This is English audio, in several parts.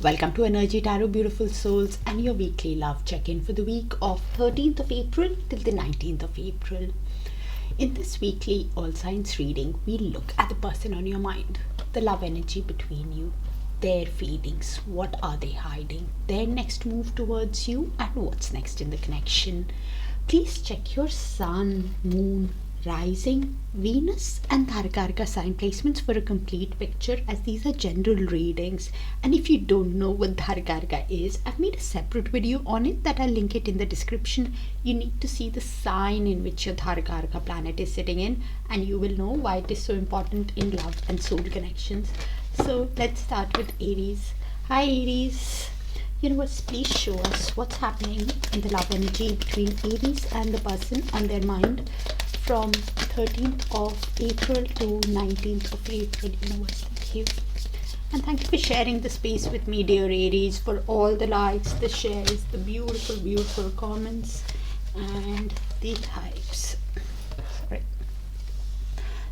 Welcome to Energy Tarot, beautiful souls, and your weekly love check-in for the week of 13th of April till the 19th of April. In this weekly all signs reading, we look at the person on your mind, the love energy between you, their feelings, what are they hiding, their next move towards you, and what's next in the connection. Please check your sun, moon, rising, Venus and Darakaraka sign placements for a complete picture, as these are general readings. And if you don't know what Darakaraka is, I've made a separate video on it that I'll link it in the description. You need to see the sign in which your Darakaraka planet is sitting in, and you will know why it is so important in love and soul connections. So let's start with Aries. Hi Aries. Universe, please show us what's happening in the love energy between Aries and the person on their mind from 13th of April to 19th of April. Universe, thank you. And thank you for sharing the space with me, dear Aries, for all the likes, the shares, the beautiful, beautiful comments, and the types. Right.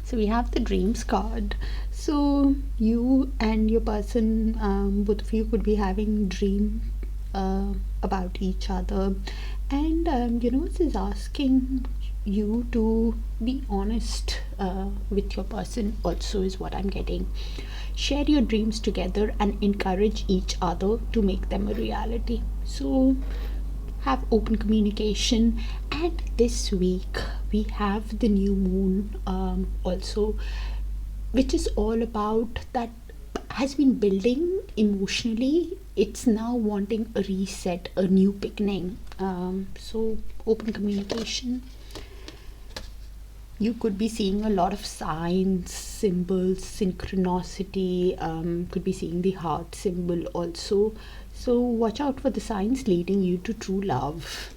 So we have the dreams card. So you and your person, both of you could be having dream about each other, and universe is asking you to be honest with your person also, is what I'm getting. Share your dreams together and encourage each other to make them a reality. So have open communication. And this week we have the new moon also, which is all about that has been building emotionally. It's now wanting a reset, a new beginning. So open communication. You could be seeing a lot of signs, symbols, synchronicity, could be seeing the heart symbol also. So watch out for the signs leading you to true love.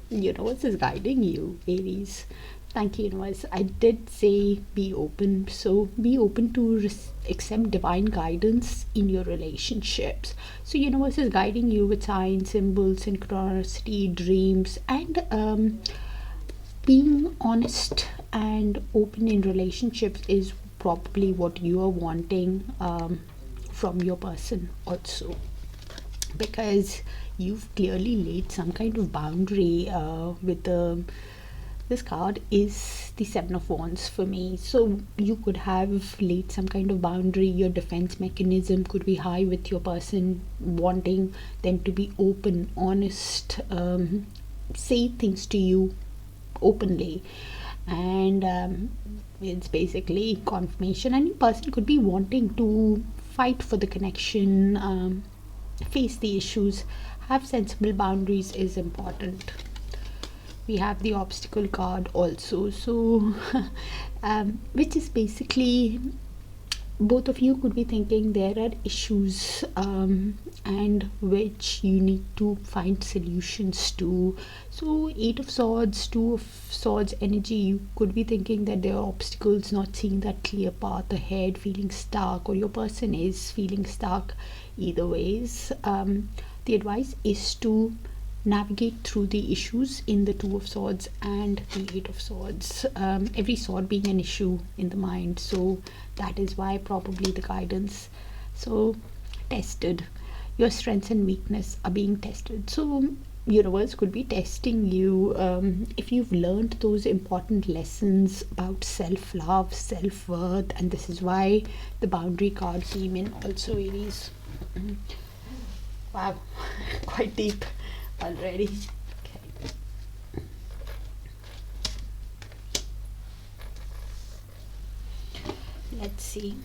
Universe is guiding you, Aries. Thank you, universe. I did say be open, so be open to accept divine guidance in your relationships. So universe is guiding you with signs, symbols, synchronicity, dreams, and being honest and open in relationships is probably what you are wanting from your person also, because you've clearly laid some kind of boundary with this card is the Seven of Wands for me. So you could have laid some kind of boundary. Your defense mechanism could be high with your person, wanting them to be open, honest, say things to you openly, and it's basically confirmation. And your person could be wanting to fight for the connection, face the issues, have sensible boundaries is important. We have the obstacle card also, so which is basically both of you could be thinking there are issues and which you need to find solutions to. So Eight of Swords, Two of Swords energy, you could be thinking that there are obstacles, not seeing that clear path ahead, feeling stuck, or your person is feeling stuck. Either ways, the advice is to navigate through the issues in the Two of Swords and the Eight of Swords, every sword being an issue in the mind. So that is why probably the guidance. So tested, your strengths and weakness are being tested. So universe could be testing you if you've learned those important lessons about self-love, self-worth, and this is why the boundary card came in also, Aries. Wow, quite deep already. Okay. Let's see.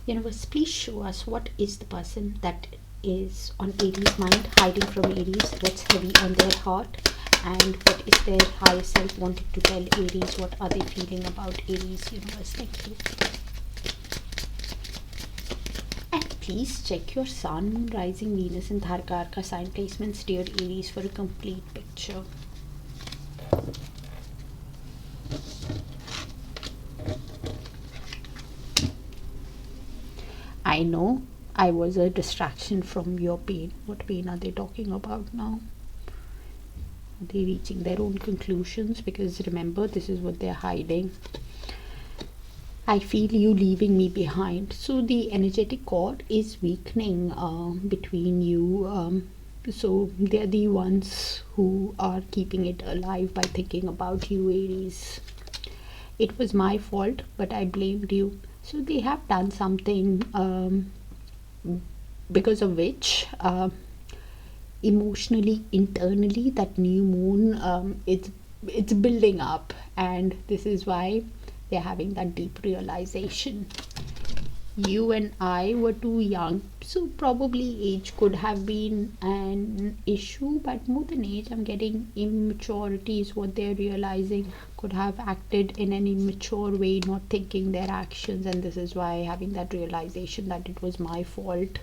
Universe, please show us what is the person that is on Aries' mind, hiding from Aries, what's heavy on their heart, and what is their higher self wanting to tell Aries, what are they feeling about Aries. Universe, thank you. Please check your sun, moon, rising, Venus and Darakaraka sign placements, dear Aries, for a complete picture. I know I was a distraction from your pain. What pain are they talking about now? Are they reaching their own conclusions? Because remember, this is what they're hiding. I feel you leaving me behind. So the energetic cord is weakening between you. So they're the ones who are keeping it alive by thinking about you, Aries. It was my fault, but I blamed you. So they have done something because of which emotionally, internally, that new moon, it's building up, and this is why they're having that deep realization. You and I were too young, so probably age could have been an issue, but more than age, I'm getting immaturity is what they're realizing. Could have acted in an immature way, not thinking their actions, and this is why having that realization that it was my fault.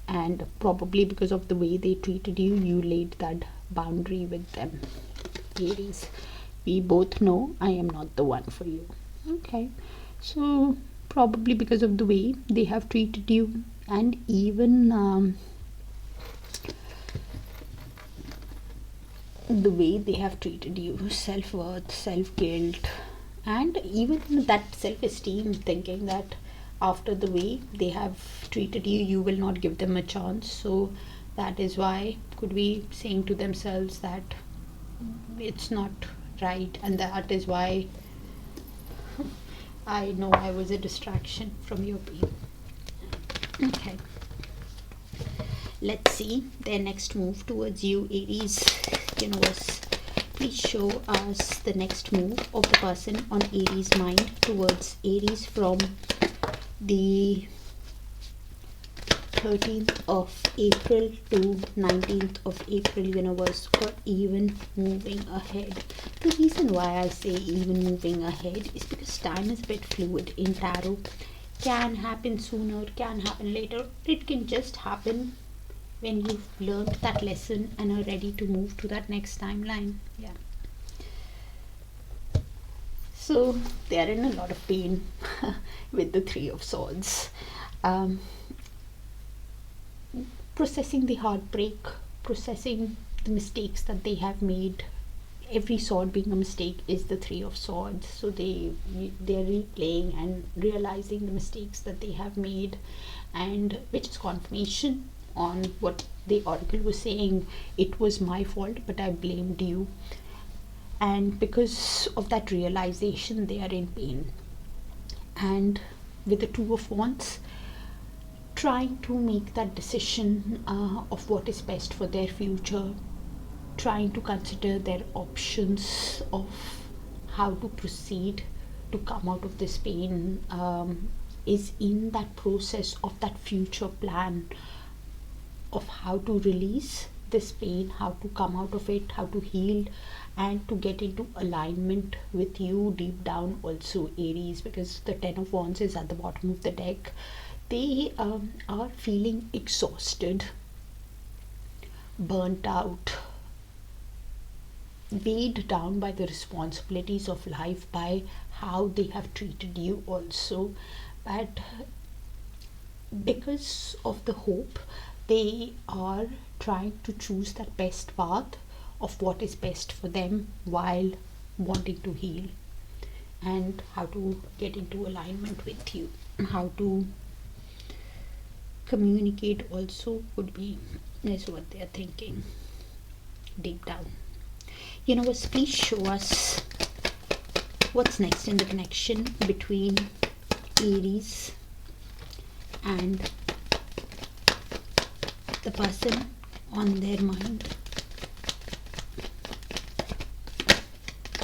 And probably because of the way they treated you, you laid that boundary with them, Aries. We both know I am not the one for you. Okay, so probably because of the way they have treated you, and even the way they have treated you, self-worth, self-guilt, and even that self-esteem, thinking that after the way they have treated you, you will not give them a chance. So that is why could be saying to themselves that it's not right, and that is why I know I was a distraction from your pain. Okay, let's see their next move towards you, Aries. Universe, please show us the next move of the person on Aries mind towards Aries from the 13th of April to 19th of April, universe, or even moving ahead. The reason why I say even moving ahead is because time is a bit fluid in tarot. Can happen sooner, can happen later. It can just happen when you've learned that lesson and are ready to move to that next timeline. Yeah. So they are in a lot of pain with the Three of Swords. Processing the heartbreak, processing the mistakes that they have made. Every sword being a mistake is the Three of Swords. So they're replaying and realizing the mistakes that they have made, and which is confirmation on what the oracle was saying. It was my fault, but I blamed you. And because of that realization, they are in pain. And with the Two of Wands, trying to make that decision of what is best for their future, trying to consider their options of how to proceed to come out of this pain, is in that process of that future plan of how to release this pain, how to come out of it, how to heal, and to get into alignment with you deep down also, Aries, because the Ten of Wands is at the bottom of the deck. They are feeling exhausted, burnt out, weighed down by the responsibilities of life, by how they have treated you also. But because of the hope, they are trying to choose that best path of what is best for them while wanting to heal, and how to get into alignment with you, how to communicate also could be is what they are thinking deep down. Universe, please show us what's next in the connection between Aries and the person on their mind.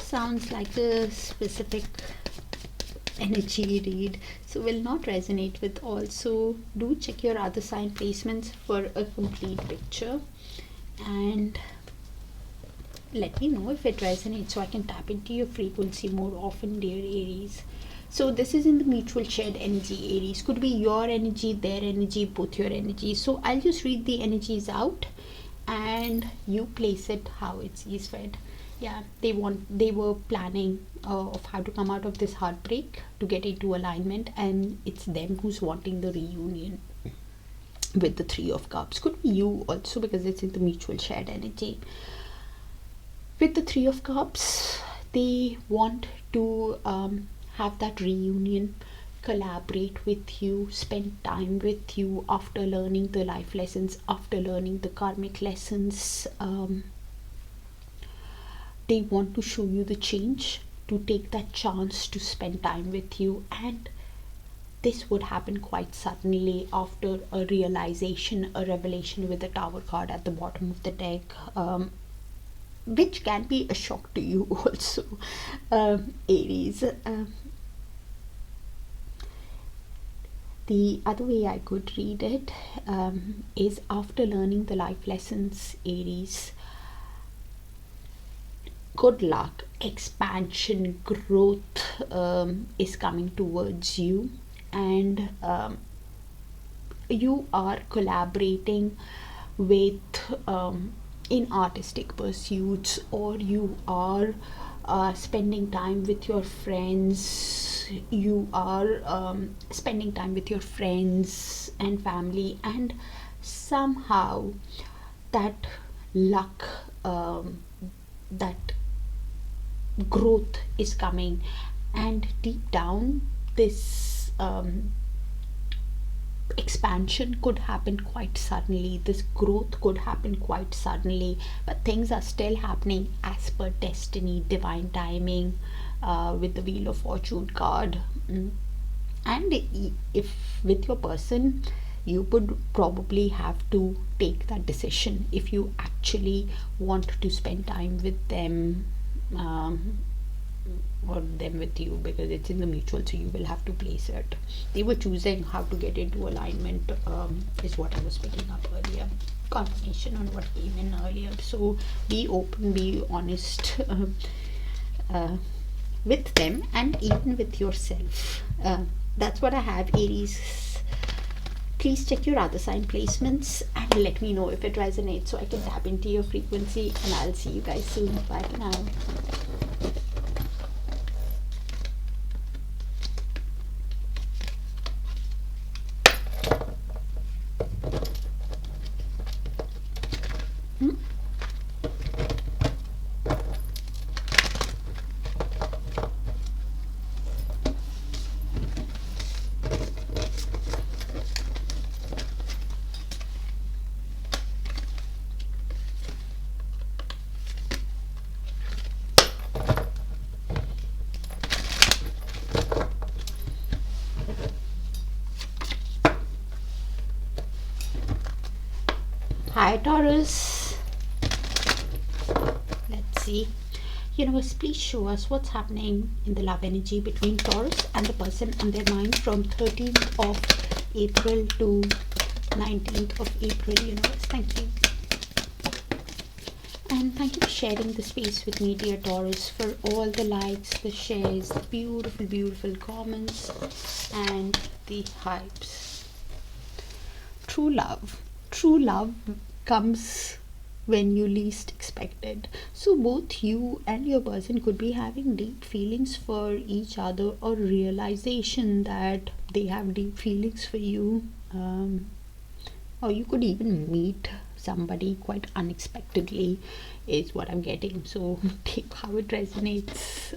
Sounds like a specific energy read, so will not resonate with all. So do check your other sign placements for a complete picture, and let me know if it resonates so I can tap into your frequency more often, dear Aries. So this is in the mutual shared energy, Aries. Could be your energy, their energy, both your energy. So I'll just read the energies out and you place it how it sees fit. Yeah, they were planning of how to come out of this heartbreak to get into alignment, and it's them who's wanting the reunion with the Three of Cups. Could be you also, because it's in the mutual shared energy. With the Three of Cups, they want to have that reunion, collaborate with you, spend time with you after learning the life lessons, after learning the karmic lessons. They want to show you the change, to take that chance to spend time with you, and this would happen quite suddenly after a realization, a revelation with the Tower card at the bottom of the deck, which can be a shock to you also, Aries. The other way I could read it is, after learning the life lessons, Aries, good luck, expansion, growth is coming towards you, and you are collaborating with in artistic pursuits, or you are spending time with your friends. You are spending time with your friends and family, and somehow that luck, that growth is coming, and deep down this expansion could happen quite suddenly, this growth could happen quite suddenly, but things are still happening as per destiny, divine timing, with the Wheel of Fortune card. And if with your person, you would probably have to take that decision if you actually want to spend time with them, or them with you, because it's in the mutual, so you will have to place it. They were choosing how to get into alignment, is what I was picking up earlier, confirmation on what came in earlier. So be open, be honest with them, and even with yourself. That's what I have, Aries. Please check your other sign placements and let me know if it resonates, so I can tap into your frequency, and I'll see you guys soon. Bye for now. Hi Taurus. Let's see. Universe, please show us what's happening in the love energy between Taurus and the person and their mind from 13th of April to 19th of April. Universe, thank you. And thank you for sharing the space with me, dear Taurus, for all the likes, the shares, the beautiful, beautiful comments, and the hypes. True love. True love comes when you least expect it. So both you and your person could be having deep feelings for each other, or realization that they have deep feelings for you, or you could even meet somebody quite unexpectedly, is what I'm getting. So take how it resonates.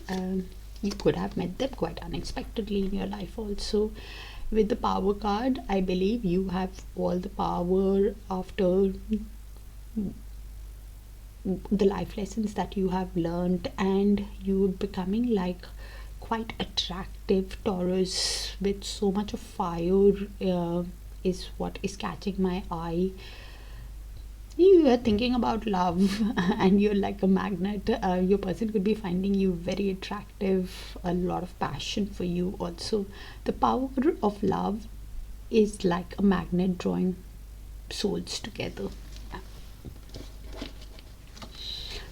You could have met them quite unexpectedly in your life also. With the Power card, I believe you have all the power after the life lessons that you have learned, and you're becoming like quite attractive, Taurus, with so much of fire, is what is catching my eye. You are thinking about love and you're like a magnet. Your person could be finding you very attractive, a lot of passion for you also. The power of love is like a magnet drawing souls together.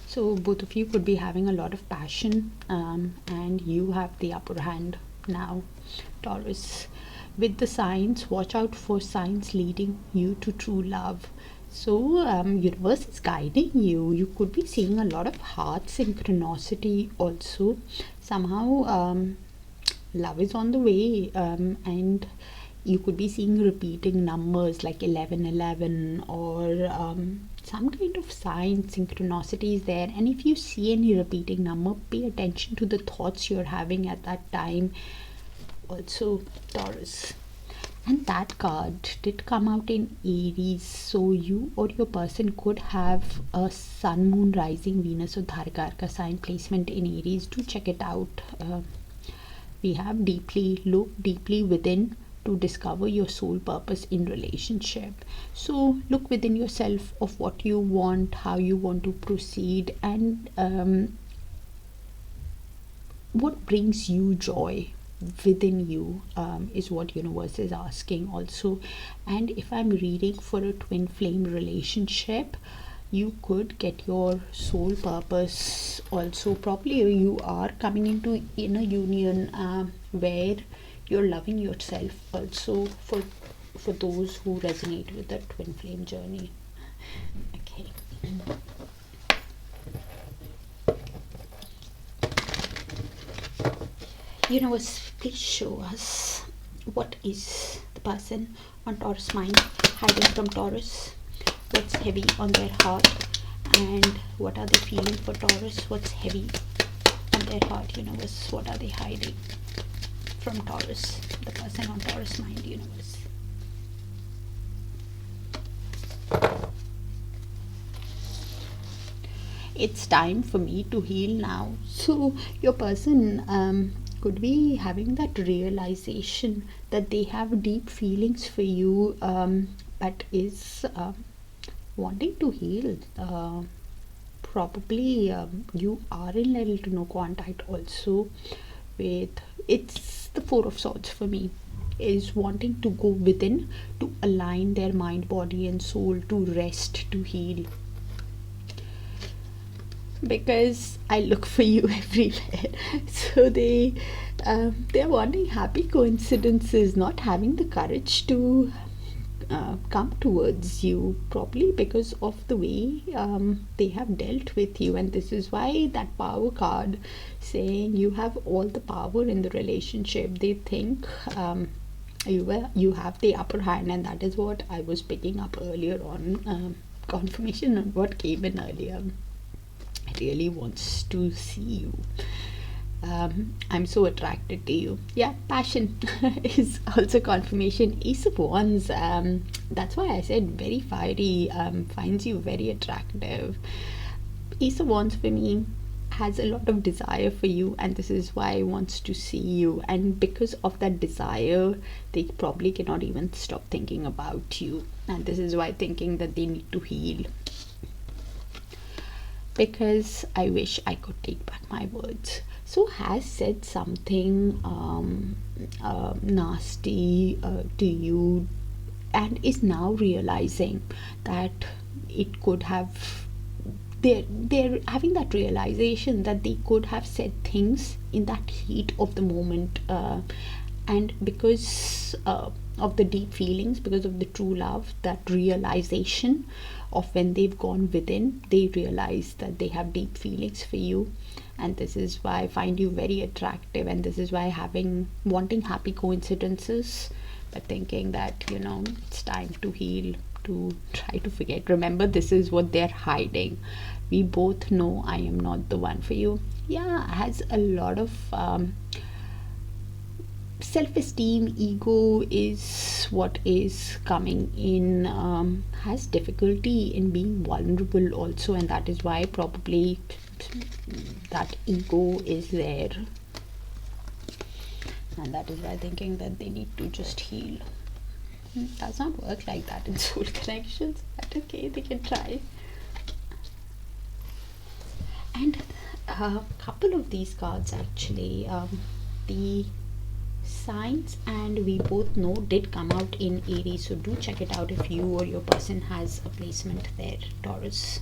So both of you could be having a lot of passion, and you have the upper hand now, Taurus. With the signs, watch out for signs leading you to true love. So universe is guiding you. You could be seeing a lot of heart synchronicity also. Somehow love is on the way, and you could be seeing repeating numbers like 1111, or some kind of sign synchronicity is there. And if you see any repeating number, pay attention to the thoughts you're having at that time also, Taurus. And that card did come out in Aries, so you or your person could have a sun, moon, rising, Venus or Darakaraka sign placement in Aries. Do check it out. We have look deeply within to discover your soul purpose in relationship. So look within yourself of what you want, how you want to proceed, and what brings you joy within you, is what universe is asking also. And if I'm reading for a twin flame relationship, you could get your soul purpose also. Probably you are coming into in a union where you're loving yourself also, for those who resonate with the twin flame journey. Okay. Universe, please show us what is the person on Taurus mind hiding from Taurus, what's heavy on their heart, and what are they feeling for Taurus, what's heavy on their heart. Universe, what are they hiding from Taurus, the person on Taurus mind. Universe. It's time for me to heal now. So your person could be having that realization that they have deep feelings for you, but is wanting to heal. Probably you are in little to no contact also with, it's the Four of Swords for me, is wanting to go within to align their mind, body and soul, to rest, to heal. Because I look for you everywhere. So they're wanting happy coincidences, not having the courage to come towards you, probably because of the way they have dealt with you. And this is why that power card saying you have all the power in the relationship. They think you have the upper hand, and that is what I was picking up earlier on, confirmation on what came in earlier. Really wants to see you. I'm so attracted to you. Yeah, passion is also confirmation. Ace of Wands, that's why I said very fiery, finds you very attractive. Ace of Wands for me has a lot of desire for you, and this is why wants to see you. And because of that desire, they probably cannot even stop thinking about you, and this is why thinking that they need to heal. Because I wish I could take back my words. So has said something nasty to you, and is now realizing that it could have, they're having that realization that they could have said things in that heat of the moment, and because of the deep feelings, because of the true love, that realization of when they've gone within, they realize that they have deep feelings for you. And this is why I find you very attractive, and this is why wanting happy coincidences, but thinking that it's time to heal, to try to forget. Remember, this is what they're hiding. We both know I am not the one for you. Yeah, has a lot of self-esteem, ego is what is coming in, has difficulty in being vulnerable also, and that is why probably that ego is there, and that is why thinking that they need to just heal. It does not work like that in soul connections, but okay, they can try. And a couple of these cards actually, the signs and we both know did come out in Aries, so do check it out if you or your person has a placement there, Taurus.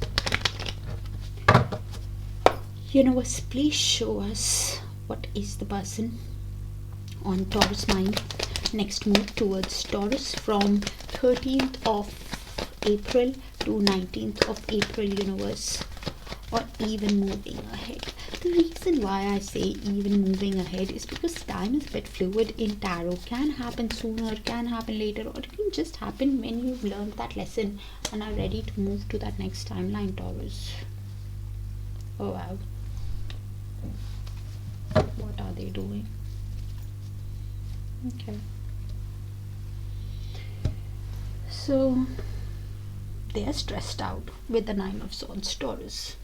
Universe, please show us what is the person on Taurus mind. Next move towards Taurus from 13th of April to 19th of April, universe, or even moving ahead. The reason why I say even moving ahead is because time is a bit fluid in tarot. Can happen sooner, can happen later, or it can just happen when you've learned that lesson and are ready to move to that next timeline, Taurus. Oh wow. What are they doing? Okay. So they are stressed out with the Nine of Swords, Taurus.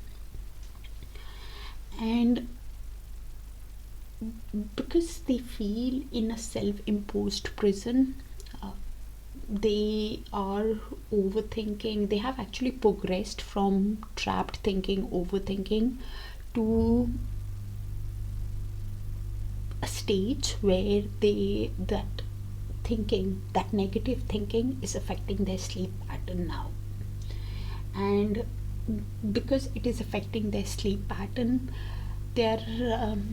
And because they feel in a self-imposed prison, they are overthinking. They have actually progressed from trapped thinking, overthinking, to a stage where that negative thinking is affecting their sleep pattern now. And because it is affecting their sleep pattern, they're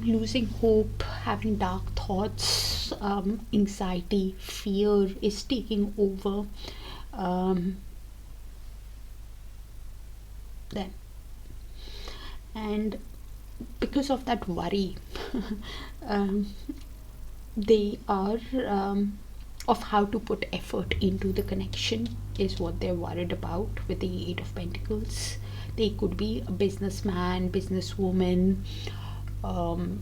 losing hope, having dark thoughts, anxiety, fear is taking over them. And because of that worry, they are of how to put effort into the connection is what they're worried about with the Eight of Pentacles. They could be a businessman, businesswoman, an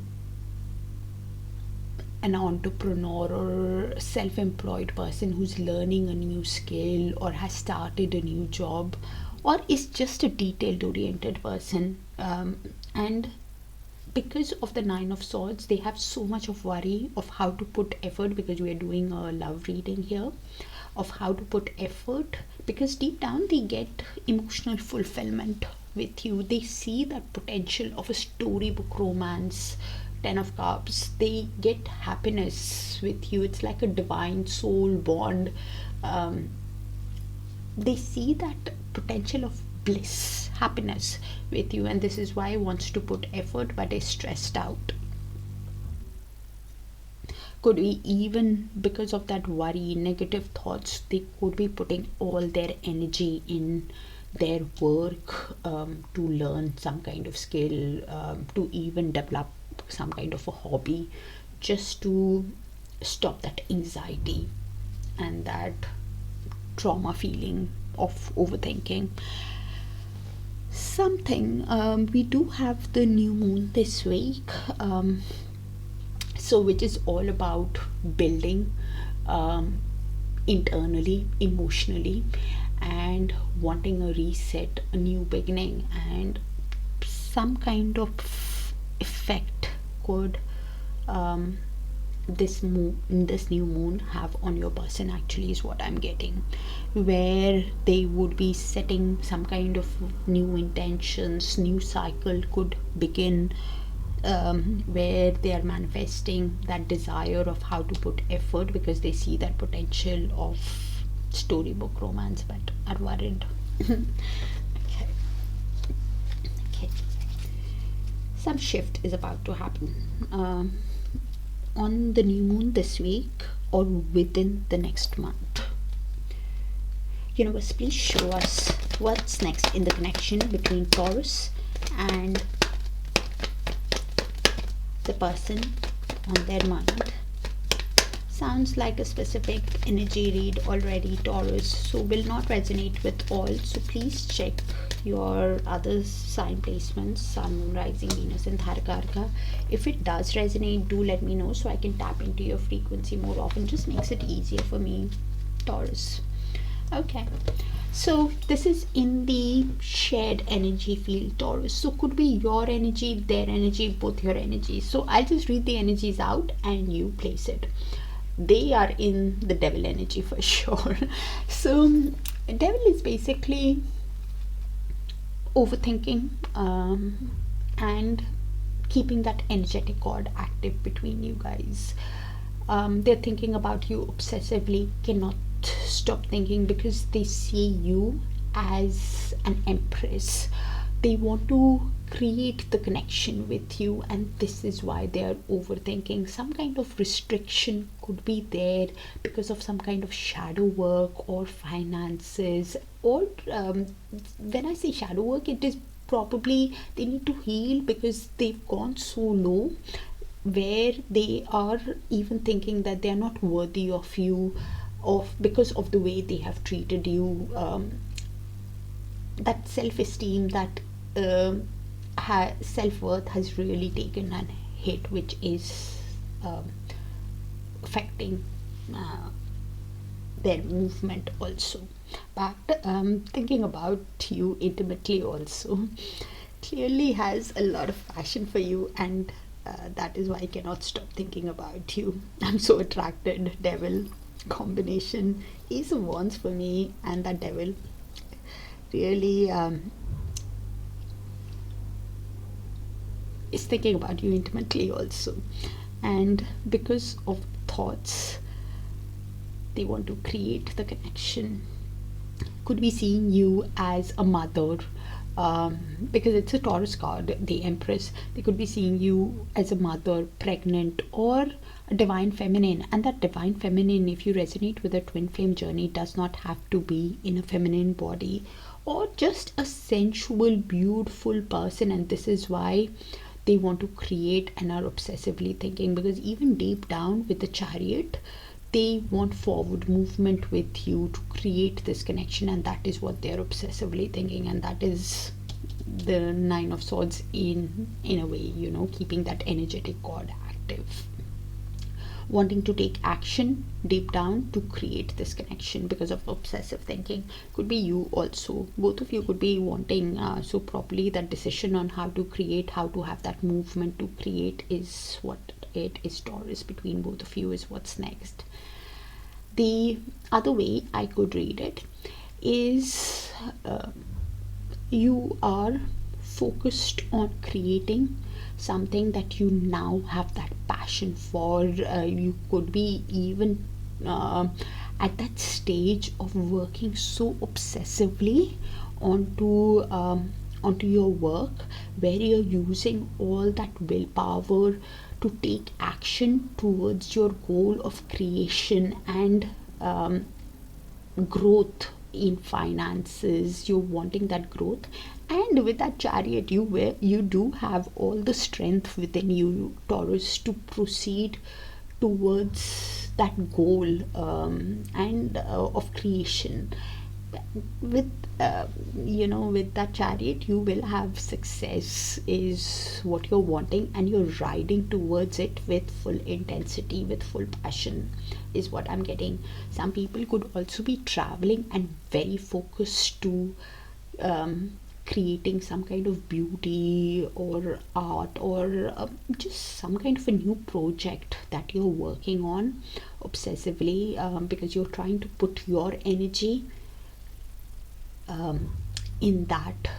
entrepreneur or self-employed person who's learning a new skill or has started a new job, or is just a detailed oriented person. And because of the Nine of Swords, they have so much of worry of how to put effort, because we are doing a love reading here, of how to put effort, because deep down they get emotional fulfillment with you. They see that potential of a storybook romance. 10 of Cups, they get happiness with you. It's like a divine soul bond. They see that potential of bliss, happiness with you, and this is why he wants to put effort but is stressed out. Could be even because of that worry, negative thoughts, they could be putting all their energy in their work, to learn some kind of skill, to even develop some kind of a hobby, just to stop that anxiety and that trauma feeling of overthinking something. We do have the new moon this week, so which is all about building internally, emotionally, and wanting a reset, a new beginning, and some kind of effect could this new moon have on your person, actually, is what I'm getting, where they would be setting some kind of new intentions. New cycle could begin, where they are manifesting that desire of how to put effort, because they see that potential of storybook romance but are worried. Okay. Some shift is about to happen on the new moon this week or within the next month. Universe, please show us what's next in the connection between Taurus and the person on their mind. Sounds like a specific energy read already, Taurus, so will not resonate with all, so please check your other sign placements, Sun, Moon, Rising, Venus and Darakaraka. If it does resonate, do let me know so I can tap into your frequency more often. Just makes it easier for me, Taurus. Okay, so this is in the shared energy field, Taurus, so could be your energy, their energy, both your energies. So I'll just read the energies out and you place it. They are in the devil energy for sure. So devil is basically overthinking, and keeping that energetic cord active between you guys. They're thinking about you obsessively, cannot stop thinking, because they see you as an empress. They want to create the connection with you, and this is why they are overthinking. Some kind of restriction could be there because of some kind of shadow work or finances, or when I say shadow work, it is probably they need to heal because they've gone so low where they are even thinking that they are not worthy of you, because of the way they have treated you. That self-esteem, that self-worth has really taken a hit, which is affecting their movement also. But thinking about you intimately also clearly has a lot of passion for you, and that is why I cannot stop thinking about you. I'm so attracted. Devil combination is a wands for me, and that devil really is thinking about you intimately also. And because of thoughts, they want to create the connection. Could be seeing you as a mother, because it's a Taurus card, the Empress. They could be seeing you as a mother, pregnant, or a divine feminine. And that divine feminine, if you resonate with a twin flame journey, does not have to be in a feminine body, or just a sensual, beautiful person. And this is why they want to create and are obsessively thinking, because even deep down with the Chariot, they want forward movement with you to create this connection, and that is what they're obsessively thinking. And that is the Nine of Swords in a way, you know, keeping that energetic cord active, wanting to take action deep down to create this connection because of obsessive thinking. Could be you also, both of you could be wanting so probably that decision on how to create, how to have that movement to create is what it is. Taurus, between both of you is what's next. The other way I could read it is you are focused on creating something that you now have that passion for. You could be even at that stage of working so obsessively onto your work, where you're using all that willpower to take action towards your goal of creation and growth in finances. You're wanting that growth, and with that Chariot, you do have all the strength within you, Taurus, to proceed towards that goal and of creation. With with that Chariot, you will have success is what you're wanting, and you're riding towards it with full intensity, with full passion is what I'm getting. Some people could also be traveling and very focused to creating some kind of beauty or art, or just some kind of a new project that you're working on obsessively, because you're trying to put your energy in that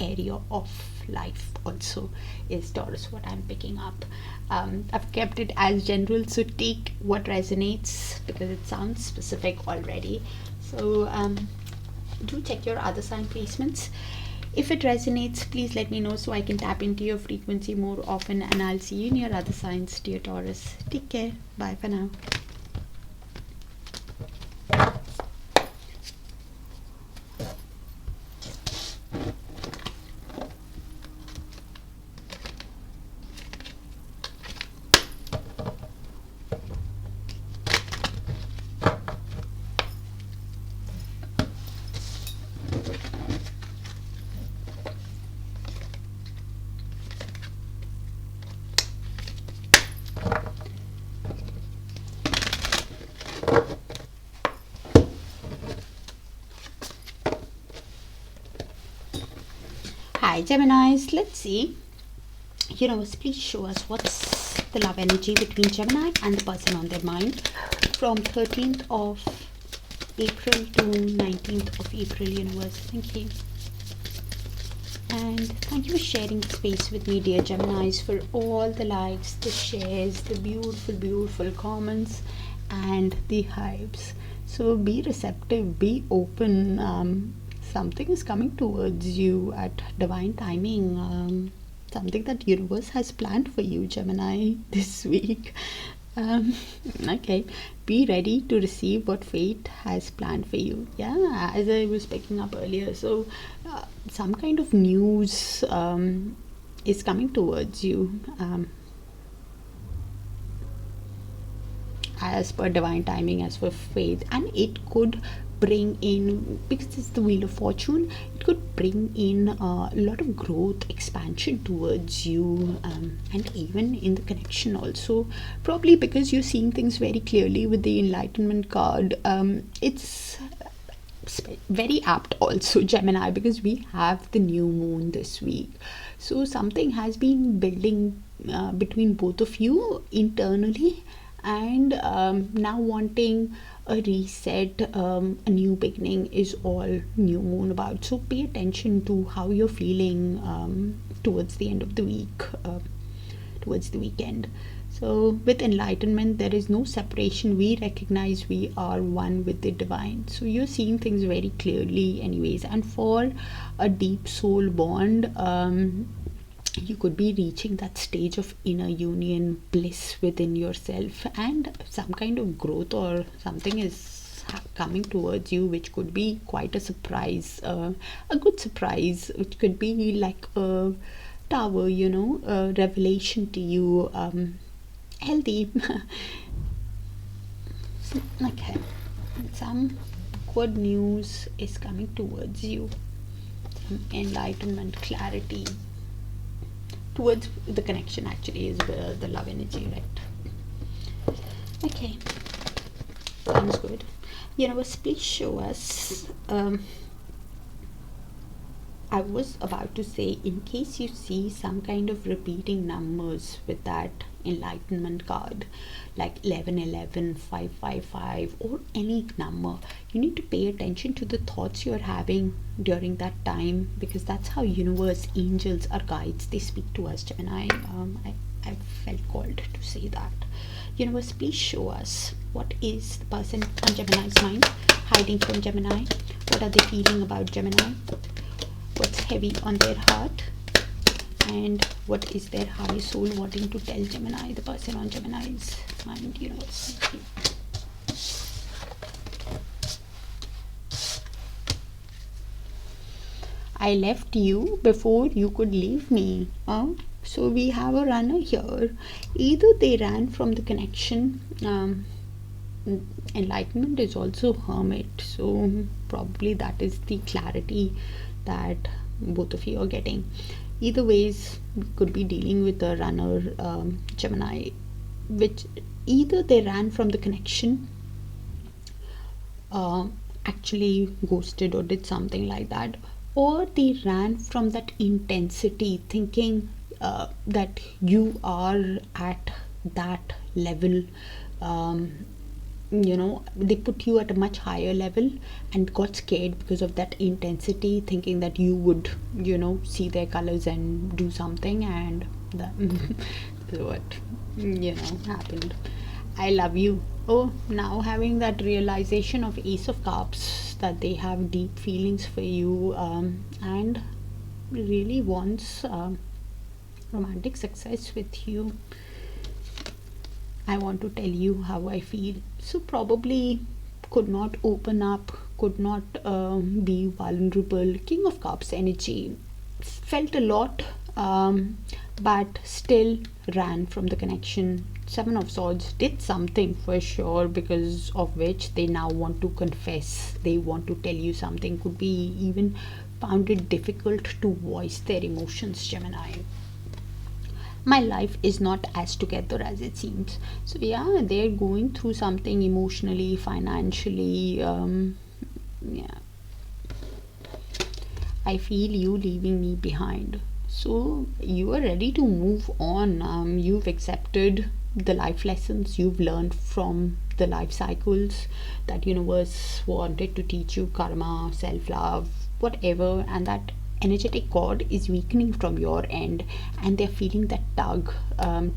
area of life also, is Taurus what I'm picking up. I've kept it as general, so take what resonates because it sounds specific already. So do check your other sign placements. If it resonates, please let me know so I can tap into your frequency more often, and I'll see you in your other signs, dear Taurus. Take care. Bye for now. Hi Geminis, let's see. Universe, please show us what's the love energy between Gemini and the person on their mind from 13th of April to 19th of April. Universe, thank you. And thank you for sharing space with me, dear Geminis, for all the likes, the shares, the beautiful comments, and the hypes. So be receptive, be open. Something is coming towards you at divine timing. Something that universe has planned for you, Gemini, this week. Um, okay, be ready to receive what fate has planned for you. Yeah, as I was picking up earlier, so some kind of news is coming towards you. As per divine timing, as for faith, and it could bring in, because it's the wheel of fortune, it could bring in a lot of growth, expansion towards you, and even in the connection also, probably because you're seeing things very clearly with the enlightenment card. It's very apt also, Gemini, because we have the new moon this week, so something has been building between both of you internally, and now wanting a reset, a new beginning is all new moon about. So pay attention to how you're feeling towards the end of the week, towards the weekend. So with enlightenment, there is no separation. We recognize we are one with the divine. So you're seeing things very clearly anyways. And for a deep soul bond, you could be reaching that stage of inner union, bliss within yourself, and some kind of growth or something is coming towards you, which could be quite a surprise, a good surprise, which could be like a tower, a revelation to you, healthy. Okay, some good news is coming towards you, some enlightenment, clarity towards the connection, actually, is the love energy, right? Okay, sounds good. Universe, please show us, I was about to say, in case you see some kind of repeating numbers with that enlightenment card, like 1111, 555, or any number, you need to pay attention to the thoughts you're having during that time, because that's how universe, angels, or guides, they speak to us, Gemini. I felt called to say that. Universe, please show us what is the person on Gemini's mind, hiding from Gemini. What are they feeling about Gemini? What's heavy on their heart, and what is their high soul wanting to tell Gemini, the person on Gemini's mind, universe. I left you before you could leave me. So we have a runner here. Either they ran from the connection. Enlightenment is also hermit, so probably that is the clarity that both of you are getting. Either ways, we could be dealing with a runner, Gemini, which either they ran from the connection, actually ghosted or did something like that, or they ran from that intensity, thinking that you are at that level. They put you at a much higher level and got scared because of that intensity, thinking that you would see their colors and do something, and that is what happened. I love you. Oh, now having that realization of Ace of Cups, that they have deep feelings for you, and really wants romantic success with you. I want to tell you how I feel. So probably could not open up, could not be vulnerable. King of Cups energy, felt a lot, but still ran from the connection. Seven of Swords did something for sure, because of which they now want to confess. They want to tell you something. Could be even found it difficult to voice their emotions, Gemini. My life is not as together as it seems. So yeah, they're going through something emotionally, financially. Yeah, I feel you leaving me behind. So you are ready to move on. You've accepted the life lessons you've learned from the life cycles that universe wanted to teach you, karma, self-love, whatever, and that energetic cord is weakening from your end, and they're feeling that tug, and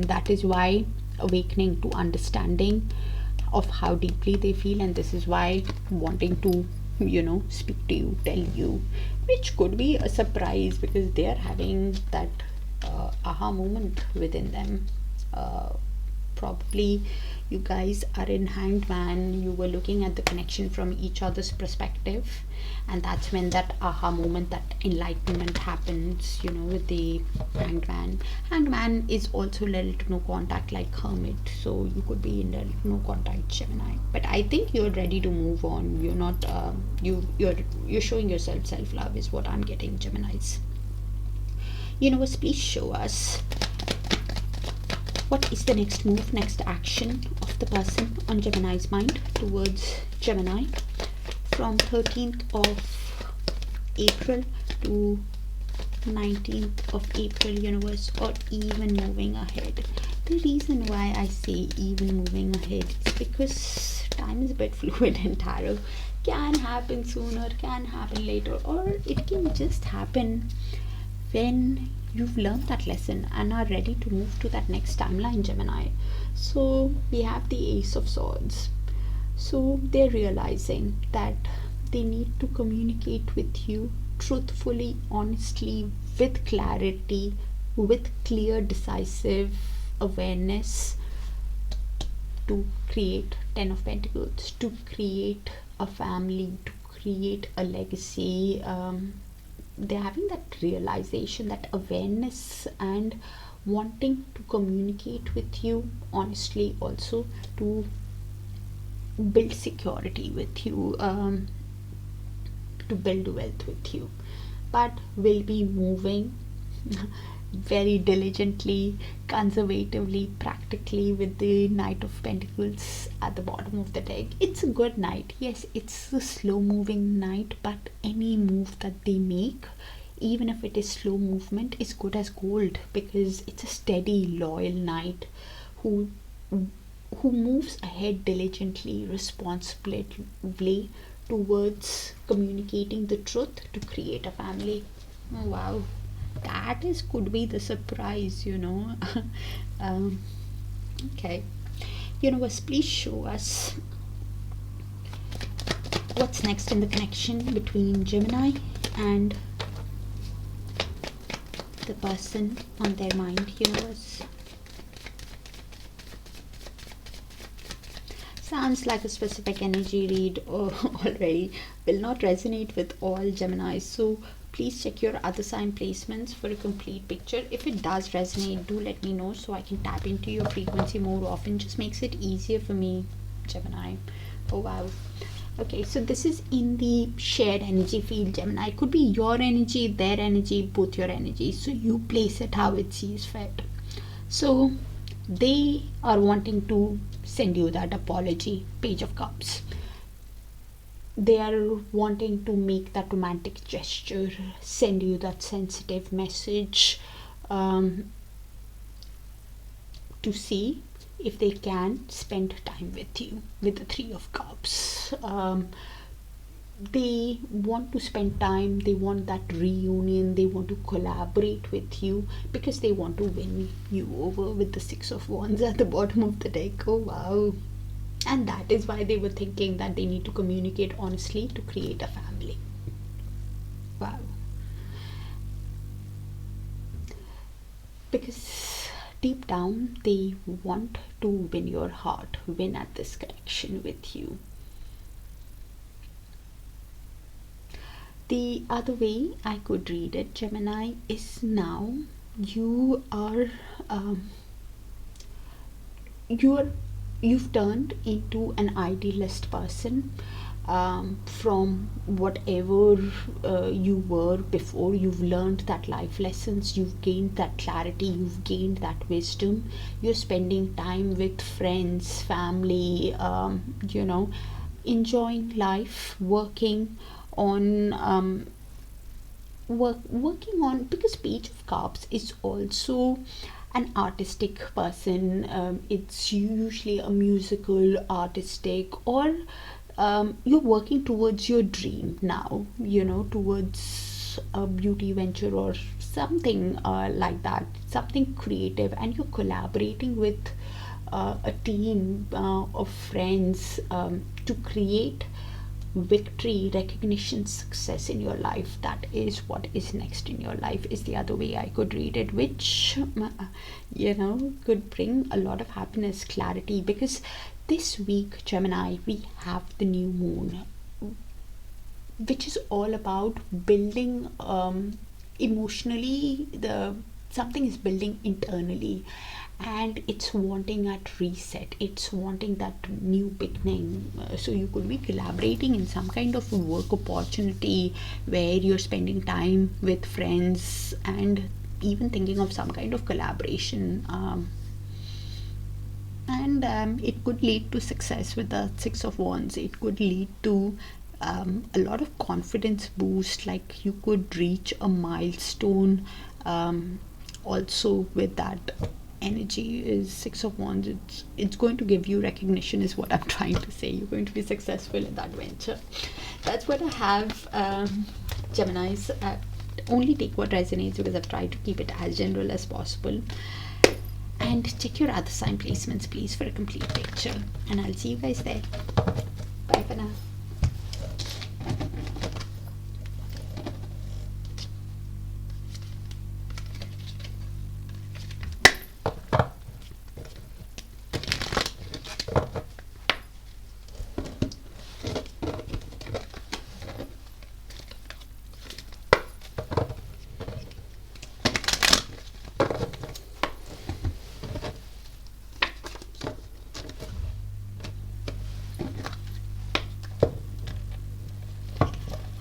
that is why awakening to understanding of how deeply they feel, and this is why wanting to speak to you, tell you, which could be a surprise, because they are having that aha moment within them, probably you guys are in Hanged Man. You were looking at the connection from each other's perspective, and that's when that aha moment, that enlightenment happens, you know, with the Hanged Man. Hanged Man is also little to no contact like Hermit, so you could be in little to no contact Gemini. But I think you're ready to move on. You're not you're showing yourself self-love is what I'm getting, Geminis. Universe, please show us what is the next move, next action of the person on Gemini's mind towards Gemini from 13th of April to 19th of April, universe, or even moving ahead. The reason why I say even moving ahead is because time is a bit fluid in tarot. Can happen sooner, can happen later, or it can just happen when you've learned that lesson and are ready to move to that next timeline, Gemini. So we have the Ace of Swords. So they're realizing that they need to communicate with you truthfully, honestly, with clarity, with clear, decisive awareness, to create 10 of Pentacles, to create a family, to create a legacy. They're having that realization, that awareness, and wanting to communicate with you honestly, also to build security with you, to build wealth with you, but will be moving very diligently, conservatively, practically with the Knight of Pentacles at the bottom of the deck. It's a good knight. Yes, it's a slow moving knight, but any move that they make, even if it is slow movement, is good as gold, because it's a steady, loyal knight who moves ahead diligently, responsibly towards communicating the truth to create a family. Oh, wow, that could be the surprise, you know. Okay, universe, please show us what's next in the connection between Gemini and the person on their mind, universe. Sounds like a specific energy read already. Will not resonate with all Geminis, so please check your other sign placements for a complete picture. If it does resonate, do let me know so I can tap into your frequency more often. Just makes it easier for me, Gemini. Oh wow. Okay, so this is in the shared energy field, Gemini. It could be your energy, their energy, both your energy. So you place it how it sees fit. So they are wanting to send you that apology, Page of Cups. They are wanting to make that romantic gesture, send you that sensitive message, to see if they can spend time with you, with the Three of Cups. They want to spend time, they want that reunion, they want to collaborate with you because they want to win you over with the Six of Wands at the bottom of the deck. Oh wow. And that is why they were thinking that they need to communicate honestly to create a family. Wow. Because deep down they want to win your heart, win at this connection with you. The other way I could read it, Gemini, is now you are you've turned into an idealist person, from whatever you were before. You've learned that life lessons, you've gained that clarity, you've gained that wisdom. You're spending time with friends, family, you know, enjoying life, working on working on, because Page of Cups is also an artistic person. It's usually a musical, artistic, or you're working towards your dream now, you know, towards a beauty venture or something like that, something creative, and you're collaborating with a team of friends to create victory, recognition, success in your life. That is what is next in your life, is the other way I could read it, which could bring a lot of happiness, clarity, because this week, Gemini, we have the new moon, which is all about building emotionally. Something is building internally, and it's wanting that reset, it's wanting that new beginning. So you could be collaborating in some kind of work opportunity where you're spending time with friends and even thinking of some kind of collaboration, and it could lead to success with the Six of Wands. It could lead to a lot of confidence boost, like you could reach a milestone. Also with that energy is Six of Wands, it's going to give you recognition, is what I'm trying to say. You're going to be successful in that venture. That's what I have, Geminis. Only take what resonates, because I've tried to keep it as general as possible. And check your other sign placements, please, for a complete picture. And I'll see you guys there. Bye for now.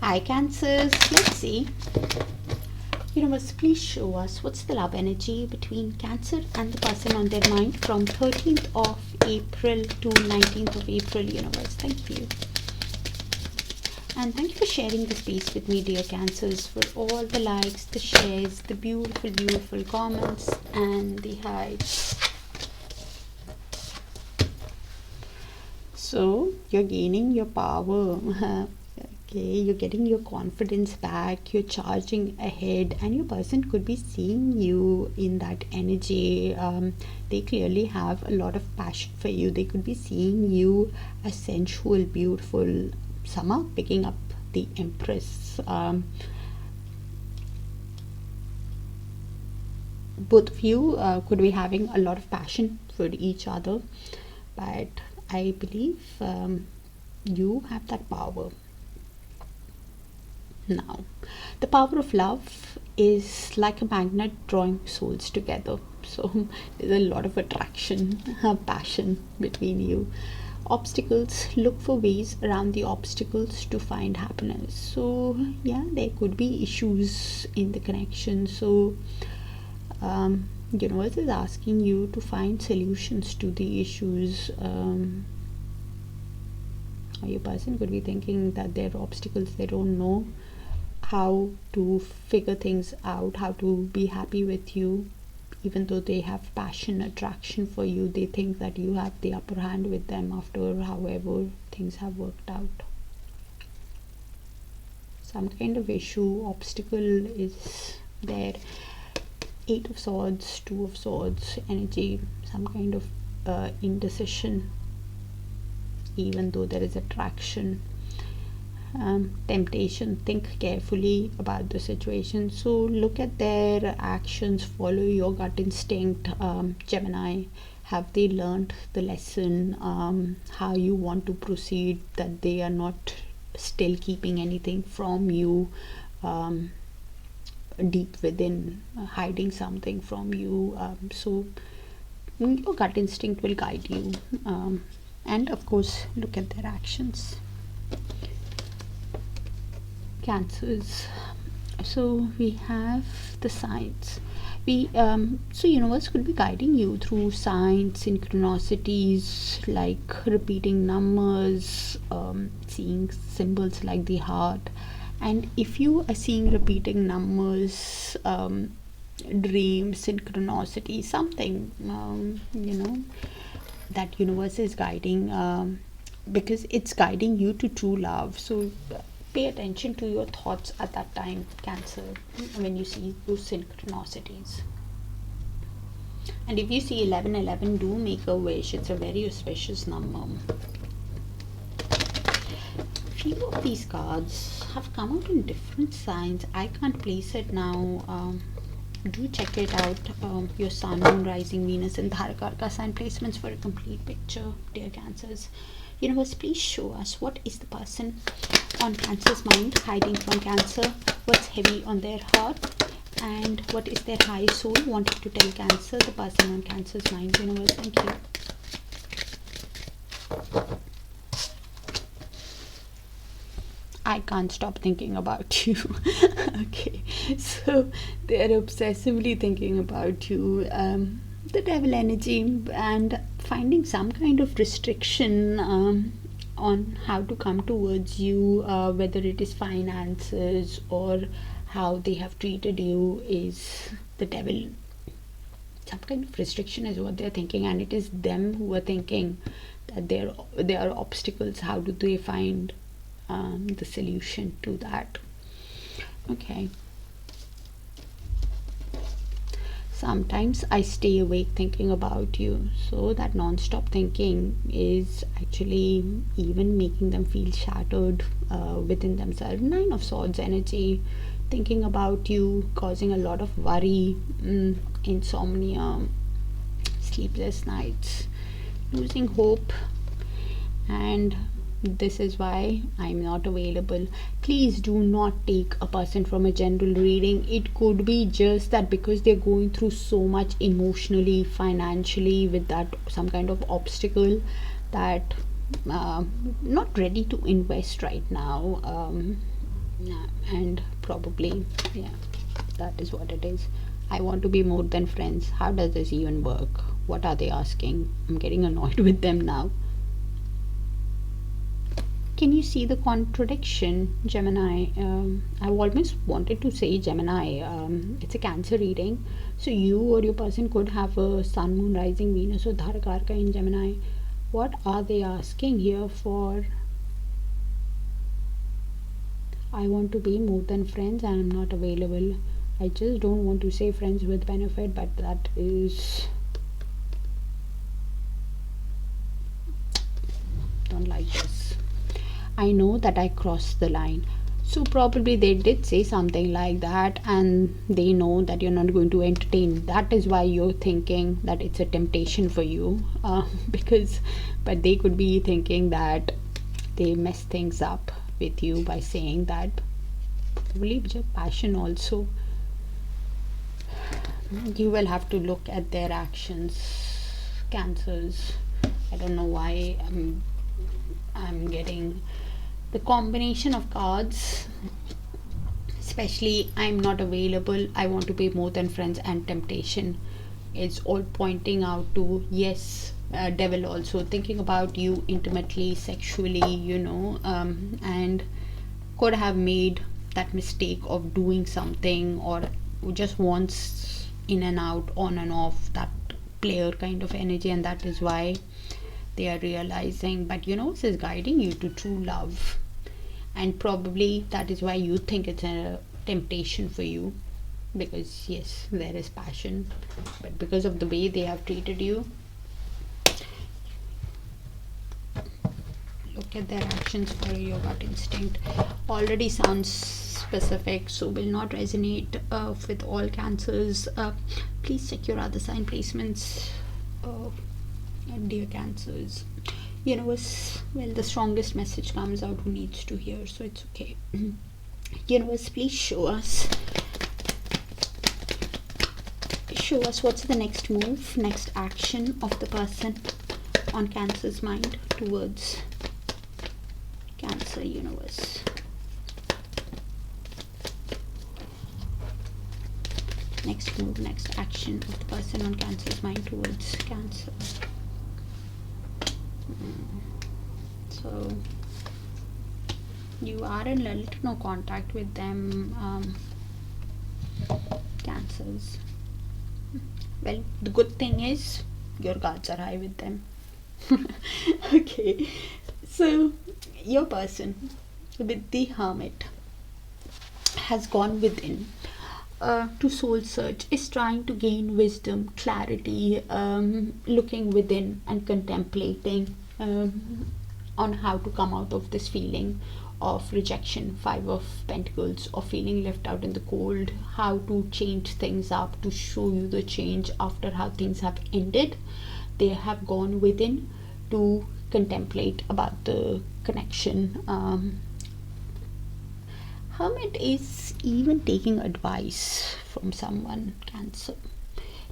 Hi Cancers, let's see. Universe, please show us what's the love energy between Cancer and the person on their mind from 13th of April to 19th of April. Universe, thank you. And thank you for sharing the space with me, dear Cancers, for all the likes, the shares, the beautiful comments, and the highs. So you're gaining your power. Okay, you're getting your confidence back, you're charging ahead, and your person could be seeing you in that energy. They clearly have a lot of passion for you. They could be seeing you as sensual, beautiful, somehow picking up the Empress. Both of you could be having a lot of passion for each other, but I believe you have that power. Now, the power of love is like a magnet drawing souls together. So there's a lot of attraction, passion between you. Obstacles, look for ways around the obstacles to find happiness. So yeah, there could be issues in the connection. So universe is asking you to find solutions to the issues. Your person could be thinking that there are obstacles, they don't know how to figure things out, how to be happy with you. Even though they have passion, attraction for you, they think that you have the upper hand with them after however things have worked out. Some kind of issue, obstacle is there. Eight of Swords, Two of Swords energy, some kind of indecision, even though there is attraction. Temptation, think carefully about the situation. So look at their actions, follow your gut instinct. Gemini, have they learned the lesson, how you want to proceed, that they are not still keeping anything from you, deep within, hiding something from you. So your gut instinct will guide you, and of course look at their actions. Cancers, so we have the signs. So universe could be guiding you through signs, synchronicities, like repeating numbers, seeing symbols like the heart. And if you are seeing repeating numbers, dreams, synchronicity, something, that universe is guiding, because it's guiding you to true love. So pay attention to your thoughts at that time, Cancer, when you see those synchronicities. And if you see 1111, do make a wish. It's a very auspicious number. few of these cards have come out in different signs. I can't place it now. Do check it out. Your sun, moon, rising, Venus, and Darakaraka sign placements for a complete picture, dear Cancers. Universe, please show us what is the person on Cancer's mind hiding from Cancer, what's heavy on their heart, and what is their high soul wanting to tell Cancer, the person on Cancer's mind. Universe, thank you. I can't stop thinking about you. Okay, so they're obsessively thinking about you. The devil energy, and finding some kind of restriction on how to come towards you, whether it is finances or how they have treated you, is the devil. Some kind of restriction is what they're thinking, and it is them who are thinking that there are obstacles. How do they find the solution to that? Okay. Sometimes I stay awake thinking about you, so that non-stop thinking is actually even making them feel shattered within themselves. Nine of Swords energy, thinking about you, causing a lot of worry, insomnia, sleepless nights, losing hope, and this is why I'm not available. Please do not take a person from a general reading. It could be just that because they're going through so much emotionally, financially, with that some kind of obstacle, that not ready to invest right now, and probably, yeah, that is what it is. I want to be more than friends. How does this even work? What are they asking? I'm getting annoyed with them now. Can you see the contradiction, Gemini? I've almost wanted to say Gemini. It's a Cancer reading, so you or your person could have a sun, moon, rising, Venus, or Darakaraka in Gemini. What are they asking here for? I want to be more than friends and I'm not available. I just don't want to say friends with benefit, but that is... don't like this. I know that I crossed the line. So probably they did say something like that, and they know that you're not going to entertain. That is why you're thinking that it's a temptation for you, but they could be thinking that they mess things up with you by saying that. Probably your passion also. You will have to look at their actions, Cancers. I don't know why I'm getting the combination of cards, especially I'm not available, I want to be more than friends, and temptation. It's all pointing out to, yes, devil also thinking about you intimately, sexually, and could have made that mistake of doing something, or just wants in and out, on and off, that player kind of energy, and that is why they are realizing. But this is guiding you to true love, and probably that is why you think it's a temptation for you, because yes, there is passion, but because of the way they have treated you, look at their actions. For your gut instinct already sounds specific, so will not resonate with all Cancers. Please check your other sign placements, dear Cancers. Universe, well, the strongest message comes out who needs to hear, so it's okay. Universe, please show us what's the next move, next action of the person on Cancer's mind towards Cancer. Universe, next move, next action of the person on Cancer's mind towards Cancer. So you are in little to no contact with them, Cancers. Well, the good thing is your guards are high with them. Okay, so your person with the Hermit has gone within to soul search, is trying to gain wisdom, clarity, looking within and contemplating on how to come out of this feeling of rejection, 5 of Pentacles, or feeling left out in the cold, how to change things up, to show you the change after how things have ended. They have gone within to contemplate about the connection. Hermit is even taking advice from someone, Cancer,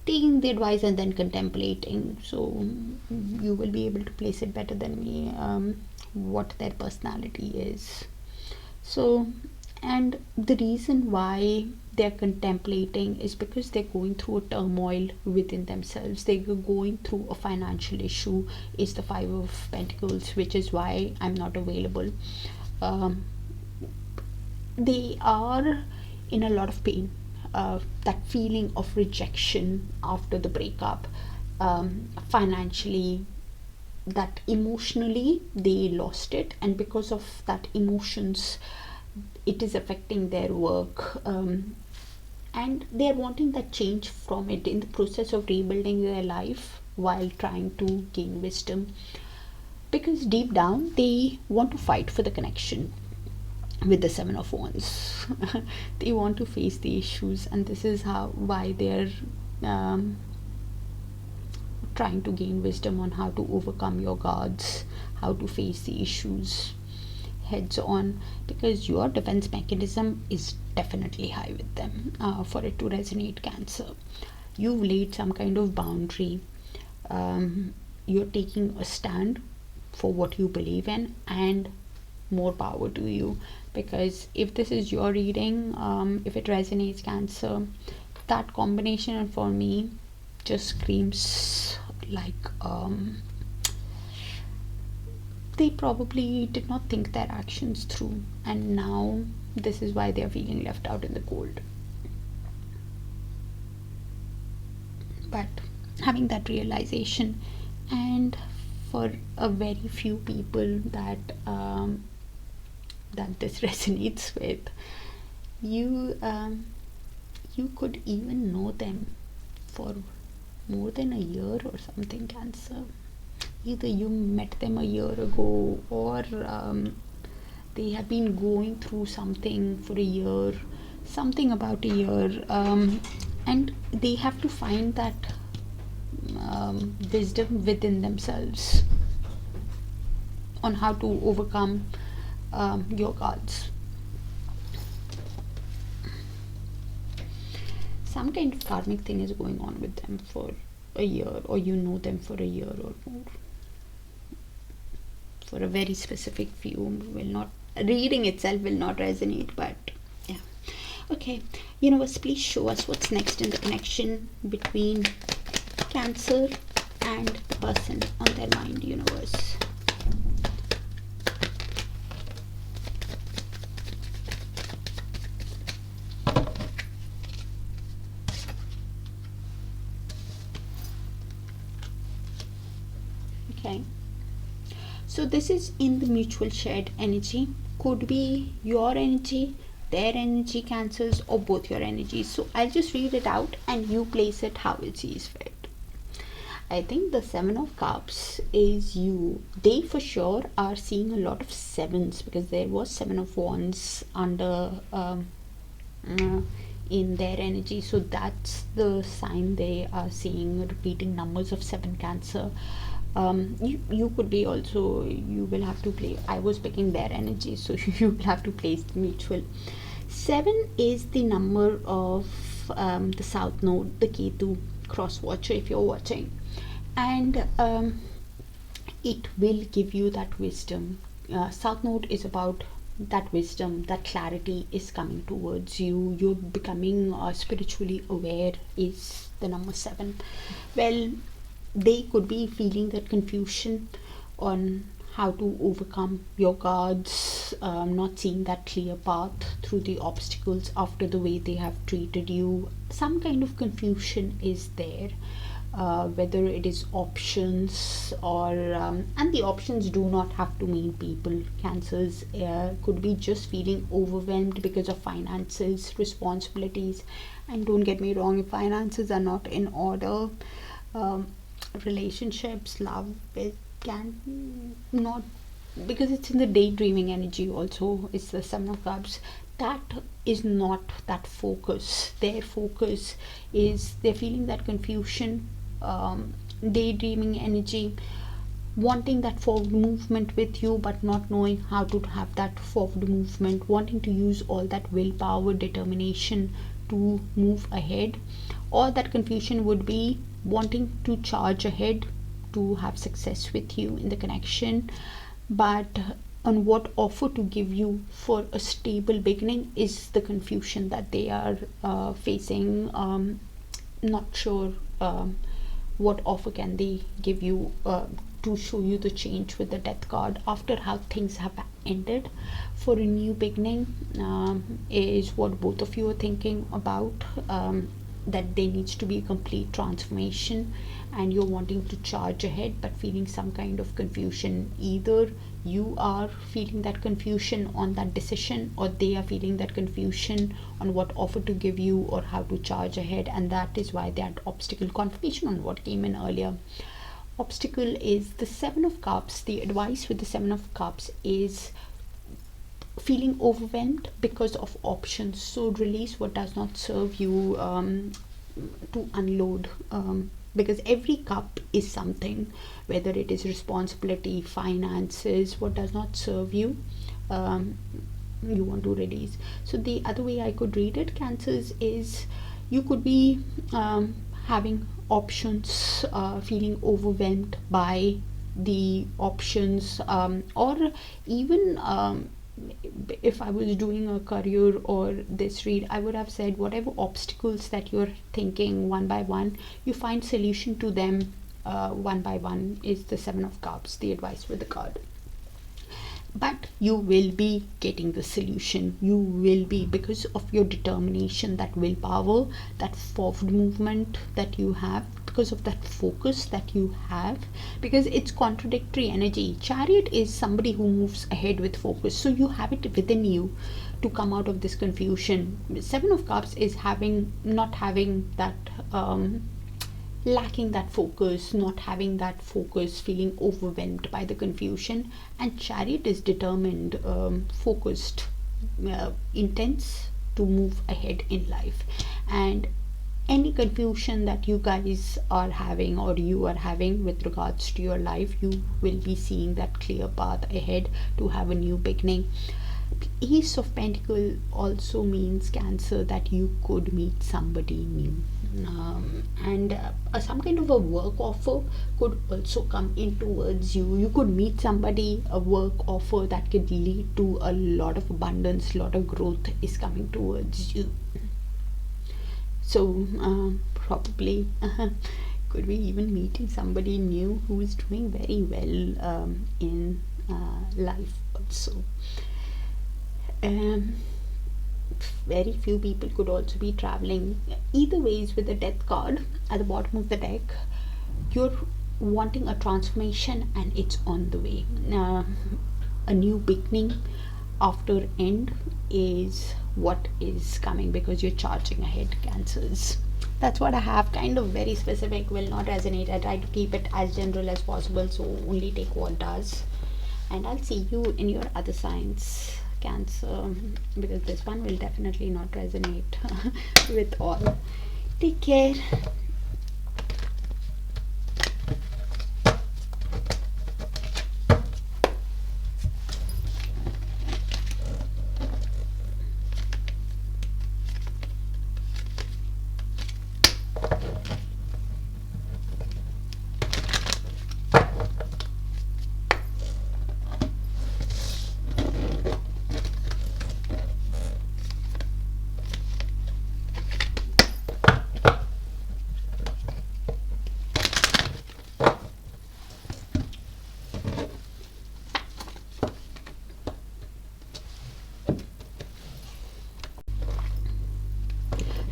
taking the advice and then contemplating. So you will be able to place it better than me, what their personality is. So, and the reason why they're contemplating is because they're going through a turmoil within themselves. They're going through a financial issue, is the 5 of Pentacles, which is why I'm not available. They are in a lot of pain, that feeling of rejection after the breakup, financially, that emotionally they lost it, and because of that emotions it is affecting their work, and they are wanting that change from it, in the process of rebuilding their life while trying to gain wisdom, because deep down they want to fight for the connection with the 7 of Wands. They want to face the issues, and this is why they're trying to gain wisdom on how to overcome your guards, how to face the issues heads on, because your defense mechanism is definitely high with them, for it to resonate, Cancer. You've laid some kind of boundary, you're taking a stand for what you believe in, and more power to you, because if this is your reading, if it resonates, Cancer, that combination for me just screams like they probably did not think their actions through, and now this is why they are feeling left out in the cold. But having that realization, and for a very few people that that this resonates with, you could even know them for more than a year or something, Cancer. Either you met them a year ago, or they have been going through something for a year, something about a year, and they have to find that wisdom within themselves on how to overcome your guards. Some kind of karmic thing is going on with them for a year, or you know them for a year or more, for a very specific few. Will not, reading itself will not resonate, but yeah. Okay, universe, please show us what's next in the connection between Cancer and the person on their mind, universe. Okay, so this is in the mutual shared energy, could be your energy, their energy, Cancers, or both your energies. So I'll just read it out and you place it how it sees fit. I think the 7 of Cups is you. They for sure are seeing a lot of sevens, because there was 7 of Wands under in their energy, so that's the sign they are seeing repeating numbers of 7, Cancer. You could be also, you will have to play, I was picking their energy, so you will have to place the mutual. 7 is the number of the South Node, the Ketu cross watcher, if you're watching, and it will give you that wisdom. South Node is about that wisdom, that clarity is coming towards you, you're becoming spiritually aware, is the number 7. Well, they could be feeling that confusion on how to overcome your guards, not seeing that clear path through the obstacles after the way they have treated you. Some kind of confusion is there, whether it is options or and the options do not have to mean people, Cancers. Could be just feeling overwhelmed because of finances, responsibilities, and don't get me wrong, if finances are not in order, relationships, love, it can not because it's in the daydreaming energy also, it's the Seven of Cups, that is not that focus. Their focus is, they're feeling that confusion, daydreaming energy, wanting that forward movement with you but not knowing how to have that forward movement, wanting to use all that willpower, determination to move ahead. Or that confusion would be wanting to charge ahead to have success with you in the connection, but on what offer to give you for a stable beginning is the confusion that they are facing. Not sure what offer can they give you to show you the change with the Death card after how things have ended. For a new beginning is what both of you are thinking about, that there needs to be a complete transformation, and you're wanting to charge ahead but feeling some kind of confusion. Either you are feeling that confusion on that decision, or they are feeling that confusion on what offer to give you or how to charge ahead, and that is why that obstacle. Confirmation on what came in earlier. Obstacle is the Seven of Cups. The advice with the Seven of Cups is feeling overwhelmed because of options. So release what does not serve you, to unload, because every cup is something, whether it is responsibility, finances, what does not serve you, you want to release. So the other way I could read it, Cancers, is you could be having options, feeling overwhelmed by the options, or even if I was doing a career or this read, I would have said whatever obstacles that you're thinking, one by one you find solution to them, one by one, is the Seven of Cups, the advice with the card. But you will be getting the solution. You will be, because of your determination, that willpower, that forward movement that you have, because of that focus that you have, because it's contradictory energy. Chariot is somebody who moves ahead with focus, so you have it within you to come out of this confusion. Seven of Cups is not having that, lacking that focus, not having that focus, feeling overwhelmed by the confusion. And Chariot is determined, focused, intense to move ahead in life. And any confusion that you guys are having or you are having with regards to your life, you will be seeing that clear path ahead to have a new beginning. Ace of Pentacles also means, Cancer, that you could meet somebody new, and some kind of a work offer could also come in towards you. You could meet somebody, a work offer that could lead to a lot of abundance, lot of growth is coming towards you. So probably could be even meeting somebody new who is doing very well in life also. Very few people could also be traveling. Either ways, with the Death card at the bottom of the deck, you're wanting a transformation and it's on the way. A new beginning after end is what is coming, because you're charging ahead, Cancers. That's what I have. Kind of very specific, will not resonate. I try to keep it as general as possible, so only take what does. And I'll see you in your other signs, Cancer, because this one will definitely not resonate with all. Take care.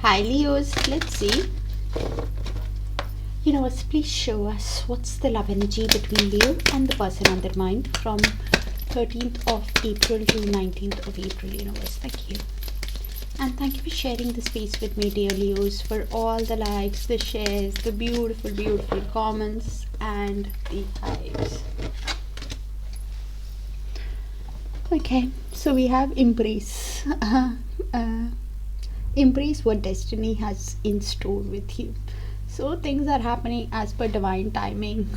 Hi Leos, let's see. Universe, please show us what's the love energy between Leo and the person on their mind from 13th of April to 19th of April. Universe, thank you. And thank you for sharing the space with me, dear Leos, for all the likes, the shares, the beautiful, beautiful comments, and the hives. Okay, so we have embrace. Embrace what destiny has in store with you. So things are happening as per divine timing.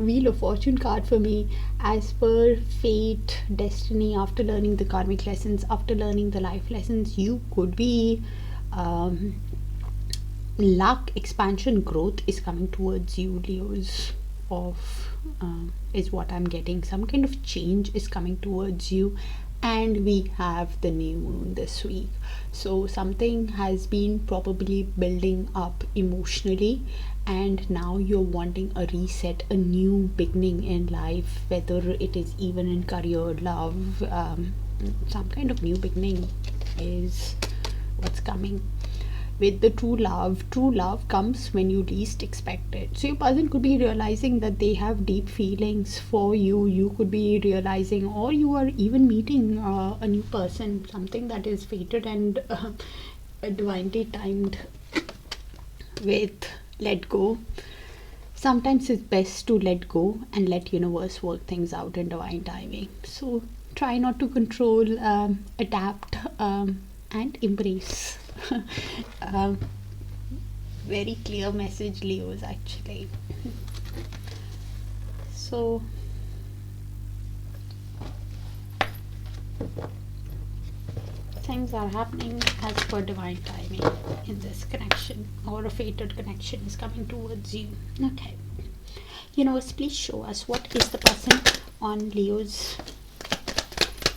Wheel of Fortune card for me, as per fate, destiny. After learning the karmic lessons, after learning the life lessons, you could be luck, expansion, growth is coming towards you, Leos. Of is what I'm getting. Some kind of change is coming towards you, and we have the new moon this week. So something has been probably building up emotionally, and now you're wanting a reset, a new beginning in life, whether it is even in career, love, some kind of new beginning is what's coming. With the true love comes when you least expect it. So your person could be realizing that they have deep feelings for you. You could be realizing, or you are even meeting a new person, something that is fated and divinely timed with let go. Sometimes it's best to let go and let universe work things out in divine timing. So try not to control, adapt, and embrace. Very clear message, Leos, actually. So things are happening as per divine timing in this connection, or a fated connection is coming towards you. Okay, universe, please show us what is the person on Leo's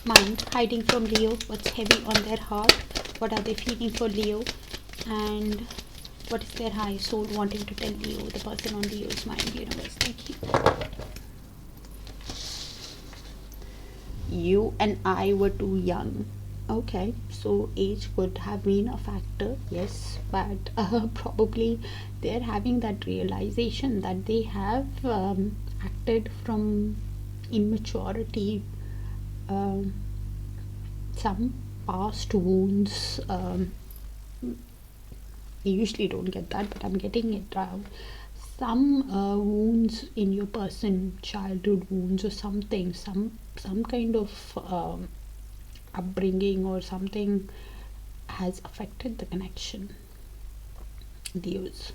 mind, hiding from Leo, what's heavy on their heart, what are they feeling for Leo, and what is their high soul wanting to tell Leo, the person on Leo's mind. Universe, thank you. You and I were too young. Okay, so age could have been a factor, yes, but probably they're having that realization that they have acted from immaturity, some past wounds. I usually don't get that, but I'm getting it now. Some wounds in your person, childhood wounds or something, some kind of upbringing or something has affected the connection. These.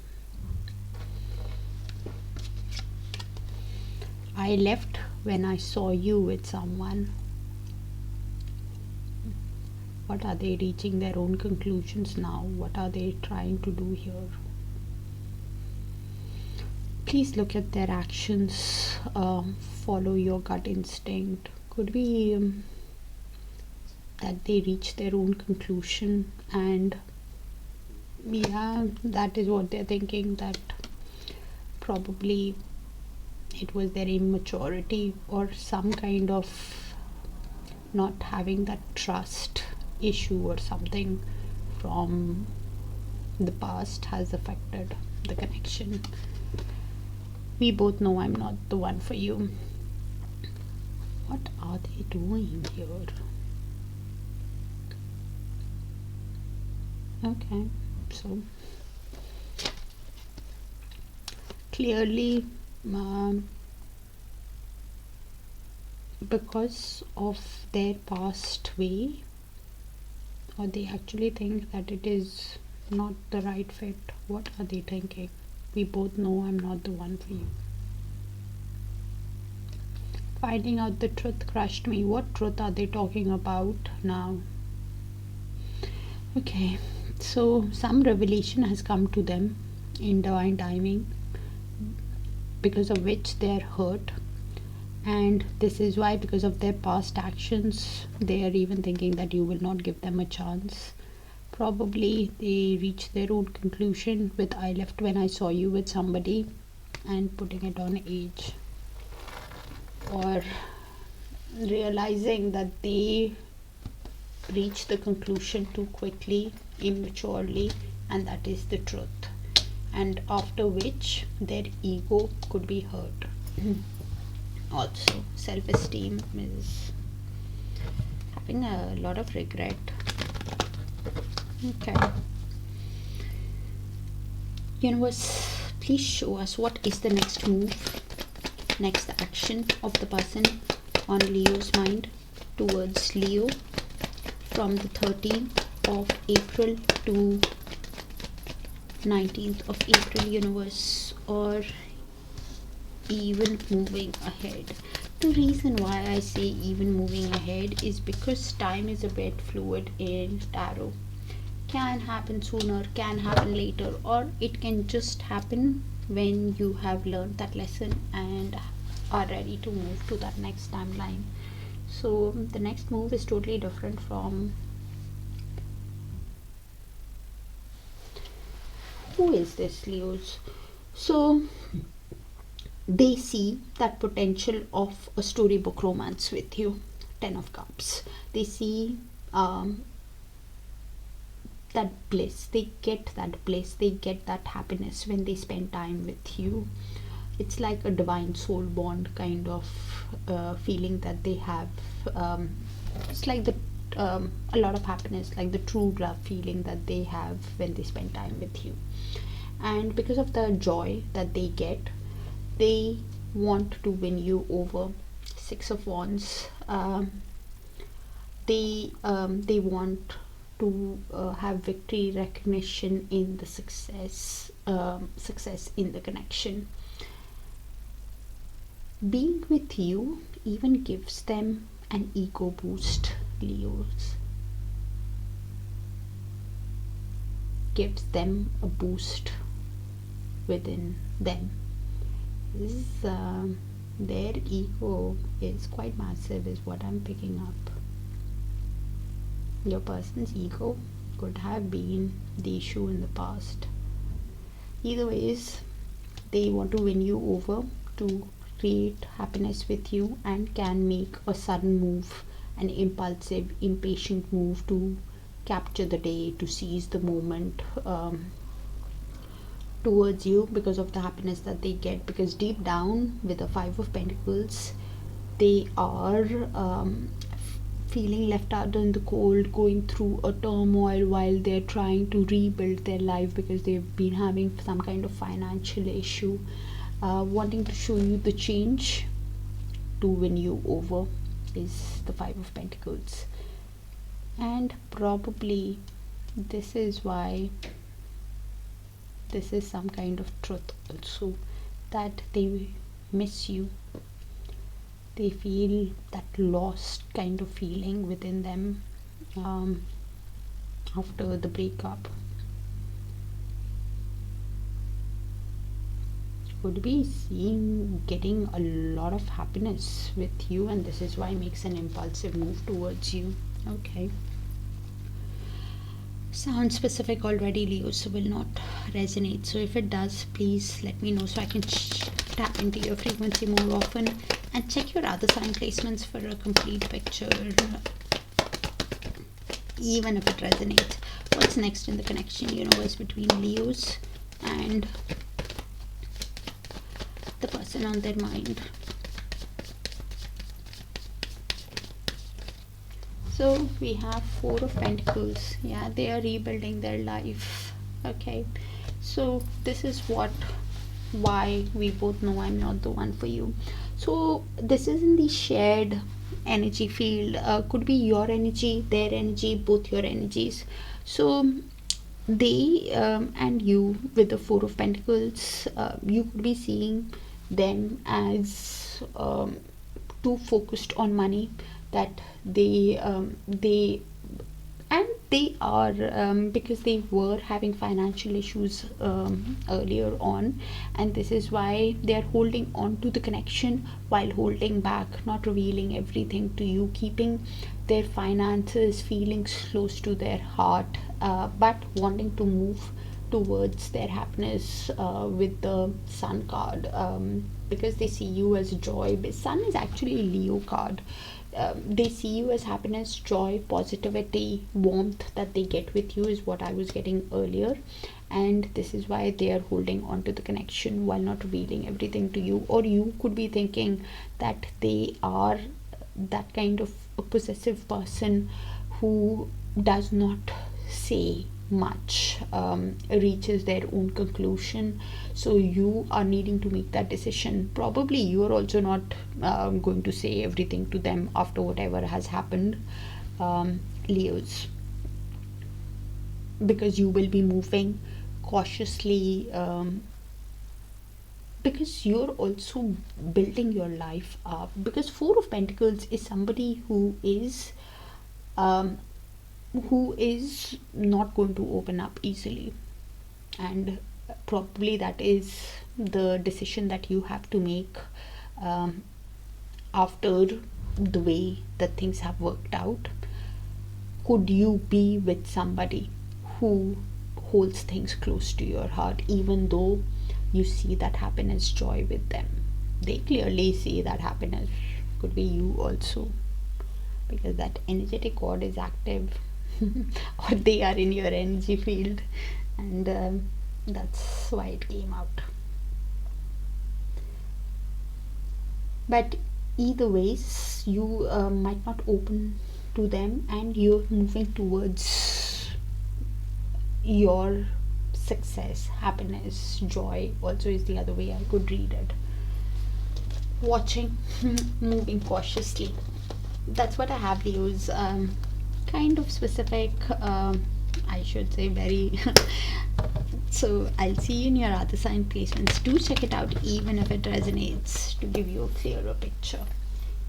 I left when I saw you with someone. What are they reaching their own conclusions now? What are they trying to do here? Please look at their actions. Follow your gut instinct. Could be that they reach their own conclusion, and yeah, that is what they're thinking, that probably it was their immaturity or some kind of not having that trust issue or something from the past has affected the connection. We both know I'm not the one for you. What are they doing here? Okay, so clearly because of their past way, or they actually think that it is not the right fit. What are they thinking? We both know I'm not the one for you. Finding out the truth crushed me. What truth are they talking about now? Okay, so some revelation has come to them in divine timing, because of which they're hurt, and this is why, because of their past actions, they are even thinking that you will not give them a chance. Probably they reach their own conclusion with I left when I saw you with somebody, and putting it on age, or realizing that they reach the conclusion too quickly, immaturely, and that is the truth, and after which their ego could be hurt. Also, self-esteem is having a lot of regret. Okay, universe, please show us what is the next move, next action of the person on Leo's mind. towards Leo from the 13th of April to 19th of April, universe, or even moving ahead. The reason why I say even moving ahead is because time is a bit fluid in tarot. Can happen sooner, can happen later, or it can just happen when you have learned that lesson and are ready to move to that next timeline. So the next move is totally different from who is this, Leos. So they see that potential of a storybook romance with you. 10 of Cups. They see that bliss, they get that bliss, they get that happiness when they spend time with you. It's like a divine soul bond kind of feeling that they have. It's like the a lot of happiness, like the true love feeling that they have when they spend time with you. And because of the joy that they get, they want to win you over. 6 of Wands. They want to have victory, recognition in the success in the connection. Being with you even gives them an ego boost, Leos. Gives them a boost within them. Their ego is quite massive, is what I'm picking up. Your person's ego could have been the issue in the past. Either ways, they want to win you over to create happiness with you, and can make a sudden move, an impulsive, impatient move to capture the day, to seize the moment towards you because of the happiness that they get. Because deep down, with the 5 of Pentacles, they are feeling left out in the cold, going through a turmoil while they're trying to rebuild their life because they've been having some kind of financial issue, wanting to show you the change to win you over is the 5 of Pentacles. And probably this is why this is some kind of truth also, that they miss you. They feel that lost kind of feeling within them after the breakup. Could be seeing getting a lot of happiness with you, and this is why it makes an impulsive move towards you. Okay. Sounds specific already, Leo, so will not resonate. So if it does, please let me know so I can tap into your frequency more often, and check your other sign placements for a complete picture, even if it resonates. What's next in the connection, universe, between Leos and the person on their mind? So we have 4 of Pentacles. Yeah, they are rebuilding their life. Okay, so this is why we both know I'm not the one for you. So this is in the shared energy field. Could be your energy, their energy, both your energies. So they and you with the 4 of Pentacles, you could be seeing them as too focused on money, that they are because they were having financial issues earlier on, and this is why they are holding on to the connection while holding back, not revealing everything to you, keeping their finances, feelings close to their heart, but wanting to move towards their happiness with the Sun card, because they see you as joy. Sun is actually a Leo card. They see you as happiness, joy, positivity, warmth that they get with you is what I was getting earlier, and this is why they are holding on to the connection while not revealing everything to you. Or you could be thinking that they are that kind of a possessive person who does not say much reaches their own conclusion. So you are needing to make that decision. Probably you are also not going to say everything to them after whatever has happened, Leos, because you will be moving cautiously, because you're also building your life up. Because Four of Pentacles is somebody who is not going to open up easily, and probably that is the decision that you have to make after the way that things have worked out. Could you be with somebody who holds things close to your heart, even though you see that happiness, joy with them? They clearly see that happiness. Could be you also, because that energetic cord is active or they are in your energy field, and that's why it came out. But either ways, you might not open to them, and you're moving towards your success, happiness, joy also is the other way I could read it. Watching, moving cautiously. That's what I have, Leos. Kind of specific, I should say very. So I'll see you in your other sign placements. Do check it out, even if it resonates, to give you a clearer picture.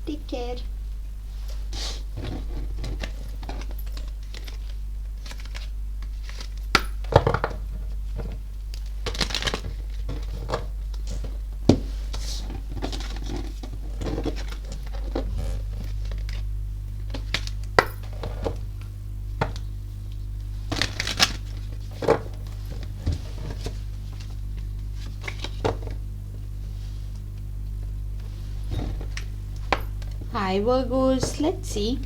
Take care. Hi Virgos, let's see.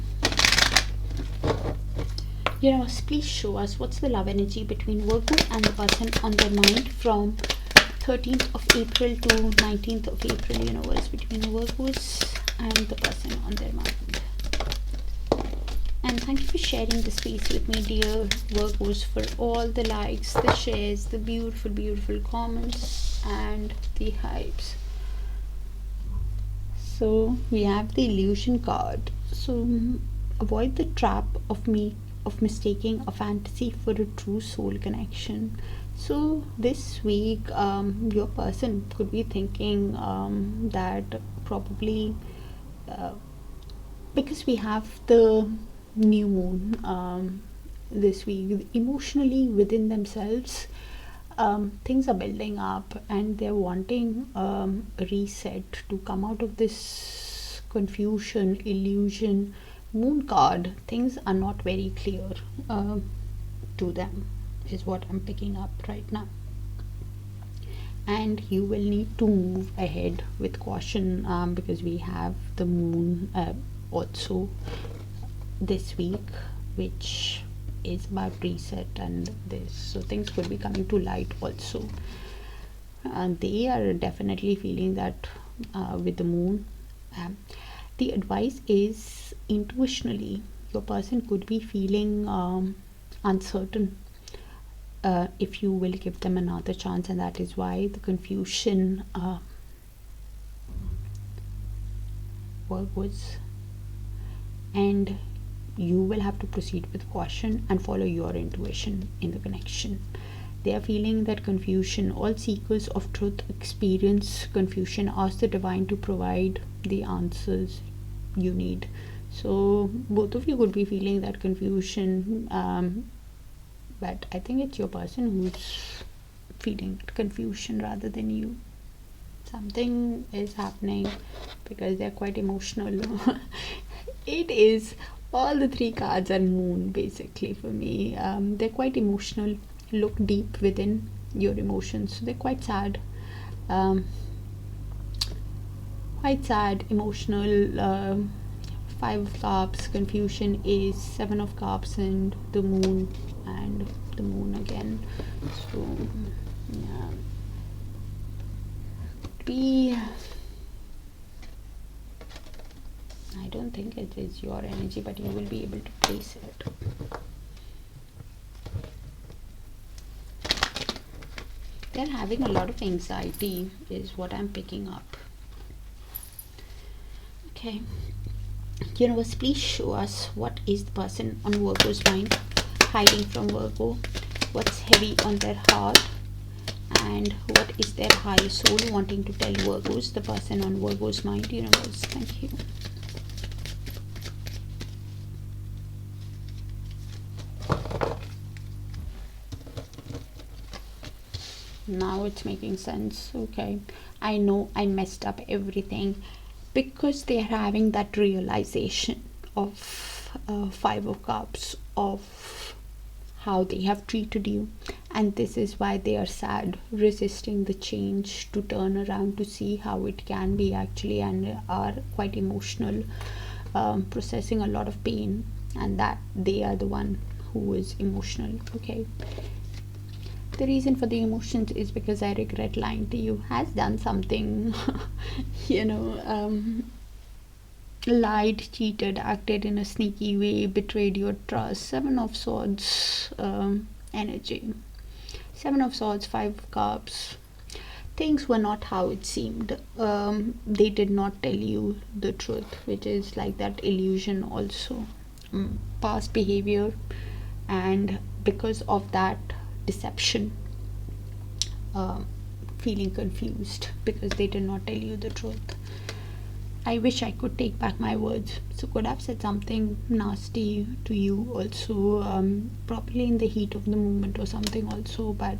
Universe, please show us what's the love energy between Virgo and the person on their mind from 13th of April to 19th of April. Universe, between Virgos and the person on their mind. And thank you for sharing the space with me, dear Virgos, for all the likes, the shares, the beautiful, beautiful comments, and the hypes. So we have the illusion card. So avoid the trap of mistaking a fantasy for a true soul connection. So this week, your person could be thinking that probably because we have the new moon this week, emotionally within themselves, things are building up, and they're wanting a reset to come out of this confusion, illusion. Moon card, things are not very clear to them, is what I'm picking up right now. And you will need to move ahead with caution, because we have the moon also this week, which is about reset and this. So things could be coming to light also, and they are definitely feeling that with the moon. The advice is, intuitionally your person could be feeling uncertain if you will give them another chance, and that is why the confusion was. And you will have to proceed with caution and follow your intuition in the connection. They are feeling that confusion. All seekers of truth experience confusion. Ask the divine to provide the answers you need. So both of you could be feeling that confusion, but I think it's your person who's feeling confusion rather than you. Something is happening because they're quite emotional. It is, all the three cards are moon basically for me. They're quite emotional. Look deep within your emotions. They're quite sad, emotional. 5 of Cups. Confusion is 7 of Cups, and the moon again. So yeah, I don't think it is your energy, but you will be able to place it. they're having a lot of anxiety is what I'm picking up. Okay, universe, please show us what is the person on Virgo's mind hiding from Virgo, what's heavy on their heart, and what is their high soul wanting to tell Virgos, the person on Virgo's mind. Universe, thank you. Now it's making sense. Okay, I know I messed up everything, because they are having that realization of Five of Cups, of how they have treated you, and this is why they are sad, resisting the change to turn around to see how it can be actually, and are quite emotional, processing a lot of pain, and that they are the one who is emotional. Okay, the reason for the emotions is because I regret lying to you, has done something lied, cheated, acted in a sneaky way, betrayed your trust. Seven of Swords energy, Seven of Swords, Five of Cups. Things were not how it seemed. They did not tell you the truth, which is like that illusion also. Past behavior, and because of that deception, feeling confused because they did not tell you the truth. I wish I could take back my words, so could have said something nasty to you also, probably in the heat of the moment or something also, but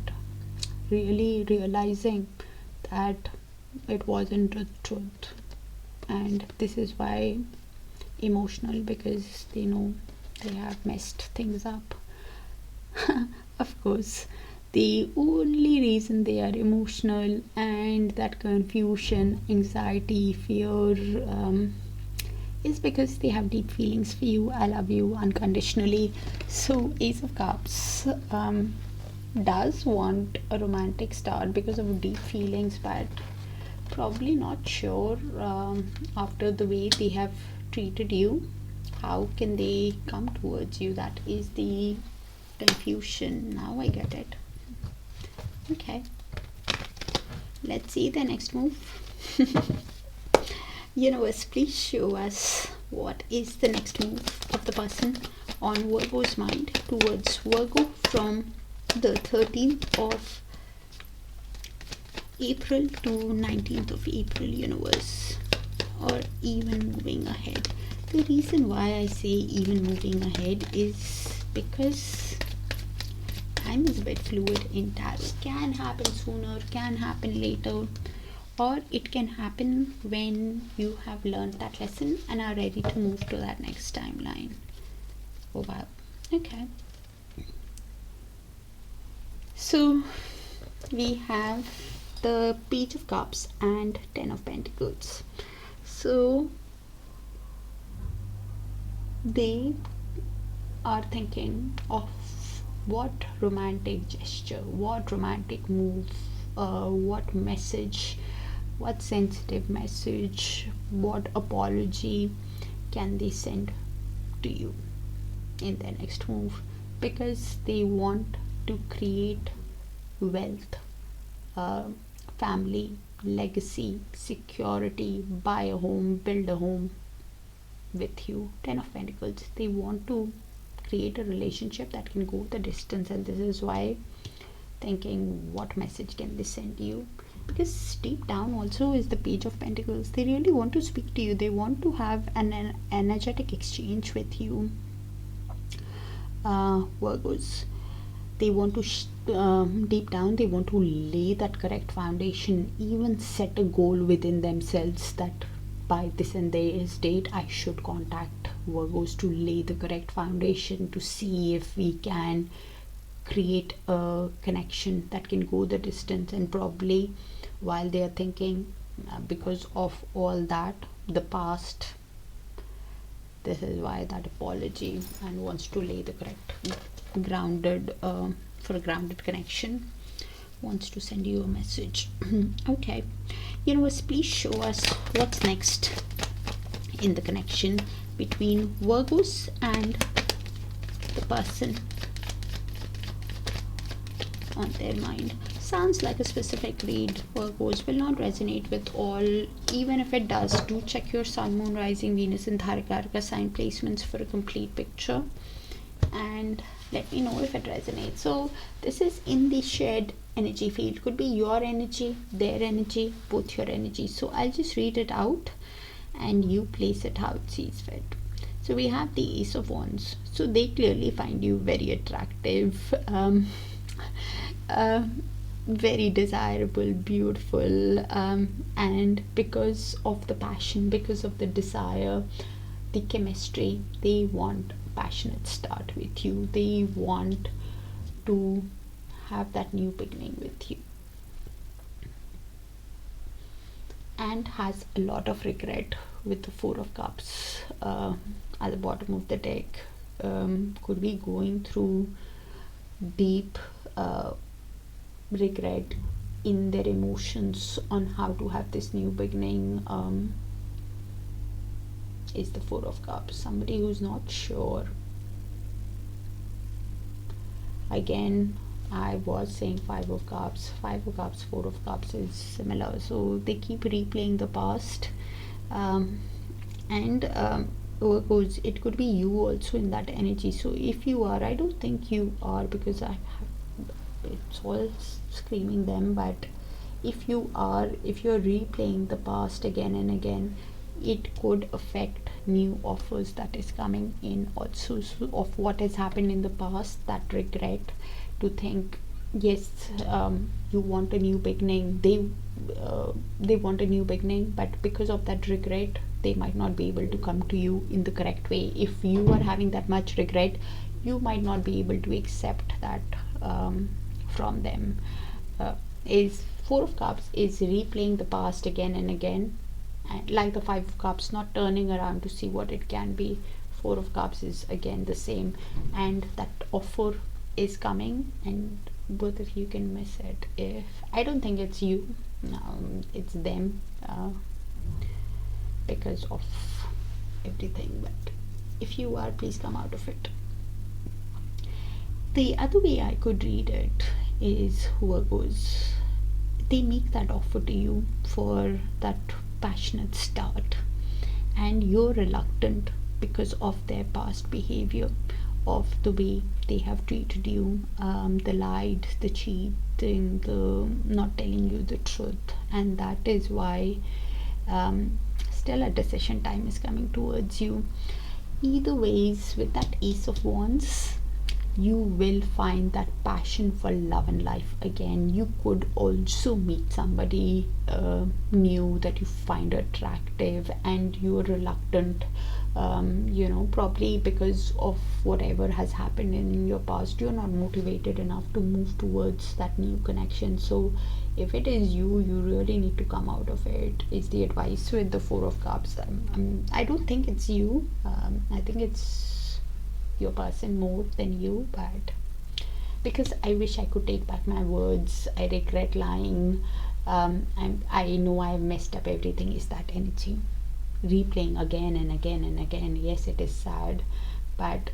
really realizing that it wasn't the truth, and this is why emotional, because they know they have messed things up. Of course, the only reason they are emotional and that confusion, anxiety, fear, is because they have deep feelings for you. I love you unconditionally. So Ace of Cups does want a romantic start because of deep feelings, but probably not sure after the way they have treated you, how can they come towards you. That is the confusion. Now I get it. Okay, let's see the next move. Universe, please show us what is the next move of the person on Virgo's mind towards Virgo from the 13th of April to 19th of April, universe, or even moving ahead. The reason why I say even moving ahead is because time is a bit fluid in tarot. Can happen sooner, can happen later, or it can happen when you have learned that lesson and are ready to move to that next timeline. Oh wow. Okay, so we have the Page of Cups and Ten of Pentacles. So they are thinking of what romantic gesture, what romantic move, what message, what sensitive message, what apology can they send to you in their next move, because they want to create wealth, family, legacy, security, buy a home, build a home with you. Ten of Pentacles, they want to create a relationship that can go the distance, and this is why thinking what message can they send you, because deep down also is the Page of Pentacles. They really want to speak to you, they want to have an energetic exchange with you, Virgos. They want to deep down they want to lay that correct foundation, even set a goal within themselves that by this and this date I should contact Virgos to lay the correct foundation, to see if we can create a connection that can go the distance. And probably while they are thinking, because of all that, the past, this is why that apology, and wants to lay the correct grounded for a grounded connection, wants to send you a message. Okay, universe, please show us what's next in the connection between Virgos and the person on their mind. sounds like a specific read. Virgos will not resonate with all. Even if it does, do check your sun, moon, rising, Venus and Darakaraka sign placements for a complete picture, and let me know if it resonates. So this is in the shared energy field. Could be your energy, their energy, both your energy. So I'll just read it out and you place it how it sees fit. So we have the Ace of Wands. So they clearly find you very attractive, very desirable, beautiful, and because of the passion, because of the desire, the chemistry, they want a passionate start with you. They want to have that new beginning with you, and has a lot of regret with the Four of Cups at the bottom of the deck. Could be going through deep regret in their emotions on how to have this new beginning. Is the Four of Cups. Somebody who's not sure. Again, I was saying Five of Cups, Four of Cups is similar. So they keep replaying the past, and Virgos, it could be you also in that energy. So if you are, I don't think you are, because it's all screaming them, but if you are, if you're replaying the past again and again, it could affect new offers that is coming in also. So of what has happened in the past, that regret, to think, yes, you want a new beginning, they want a new beginning, but because of that regret, they might not be able to come to you in the correct way. If you are having that much regret, you might not be able to accept that from them. Is Four of Cups is replaying the past again and again, and like the Five of Cups, not turning around to see what it can be. Four of Cups is again the same, and that offer is coming, and both of you can miss it. If I don't think it's you, it's them, because of everything, but if you are, please come out of it. The other way I could read it is Virgos, they make that offer to you for that passionate start, and you're reluctant because of their past behavior, of the way they have treated you, the lied, the cheating, the not telling you the truth, and that is why still a decision time is coming towards you. Either ways, with that Ace of Wands, you will find that passion for love and life again. You could also meet somebody new that you find attractive, and you're reluctant, probably because of whatever has happened in your past. You're not motivated enough to move towards that new connection. So if it is you, you really need to come out of it, is the advice with the Four of Cups. I don't think it's you. I think it's your person more than you, but because I wish I could take back my words, I regret lying, I know I've messed up everything, is that energy replaying again and again and again. Yes, it is sad, but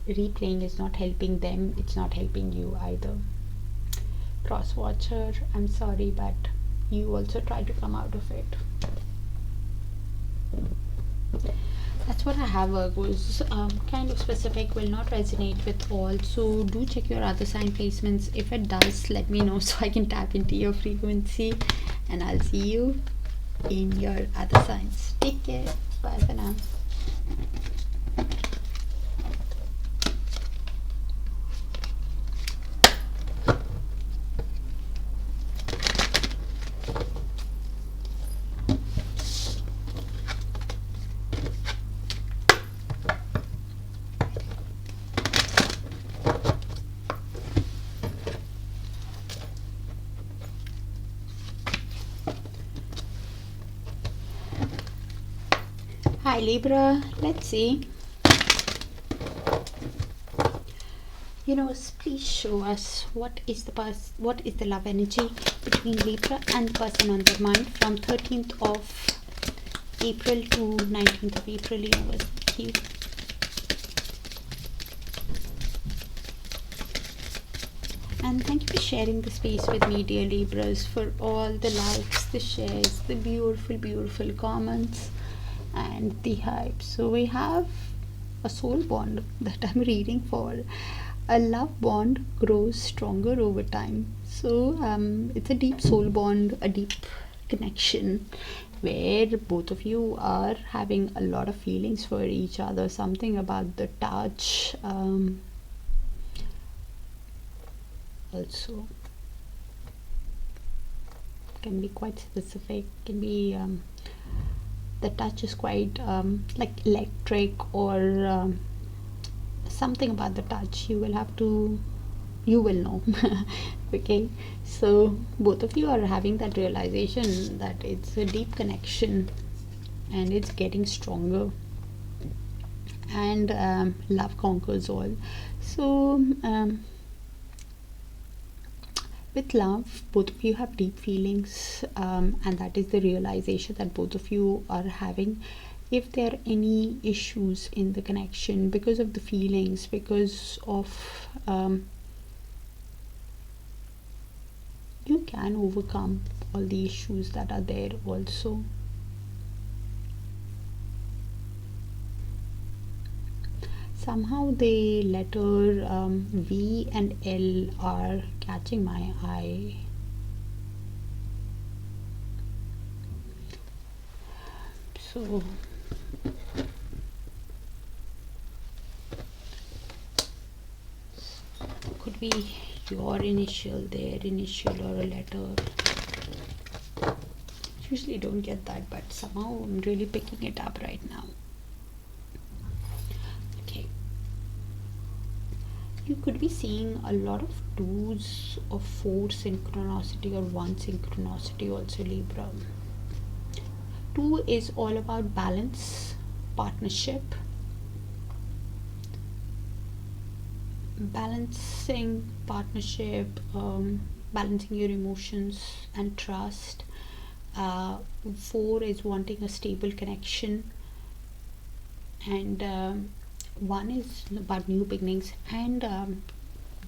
replaying is not helping them, it's not helping you either. Cross watcher, I'm sorry, but you also try to come out of it. That's what I have, Virgos. Kind of specific, will not resonate with all. So do check your other sign placements. If it does, let me know so I can tap into your frequency. And I'll see you in your other signs. Take care. Bye for now. Hi Libra, let's see. Universe, please show us what is the love energy between Libra and the person on their mind from 13th of April to 19th of April. Universe, thank you. And thank you for sharing the space with me, dear Libras, for all the likes, the shares, the beautiful comments, and the hype. So we have a soul bond that I'm reading for. A love bond grows stronger over time. So it's a deep soul bond, a deep connection where both of you are having a lot of feelings for each other. Something about the touch, also can be quite specific, can be the touch is quite like electric, or something about the touch. You will know. Okay, so both of you are having that realization that it's a deep connection and it's getting stronger, and love conquers all. So with love, both of you have deep feelings, and that is the realization that both of you are having. If there are any issues in the connection because of the feelings, because of you can overcome all the issues that are there also. Somehow the letter V and L are catching my eye. So could be your initial, their initial, or a letter. Usually don't get that, but somehow I'm really picking it up right now. Okay, you could be seeing a lot of 2s of 4 synchronicity or 1 synchronicity also, Libra. 2 is all about balance, partnership, balancing partnership, balancing your emotions and trust. 4 is wanting a stable connection, and 1 is about new beginnings. And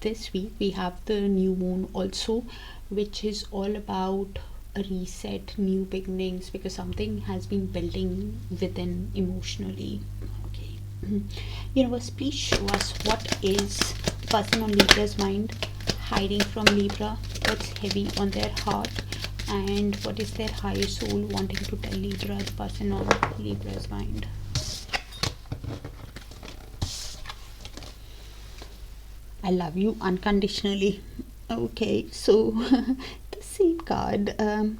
this week we have the new moon also, which is all about a reset, new beginnings, because something has been building within emotionally. Okay, universe, please show us what is the person on Libra's mind hiding from Libra, what's heavy on their heart, and what is their higher soul wanting to tell Libra, the person on Libra's mind. I love you unconditionally. Okay, so the same card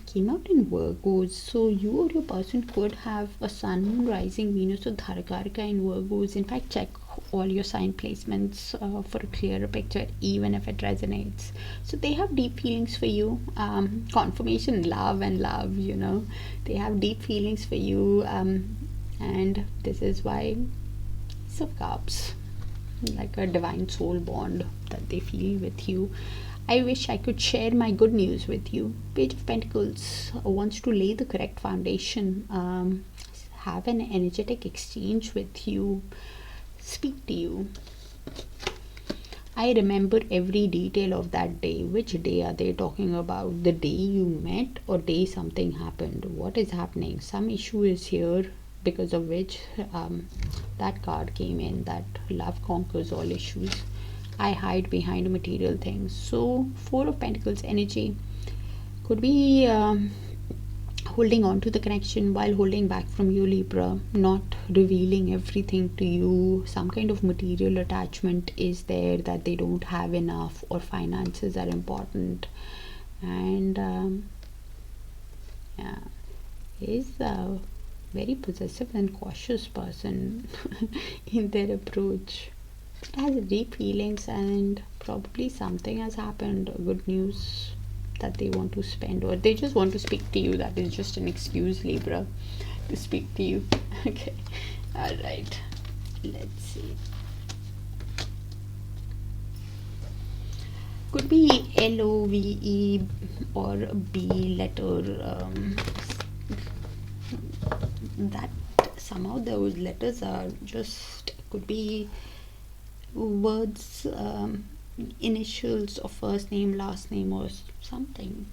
came out in Virgos. So you or your person could have a sun, moon, rising, Venus, or Darakaraka in Virgos. In fact, check all your sign placements for a clearer picture, even if it resonates. So they have deep feelings for you. Confirmation, love and love, they have deep feelings for you, and this is why Ace of Cups, like a divine soul bond that they feel with you. I wish I could share my good news with you. Page of Pentacles wants to lay the correct foundation, have an energetic exchange with you, speak to you. I remember every detail of that day. Which day are they talking about? The day you met, or day something happened? What is happening? Some issue is here, because of which that card came in, that love conquers all issues. I hide behind material things. So 4 of Pentacles energy could be holding on to the connection while holding back from you, Libra, not revealing everything to you. Some kind of material attachment is there, that they don't have enough, or finances are important. And yeah, is very possessive and cautious person in their approach. It has deep feelings, and probably something has happened, good news that they want to spend, or they just want to speak to you. That is just an excuse, Libra, to speak to you. Okay, all right, let's see. Could be LOVE or B letter. That somehow those letters are just, could be words initials of first name, last name, or something,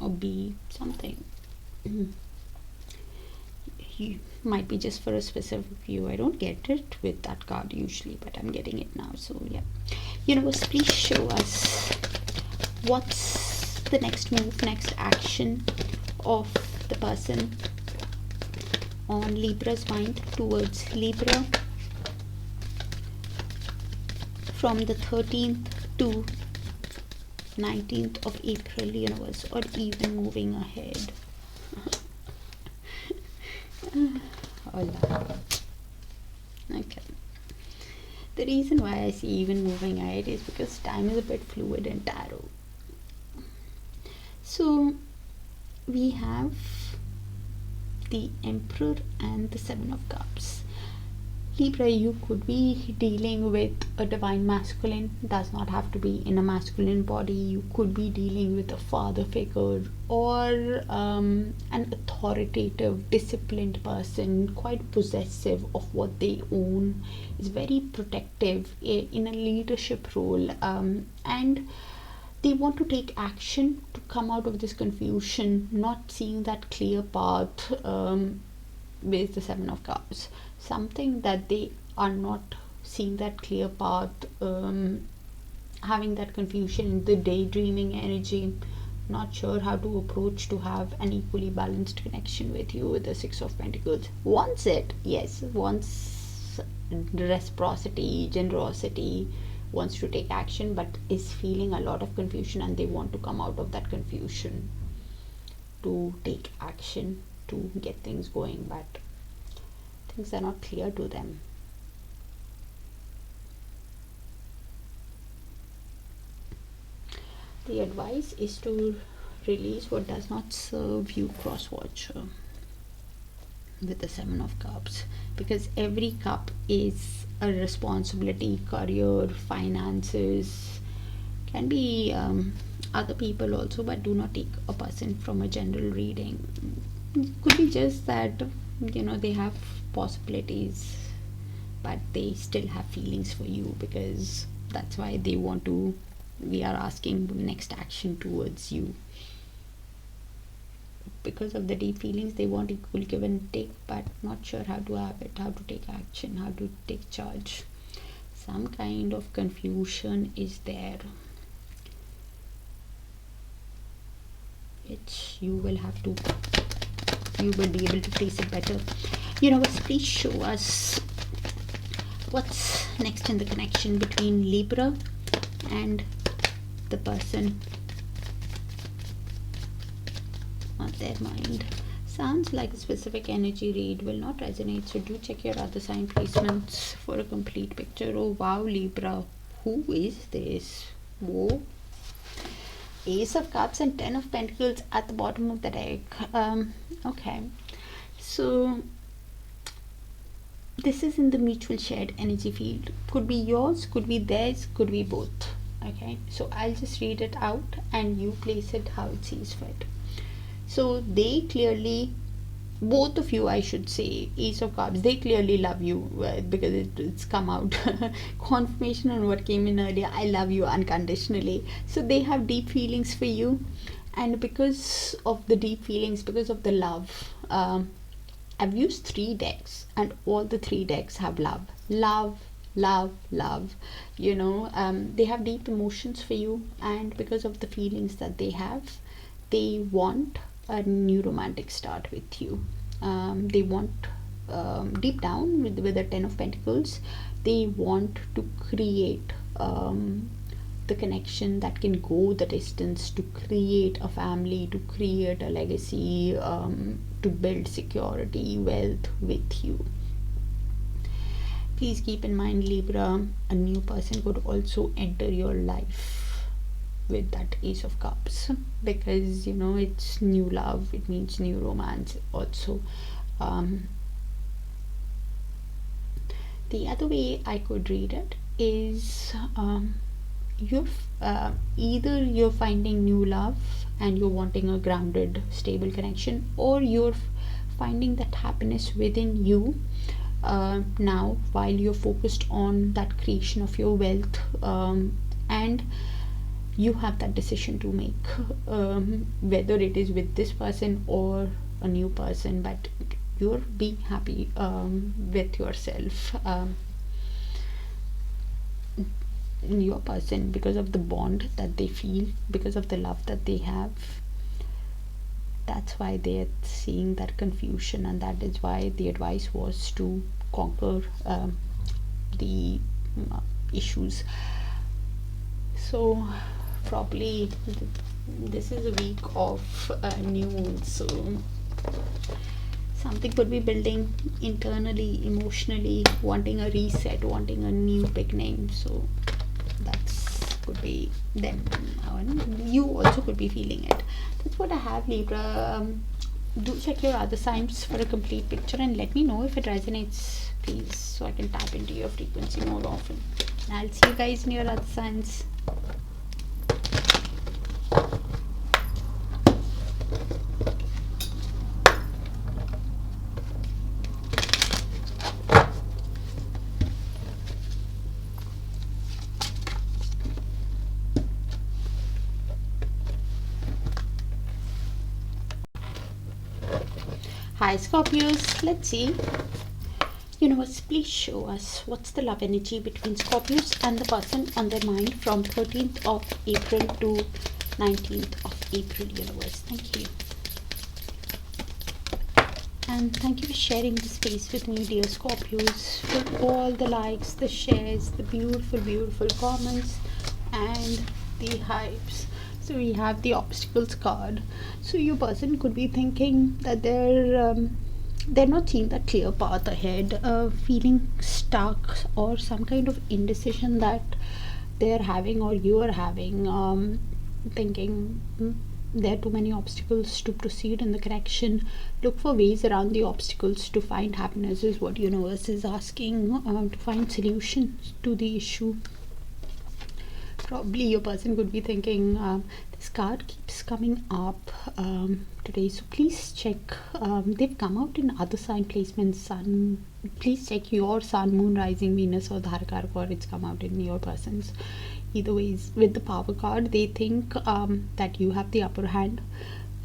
or B something. You might be just for a specific view. I don't get it with that card usually, but I'm getting it now. So yeah, universe, please show us what's the next move, next action of the person on Libra's mind towards Libra from the 13th to 19th of April, universe, or even moving ahead. Hola. Okay. The reason why I see even moving ahead is because time is a bit fluid in tarot. So we have the Emperor and the Seven of Cups. Libra, you could be dealing with a divine masculine, does not have to be in a masculine body. You could be dealing with a father figure or an authoritative, disciplined person, quite possessive of what they own, is very protective in a leadership role, and they want to take action to come out of this confusion, not seeing that clear path with the Seven of Cups. Something that they are not seeing that clear path, having that confusion, the daydreaming energy, not sure how to approach to have an equally balanced connection with you with the Six of Pentacles. Wants it, yes, wants reciprocity, generosity, wants to take action, but is feeling a lot of confusion, and they want to come out of that confusion to take action to get things going, but things are not clear to them. The advice is to release what does not serve you, cross-watcher, with the Seven of Cups, because every cup is a responsibility, career, finances, can be other people also, but do not take a person from a general reading. It could be just that, you know, they have possibilities, but they still have feelings for you, because that's why they want to, we are asking next action towards you. Because of the deep feelings, they want equal give and take, but not sure how to have it, how to take action, how to take charge. Some kind of confusion is there, which you will be able to face it better. Universe, please show us what's next in the connection between Libra and the person on their mind. Sounds like a specific energy read, will not resonate, so do check your other sign placements for a complete picture. Oh wow, Libra, who is this? Whoa. Ace of Cups and Ten of Pentacles at the bottom of the deck. Okay, so this is in the mutual shared energy field. Could be yours, could be theirs, could be both. Okay, so I'll just read it out and you place it how it sees fit. So they clearly, both of you, I should say, Ace of Cups, they clearly love you, because it's come out confirmation on what came in earlier. I love you unconditionally. So they have deep feelings for you, and because of the deep feelings, because of the love, I've used 3 decks, and all the 3 decks have love, love, love, love. You know, they have deep emotions for you, and because of the feelings that they have, they want a new romantic start with you. They want, deep down with the Ten of Pentacles, they want to create the connection that can go the distance, to create a family, to create a legacy, to build security, wealth with you. Please keep in mind, Libra, a new person could also enter your life with that Ace of Cups, because, you know, it's new love, it means new romance also. The other way I could read it is, you're either you're finding new love and you're wanting a grounded, stable connection, or you're finding that happiness within you now, while you're focused on that creation of your wealth, and you have that decision to make, whether it is with this person or a new person, but you're being happy with yourself, your person, because of the bond that they feel, because of the love that they have. That's why they're seeing that confusion, and that is why the advice was to conquer the issues. So probably this is a week of new moon, so something could be building internally, emotionally, wanting a reset, wanting a new beginning. So that's could be them. You also could be feeling it. That's what I have, Libra. Do check your other signs for a complete picture and let me know if it resonates, please, so I can tap into your frequency more often. And I'll see you guys in your other signs. Hi Scorpios, let's see. Universe, please show us what's the love energy between Scorpios and the person on their mind from 13th of April to 19th of April, universe. Thank you. And thank you for sharing the space with me, dear Scorpios, for all the likes, the shares, the beautiful, beautiful comments, and the hypes. So we have the obstacles card. So your person could be thinking that they're not seeing that clear path ahead, feeling stuck, or some kind of indecision that they're having or you are having, thinking there are too many obstacles to proceed in the connection. Look for ways around the obstacles to find happiness is what universe is asking, to find solutions to the issue. Probably your person could be thinking, this card keeps coming up today, so please check. They've come out in other sign placements. Sun, please check your sun, moon, rising, Venus, or Darakaraka, or it's come out in your person's. Either ways, with the power card, they think that you have the upper hand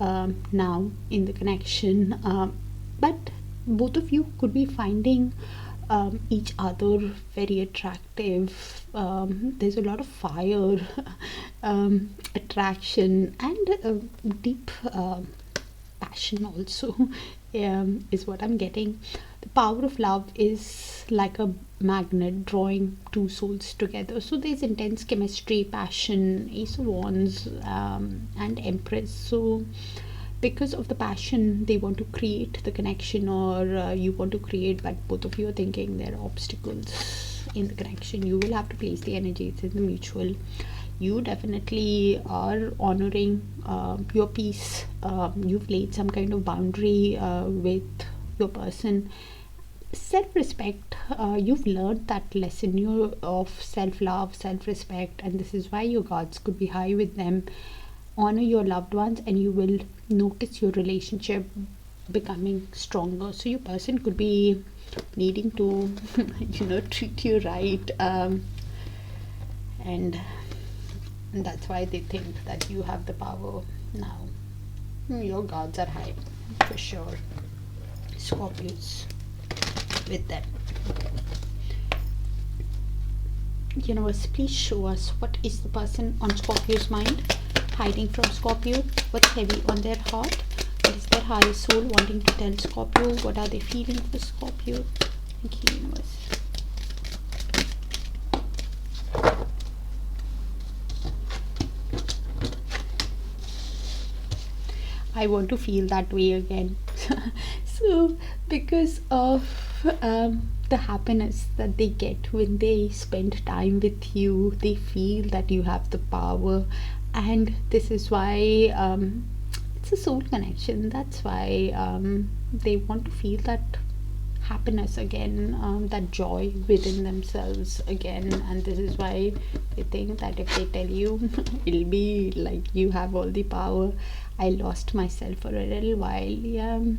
now in the connection, but both of you could be finding each other very attractive. There's a lot of fire, attraction, and deep passion also, is what I'm getting. The power of love is like a magnet drawing two souls together. So there's intense chemistry, passion, Ace of Wands, and Empress. So because of the passion, they want to create the connection, or you want to create, but both of you are thinking there are obstacles in the connection. You will have to place the energies in the mutual. You definitely are honoring your peace. You've laid some kind of boundary with your person. Self-respect, you've learned that lesson of self-love, self-respect, and this is why your guards could be high with them. Honor your loved ones and you will notice your relationship becoming stronger. So your person could be needing to treat you right, and that's why they think that you have the power now. Your guards are high for sure, Scorpios, with them. Universe, please show us what is the person on Scorpio's mind, hiding from Scorpio. What's heavy on their heart? What is their highest soul wanting to tell Scorpio? What are they feeling for Scorpio? Thank you, universe. I want to feel that way again. So because of the happiness that they get when they spend time with you, they feel that you have the power, and this is why it's a soul connection. That's why they want to feel that happiness again, that joy within themselves again, and this is why they think that if they tell you, it'll be like you have all the power. I lost myself for a little while,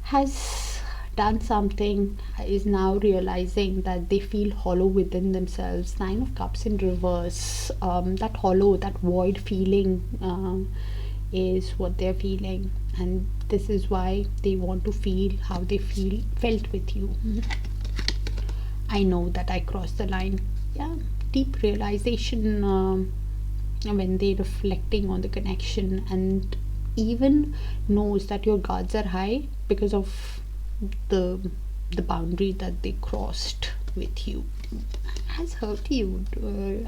has done something, is now realizing that they feel hollow within themselves. Nine of Cups in reverse. That hollow, that void feeling is what they're feeling, and this is why they want to feel how they felt with you. I know that I crossed the line. Yeah, deep realization when they're reflecting on the connection, and even knows that your guards are high because of the boundary that they crossed with you, has hurt you,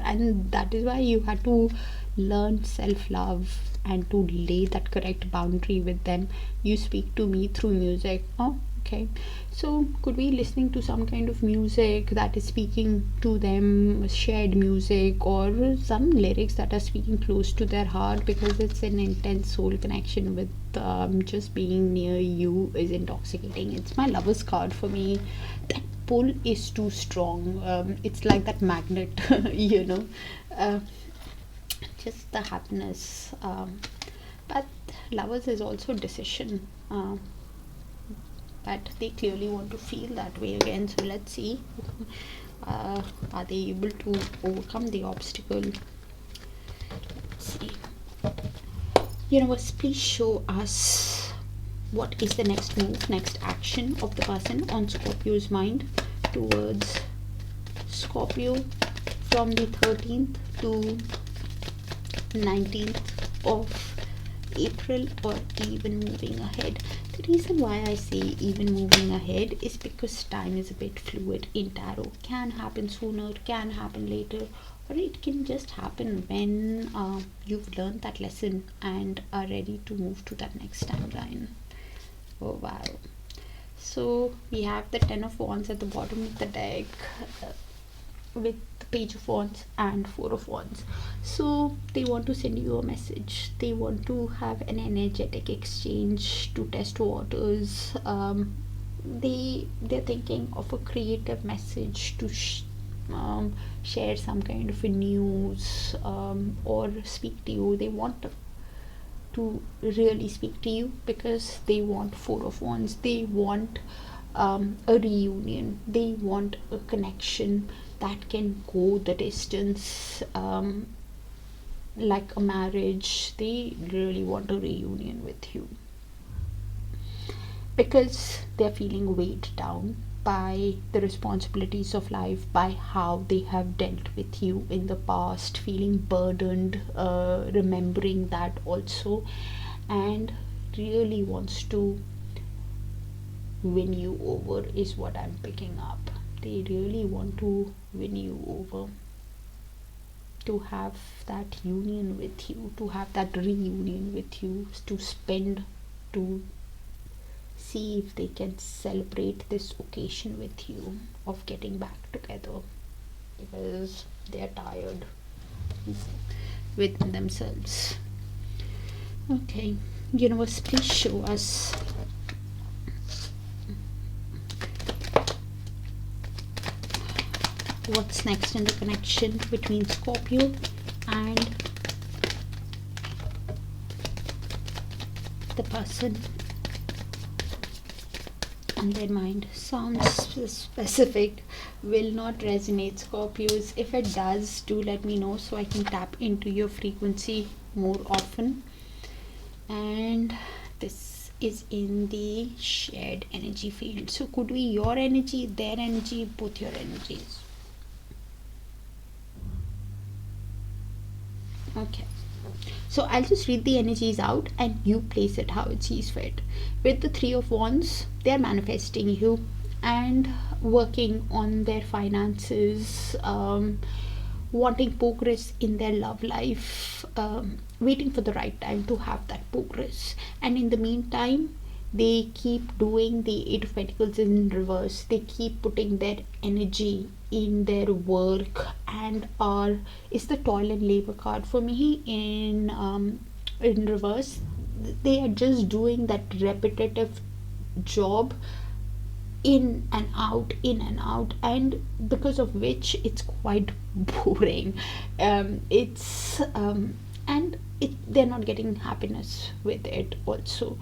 and that is why you had to learn self-love and to lay that correct boundary with them. You speak to me through music. Oh, okay, so could be listening to some kind of music that is speaking to them, shared music, or some lyrics that are speaking close to their heart, because it's an intense soul connection with just being near you is intoxicating. It's my Lover's card for me. That pull is too strong. It's like that magnet, uh, just the happiness. But Lovers is also decision. But they clearly want to feel that way again. So let's see, are they able to overcome the obstacle? Let's see. Universe, please show us what is the next move, next action of the person on Scorpio's mind towards Scorpio from the 13th to 19th of April, or even moving ahead. The reason why I say even moving ahead is because time is a bit fluid in tarot. Can happen sooner, can happen later, or it can just happen when you've learned that lesson and are ready to move to that next timeline. Oh wow. So we have the 10 of Wands at the bottom of the deck, with the Page of Wands and 4 of Wands. So they want to send you a message. They want to have an energetic exchange to test waters. They're thinking of a creative message to share some kind of a news, or speak to you. They want to really speak to you because they want 4 of Wands. They want a reunion. They want a connection that can go the distance, like a marriage. They really want a reunion with you because they're feeling weighed down by the responsibilities of life, by how they have dealt with you in the past, feeling burdened, remembering that also, and really wants to win you over is what I'm picking up. They really want to win you over, to have that union with you, to have that reunion with you, to spend, to see if they can celebrate this occasion with you of getting back together, because they're tired within themselves. Okay, universe, please show us what's next in the connection between Scorpio and the person and their mind. Sounds specific, will not resonate, Scorpios. If it does, do let me know so I can tap into your frequency more often. And this is in the shared energy field, so could be your energy, their energy, both your energies. Okay, so I'll just read the energies out and you place it how it sees fit. With the 3 of Wands, they're manifesting you and working on their finances, wanting progress in their love life, waiting for the right time to have that progress. And in the meantime, they keep doing the 8 of Pentacles in reverse. They keep putting their energy in their work and is the toil and labor card for me in reverse. They are just doing that repetitive job, in and out, in and out, and because of which it's quite boring. And they're not getting happiness with it also,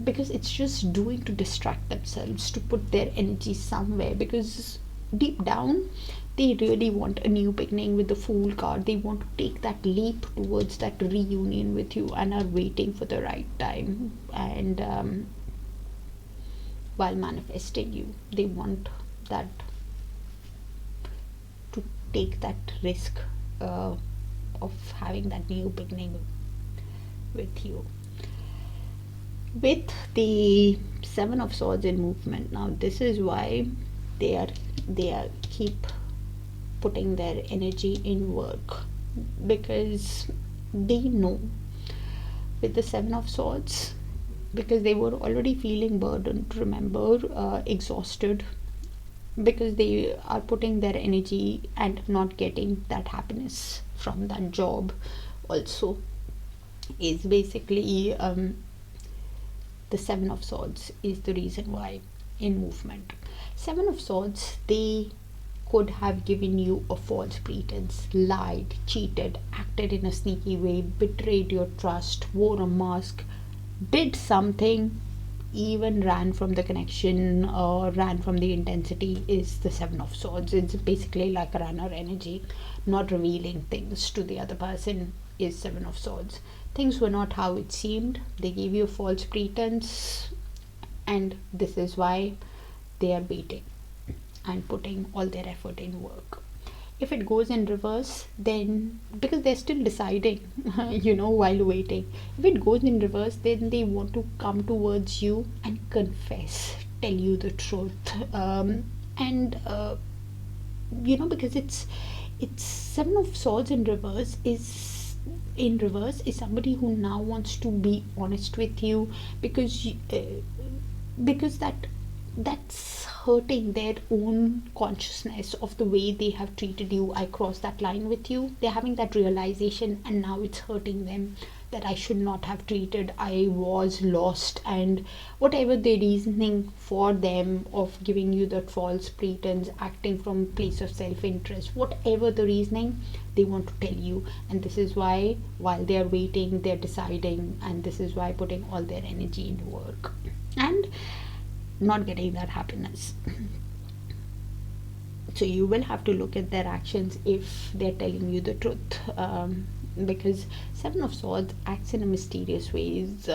because it's just doing to distract themselves, to put their energy somewhere, because deep down they really want a new beginning. With the Fool card, they want to take that leap towards that reunion with you and are waiting for the right time. And while manifesting you, they want that, to take that risk of having that new beginning with you. With the Seven of Swords in movement, now this is why they are keep putting their energy in work, because they know, with the Seven of Swords, because they were already feeling burdened, remember, exhausted, because they are putting their energy and not getting that happiness from that job also, is basically the Seven of Swords is the reason why in movement. Seven of Swords, they could have given you a false pretense, lied, cheated, acted in a sneaky way, betrayed your trust, wore a mask, did something, even ran from the connection or ran from the intensity, is the Seven of Swords. It's basically like a runner energy, not revealing things to the other person, is Seven of Swords. Things were not how it seemed, they gave you a false pretense, and this is why they are waiting and putting all their effort in work. If it goes in reverse, then, because they're still deciding while waiting, if it goes in reverse, then they want to come towards you and confess, tell you the truth, and because it's Seven of Swords in reverse is somebody who now wants to be honest with you, because that's hurting their own consciousness of the way they have treated you. I crossed that line with you. They're having that realization, and now it's hurting them, that I should not have treated, I was lost, and whatever the reasoning for them of giving you that false pretense, acting from place of self-interest, whatever the reasoning, they want to tell you. And this is why, while they are waiting, they're deciding, and this is why putting all their energy into work and not getting that happiness. So you will have to look at their actions if they're telling you the truth, because Seven of Swords acts in a mysterious ways.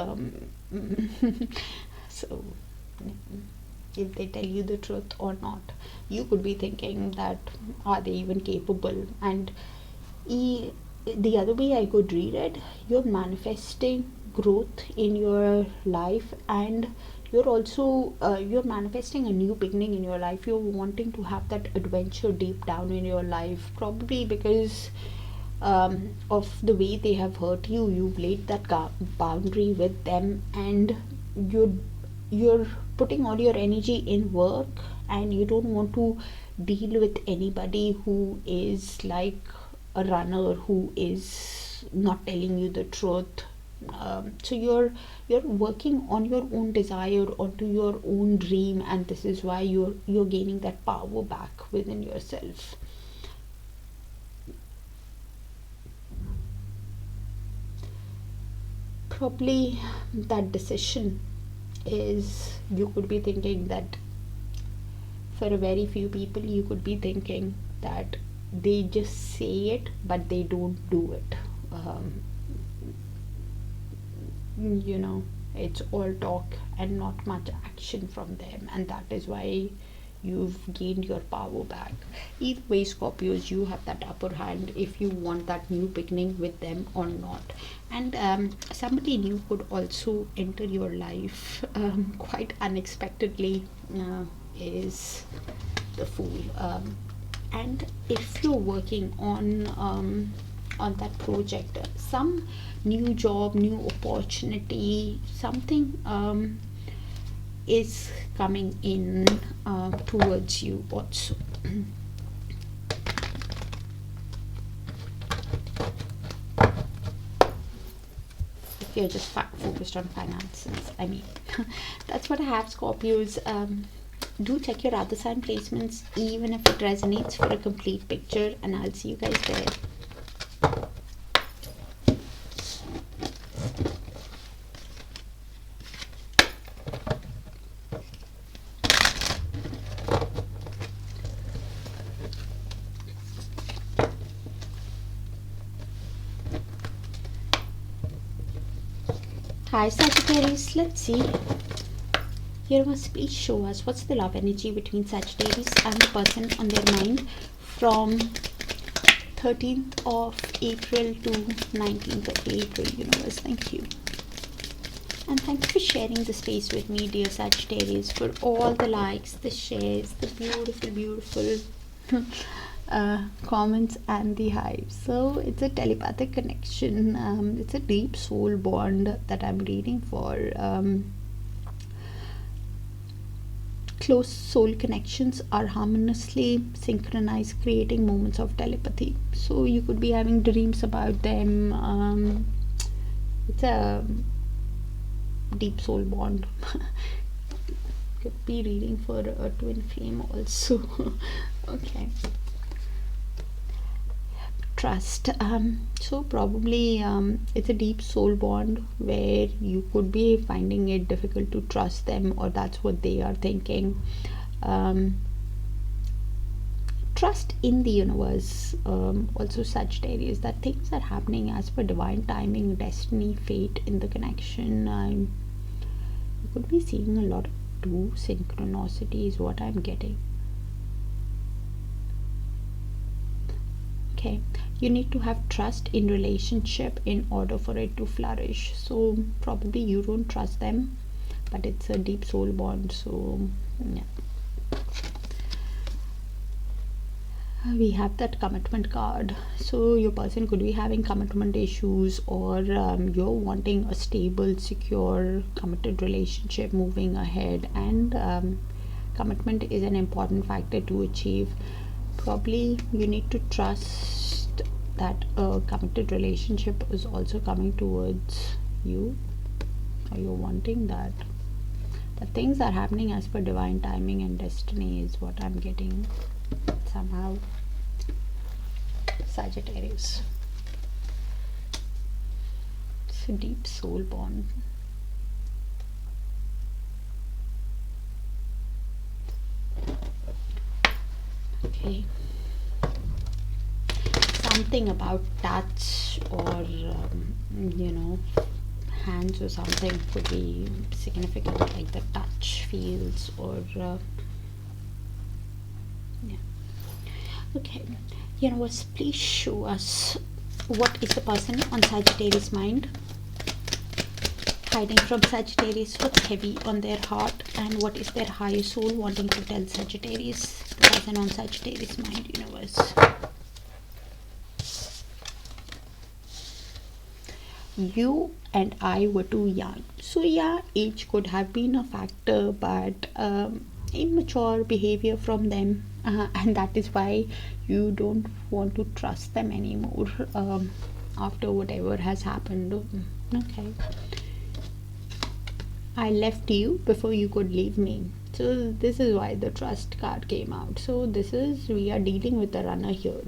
So if they tell you the truth or not, you could be thinking that, are they even capable? And the other way I could read it, you're manifesting growth in your life, and you're also you're manifesting a new beginning in your life. You're wanting to have that adventure deep down in your life, probably because of the way they have hurt you. You've laid that boundary with them, and you're putting all your energy in work, and you don't want to deal with anybody who is like a runner, who is not telling you the truth. So you're working on your own desire, onto your own dream, and this is why you're gaining that power back within yourself. Probably that decision is, you could be thinking that, for a very few people, you could be thinking that they just say it but they don't do it. It's all talk and not much action from them, and that is why you've gained your power back. Either way, Scorpios, you have that upper hand if you want that new beginning with them or not. And somebody new could also enter your life quite unexpectedly, is the Fool. And if you're working on that project, some new job, new opportunity, something is coming in towards you also. If you're just focused on finances, I mean, that's what I have, Scorpios. Do check your other sign placements, even if it resonates, for a complete picture, and I'll see you guys there. Hi Sagittarius, let's see. Universe, please show us what's the love energy between Sagittarius and the person on their mind from 13th of April to 19th of April. Universe, thank you. And thank you for sharing the space with me, dear Sagittarius, for all the likes, the shares, the beautiful comments and the hype. So it's a telepathic connection. It's a deep soul bond that I'm reading for. Close soul connections are harmoniously synchronized, creating moments of telepathy. So you could be having dreams about them. It's a deep soul bond. Could be reading for a twin flame also. Okay. Trust. So probably it's a deep soul bond where you could be finding it difficult to trust them, or that's what they are thinking. Trust in the universe. Also Sagittarius, that things are happening as per divine timing, destiny, fate in the connection. You could be seeing a lot of true synchronicity is what I'm getting. Okay, you need to have trust in relationship in order for it to flourish. So probably you don't trust them, but it's a deep soul bond. So yeah, we have that commitment card. So your person could be having commitment issues, or you're wanting a stable, secure, committed relationship moving ahead, and commitment is an important factor to achieve. Probably you need to trust that a committed relationship is also coming towards you, or you're wanting that things are happening as per divine timing and destiny is what I'm getting somehow. Sagittarius, it's a deep soul bond. Okay, something about touch or hands or something could be significant, like the touch feels, or yeah. Okay, universe, please show us what is the person on Sagittarius mind, hiding from Sagittarius, what's heavy on their heart, and what is their higher soul wanting to tell Sagittarius, the person on Sagittarius mind. Universe, you and I were too young. So yeah, age could have been a factor, but immature behavior from them, and that is why you don't want to trust them anymore after whatever has happened. Okay, I left you before you could leave me. So this is why the trust card came out. So this is, we are dealing with a runner here.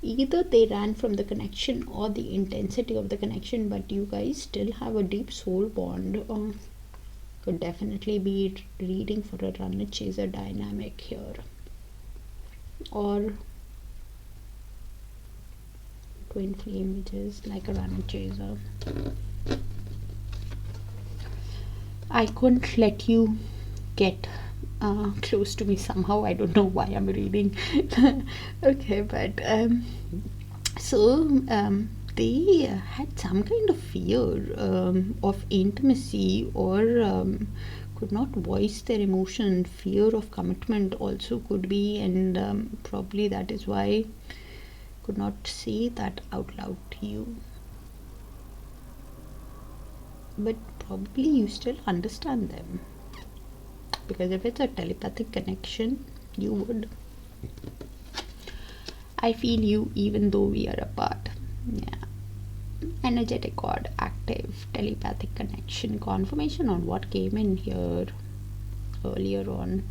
Either they ran from the connection or the intensity of the connection, but you guys still have a deep soul bond. Could definitely be reading for a runner chaser dynamic here, or twin flame, which is like a runner chaser. I couldn't let you get close to me somehow. I don't know why I'm reading. Okay, but they had some kind of fear of intimacy, or could not voice their emotion. Fear of commitment also could be, and probably that is why could not say that out loud to you. But probably you still understand them, because if it's a telepathic connection, you would. I feel you even though we are apart. Yeah. Energetic cord active, telepathic connection, confirmation on what came in here earlier on.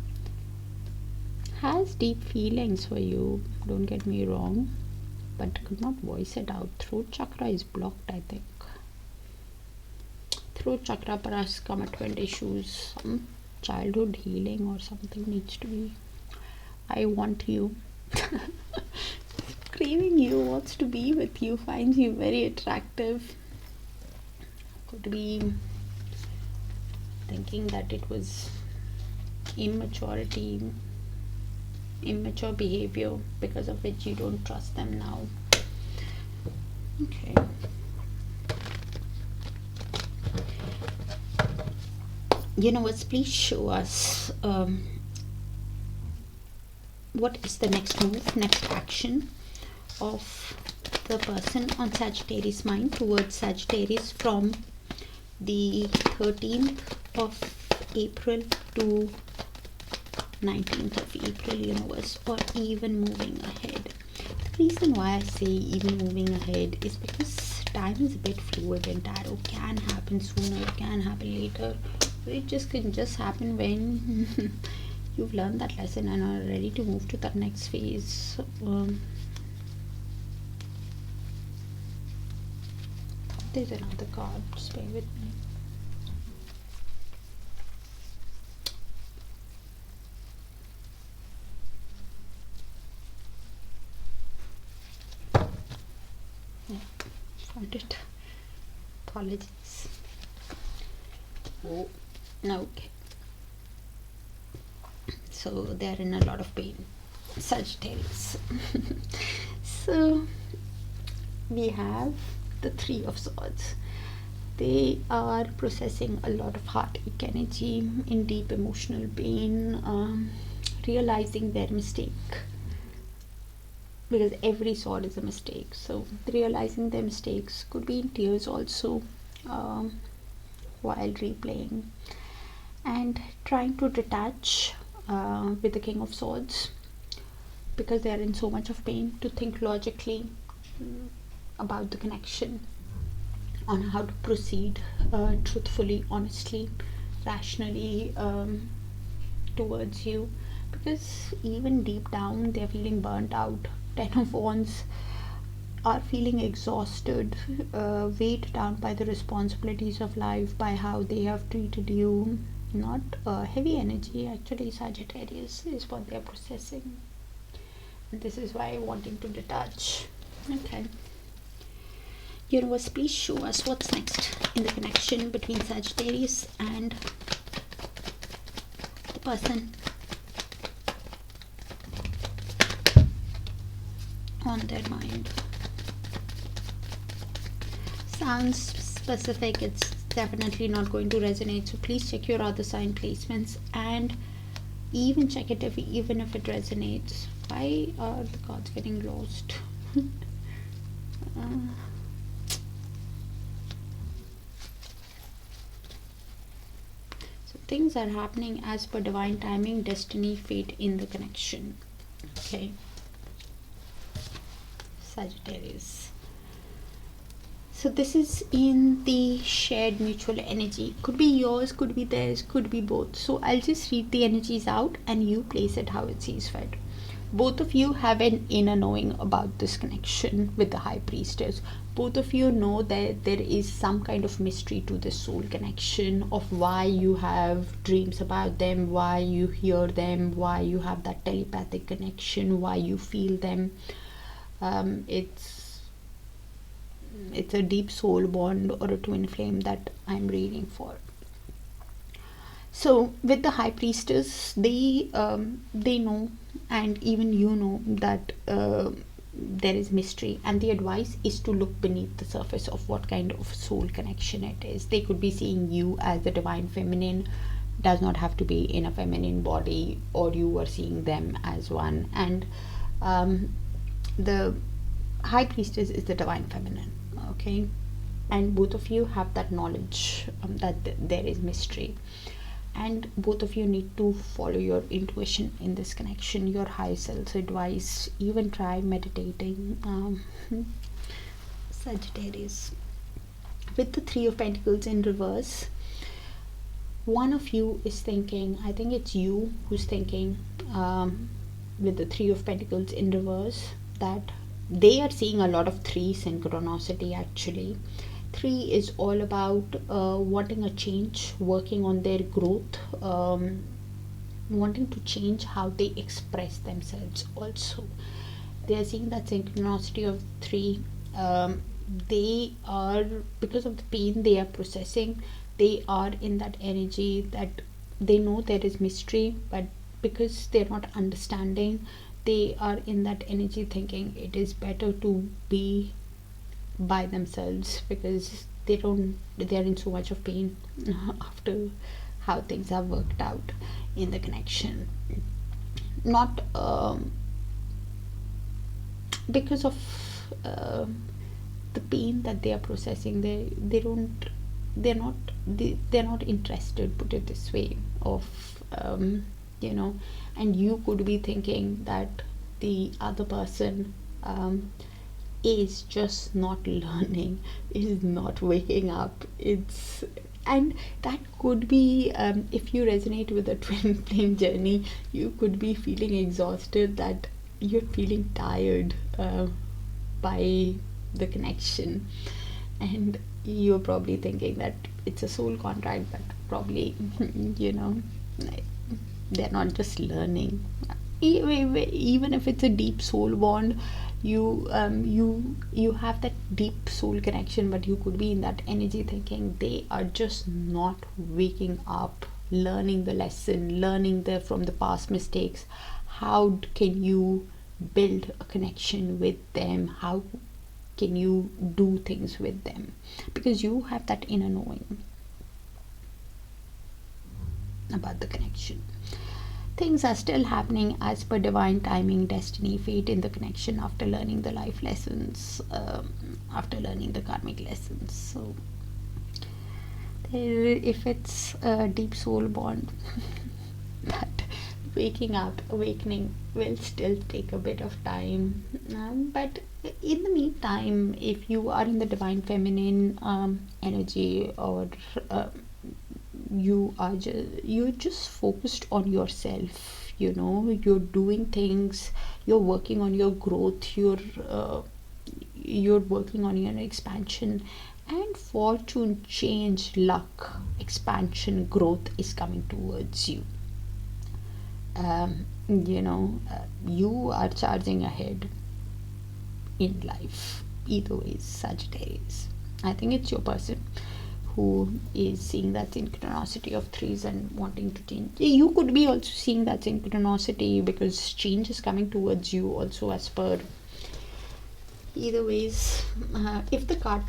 Has deep feelings for you, don't get me wrong, but could not voice it out. Throat chakra is blocked, I think. Throat chakra plus commitment issues, some childhood healing or something needs to be. I want you. Craving you, wants to be with you, finds you very attractive. Could be thinking that it was immature behavior because of which you don't trust them now. Okay. Universe, please show us what is the next move, next action of the person on Sagittarius mind towards Sagittarius from the 13th of April to 19th of April, universe, or even moving ahead. The reason why I say even moving ahead is because time is a bit fluid in tarot. Can happen sooner, can happen later. It just can just happen when you've learned that lesson and are ready to move to the next phase. There's another card, just bear with me. Yeah, found it. Apologies. Oh, okay. So they're in a lot of pain, Sagittarius. So we have the Three of Swords. They are processing a lot of heartache energy, in deep emotional pain, realizing their mistake, because every sword is a mistake. So realizing their mistakes, could be in tears also, while replaying, and trying to detach with the King of Swords, because they are in so much of pain, to think logically about the connection, on how to proceed truthfully, honestly, rationally towards you, because even deep down they're feeling burnt out. Ten of Wands are feeling exhausted, weighed down by the responsibilities of life, by how they have treated you. Not heavy energy, actually. Sagittarius is what they are processing, and this is why wanting to detach. Okay. Universe, please show us what's next in the connection between Sagittarius and the person on their mind. Sounds specific, it's definitely not going to resonate, so please check your other sign placements and even check it even if it resonates. Why are the cards getting lost? So things are happening as per divine timing, destiny, fate in the connection. Okay, Sagittarius. So this is in the shared mutual energy. Could be yours, could be theirs, could be both. So I'll just read the energies out and you place it how it sees fit. Both of you have an inner knowing about this connection with the High Priestess. Both of you know that there is some kind of mystery to this soul connection, of why you have dreams about them, why you hear them, why you have that telepathic connection, why you feel them. It's a deep soul bond or a twin flame that I'm reading for. So with the High Priestess, they know, and even you know, that there is mystery, and the advice is to look beneath the surface of what kind of soul connection it is. They could be seeing you as the divine feminine, does not have to be in a feminine body, or you are seeing them as one, and the High Priestess is the divine feminine. Okay, and both of you have that knowledge that there is mystery, and both of you need to follow your intuition in this connection, your high self's advice. Even try meditating, Sagittarius. With the Three of Pentacles in reverse, one of you is thinking, I think it's you who's thinking, with the Three of Pentacles in reverse, that they are seeing a lot of three synchronicity. Actually, three is all about wanting a change, working on their growth, wanting to change how they express themselves. Also, they are seeing that synchronicity of three, they are, because of the pain they are processing, they are in that energy that they know there is mystery, but because they're not understanding, they are in that energy thinking it is better to be by themselves, because they're in so much of pain after how things have worked out in the connection. Not because of the pain that they are processing, they're not interested, put it this way, of and you could be thinking that the other person is just not learning, is not waking up. And that could be, if you resonate with a twin flame journey, you could be feeling exhausted, that you're feeling tired by the connection, and you're probably thinking that it's a soul contract, but probably they're not just learning. Even if it's a deep soul bond, you have that deep soul connection, but you could be in that energy thinking they are just not waking up, learning the lesson, learning from the past mistakes. How can you build a connection with them? How can you do things with them? Because you have that inner knowing about the connection. Things are still happening as per divine timing, destiny, fate in the connection, after learning the life lessons, after learning the karmic lessons. So if it's a deep soul bond, but awakening will still take a bit of time. But in the meantime, if you are in the divine feminine energy, or you're just focused on yourself, you're doing things, you're working on your growth, you're working on your expansion, and fortune, change, luck, expansion, growth is coming towards you. You are charging ahead in life. Either way, Sagittarius, I think it's your person who is seeing that synchronicity of threes and wanting to change. You could be also seeing that synchronicity, because change is coming towards you also, as per. Either ways, if the card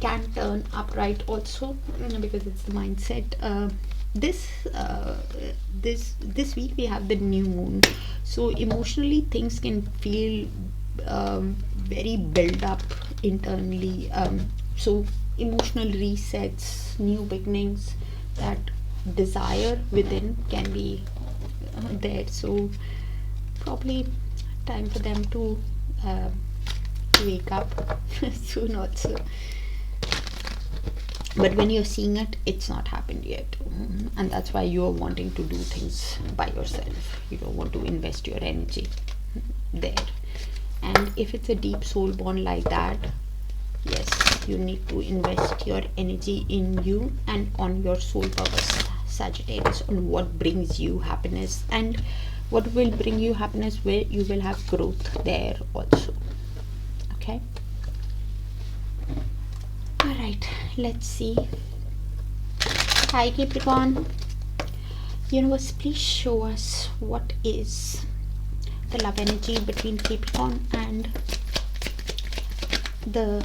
can turn upright also, because it's the mindset. This week we have the new moon, so emotionally things can feel very built up internally. So emotional resets, new beginnings, that desire within can be there. So probably time for them to wake up soon also. But when you're seeing it, it's not happened yet, and that's why you're wanting to do things by yourself. You don't want to invest your energy there. And if it's a deep soul bond like that, yes, you need to invest your energy in you and on your soul purpose, Sagittarius, on what brings you happiness, and what will bring you happiness, where you will have growth there also. Okay. Alright, let's see. Hi Capricorn. Universe, please show us what is the love energy between Capricorn and the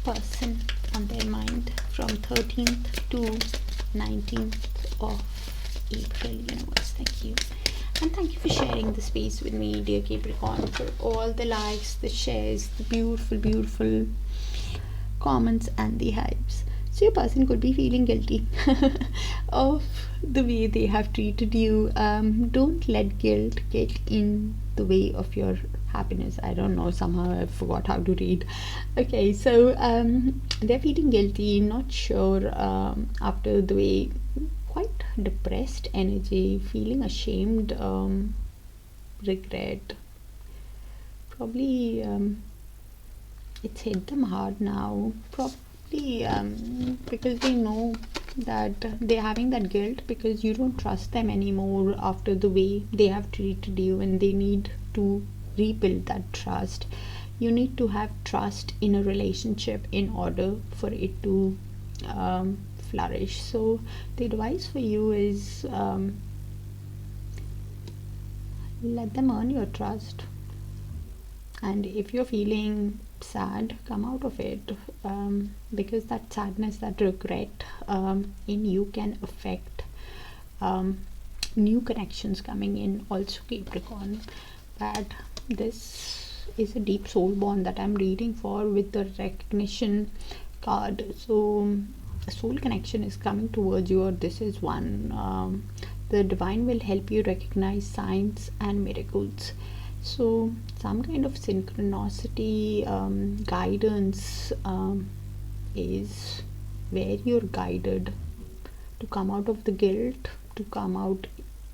person on their mind from 13th to 19th of April. Universe, thank you. And thank you for sharing the space with me, dear Capricorn, for all the likes, the shares, the beautiful comments, and the hypes. So your person could be feeling guilty of the way they have treated you. Don't let guilt get in the way of your happiness. I don't know, somehow I forgot how to read. Okay, so they're feeling guilty, not sure, after the way, quite depressed energy, feeling ashamed, regret. Probably it's hit them hard now. Probably because they know that they're having that guilt, because you don't trust them anymore after the way they have treated you, and they need to rebuild that trust. you need to have trust in a relationship in order for it to flourish. So the advice for you is, let them earn your trust, and if you're feeling sad, come out of it, because that sadness, that regret in you can affect new connections coming in also, Capricorn. But this is a deep soul bond that I'm reading for with the recognition card. So a soul connection is coming towards you, or this is one. The divine will help you recognize signs and miracles. So some kind of synchronicity, guidance is where you're guided to come out of the guilt, to come out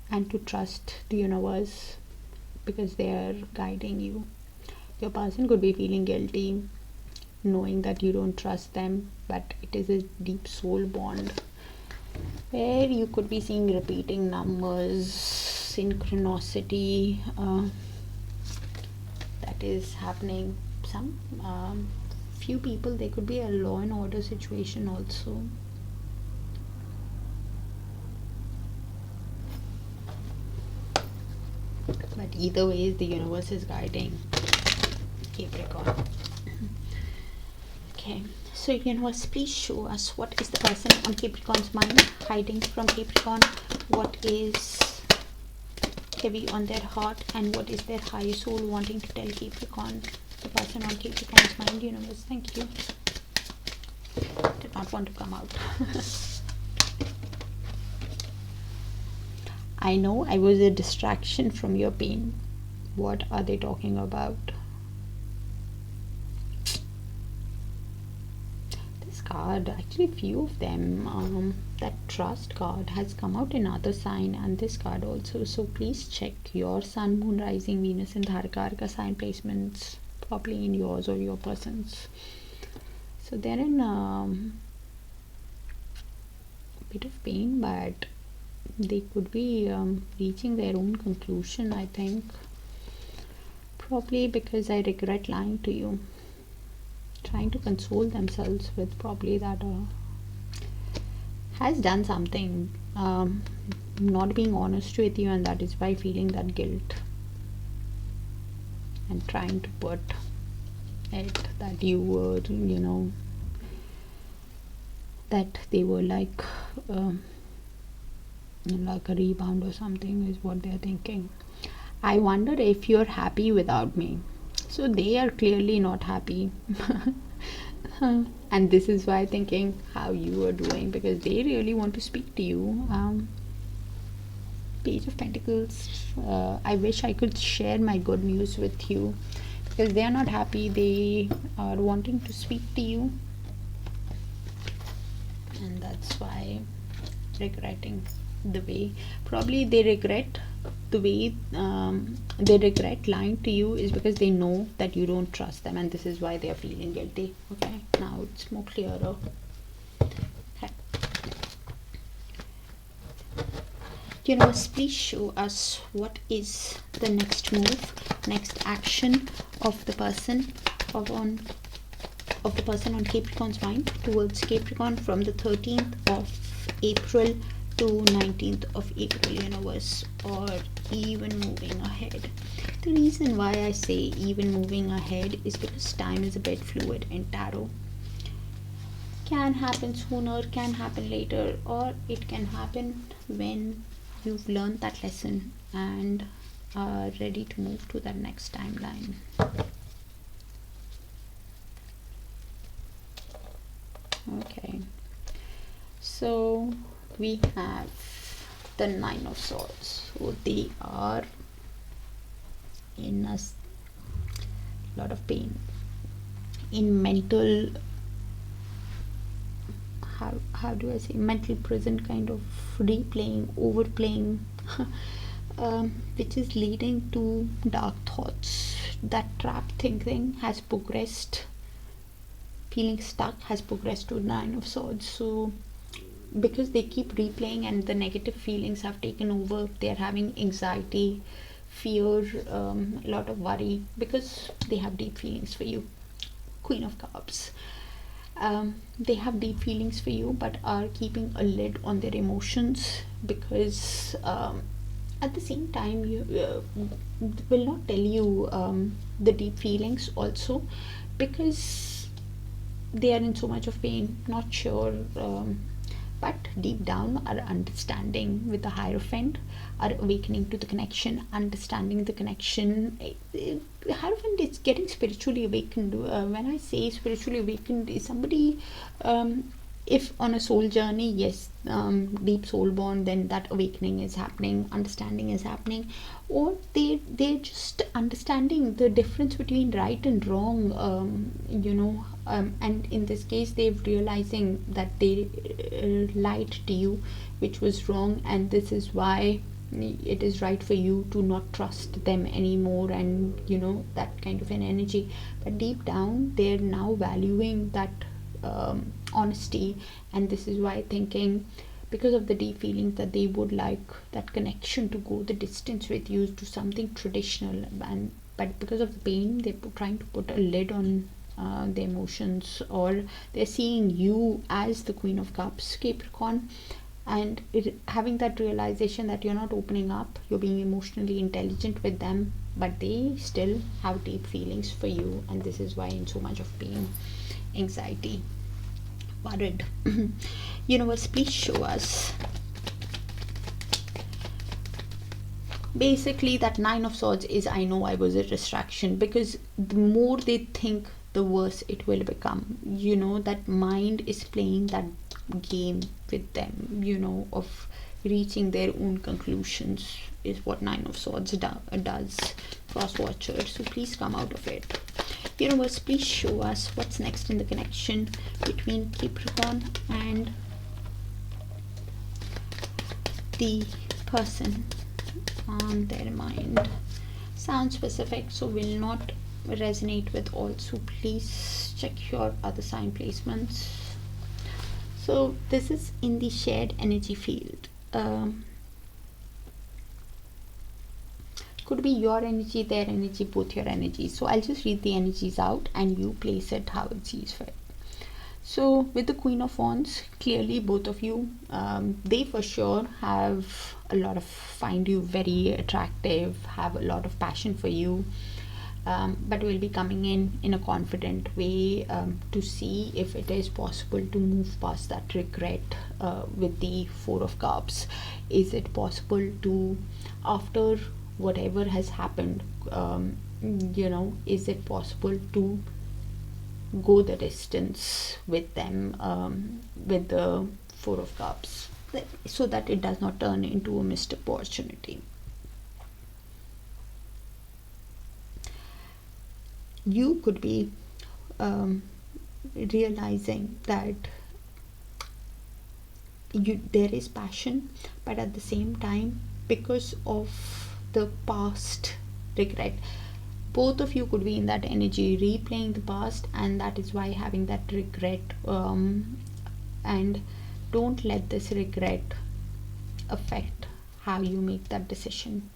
and to trust the universe, because they are guiding you. Your person could be feeling guilty knowing that you don't trust them, but it is a deep soul bond where you could be seeing repeating numbers, synchronicity that is happening. Some few people, there could be a law and order situation also. But either way, the universe is guiding Capricorn. Okay, so universe, please show us what is the person on Capricorn's mind hiding from Capricorn, what is heavy on their heart, and what is their higher soul wanting to tell Capricorn. The person on Capricorn's mind, universe, thank you. Did not want to come out. I know I was a distraction from your pain. What are they talking about? This card, actually few of them, that trust card has come out in other sign, and this card also. So please check your sun, moon, rising, Venus and Darakaraka sign placements properly in yours or your person's. So they're in a bit of pain, but they could be reaching their own conclusion, I think. Probably because I regret lying to you. Trying to console themselves with probably that has done something, not being honest with you, and that is why feeling that guilt and trying to put it that you were, you know, that they were like a rebound or something is what they're thinking. I wonder if you're happy without me. So they are clearly not happy. And this is why thinking how you are doing, because they really want to speak to you. Page of Pentacles. I wish I could share my good news with you, because they are not happy. They are wanting to speak to you, and that's why regretting the way, probably they regret the way they regret lying to you is because they know that you don't trust them, and this is why they are feeling guilty. Okay, now it's more clearer. Okay. Universe, please show us what is the next move, next action of the person on Capricorn's mind towards Capricorn from the 13th of April to 19th of April, universe, or even moving ahead. The reason why I say even moving ahead is because time is a bit fluid in tarot. Can happen sooner, can happen later, or it can happen when you've learned that lesson and are ready to move to the next timeline. Okay, so we have the Nine of Swords. So they are in a lot of pain, in mental, how do I say, mental prison, kind of replaying, overplaying, which is leading to dark thoughts. That trap thinking has progressed, feeling stuck has progressed to Nine of Swords. So because they keep replaying and the negative feelings have taken over, they're having anxiety, fear, a lot of worry, because they have deep feelings for you. Queen of Cups. They have deep feelings for you, but are keeping a lid on their emotions, because at the same time you will not tell you the deep feelings also, because they are in so much of pain, not sure, but deep down are understanding with the Hierophant, are awakening to the connection, understanding the connection. Hierophant is getting spiritually awakened. When I say spiritually awakened, is somebody, if on a soul journey, yes, deep soul bond, then that awakening is happening, understanding is happening, or they're just understanding the difference between right and wrong, and in this case they're realizing that they lied to you, which was wrong, and this is why it is right for you to not trust them anymore, and that kind of an energy. But deep down they're now valuing that honesty, and this is why thinking, because of the deep feelings, that they would like that connection to go the distance with you to something traditional, but because of the pain they're trying to put a lid on their emotions, or they're seeing you as the Queen of Cups, Capricorn, and having that realization that you're not opening up, you're being emotionally intelligent with them, but they still have deep feelings for you, and this is why in so much of pain, anxiety, worried. Universe, please show us. Basically that Nine of Swords is, I know I was a distraction, because the more they think, the worse it will become. That mind is playing that game with them, of reaching their own conclusions, is what Nine of Swords does. Cross watcher, so please come out of it. Universe, please show us what's next in the connection between Capricorn and the person on their mind. Sound specific, so will not resonate with all, so please check your other sign placements. So this is in the shared energy field. Could be your energy, their energy, both your energies. So I'll just read the energies out and you place it how it sees fit. So with the Queen of Wands, clearly both of you, they for sure have a lot of, find you very attractive, have a lot of passion for you, but will be coming in a confident way, to see if it is possible to move past that regret. With the Four of Cups, is it possible to, after whatever has happened, is it possible to go the distance with them, with the Four of Cups, so that it does not turn into a missed opportunity. You could be realizing that there is passion, but at the same time, because of the past regret, both of you could be in that energy replaying the past, and that is why having that regret, and don't let this regret affect how you make that decision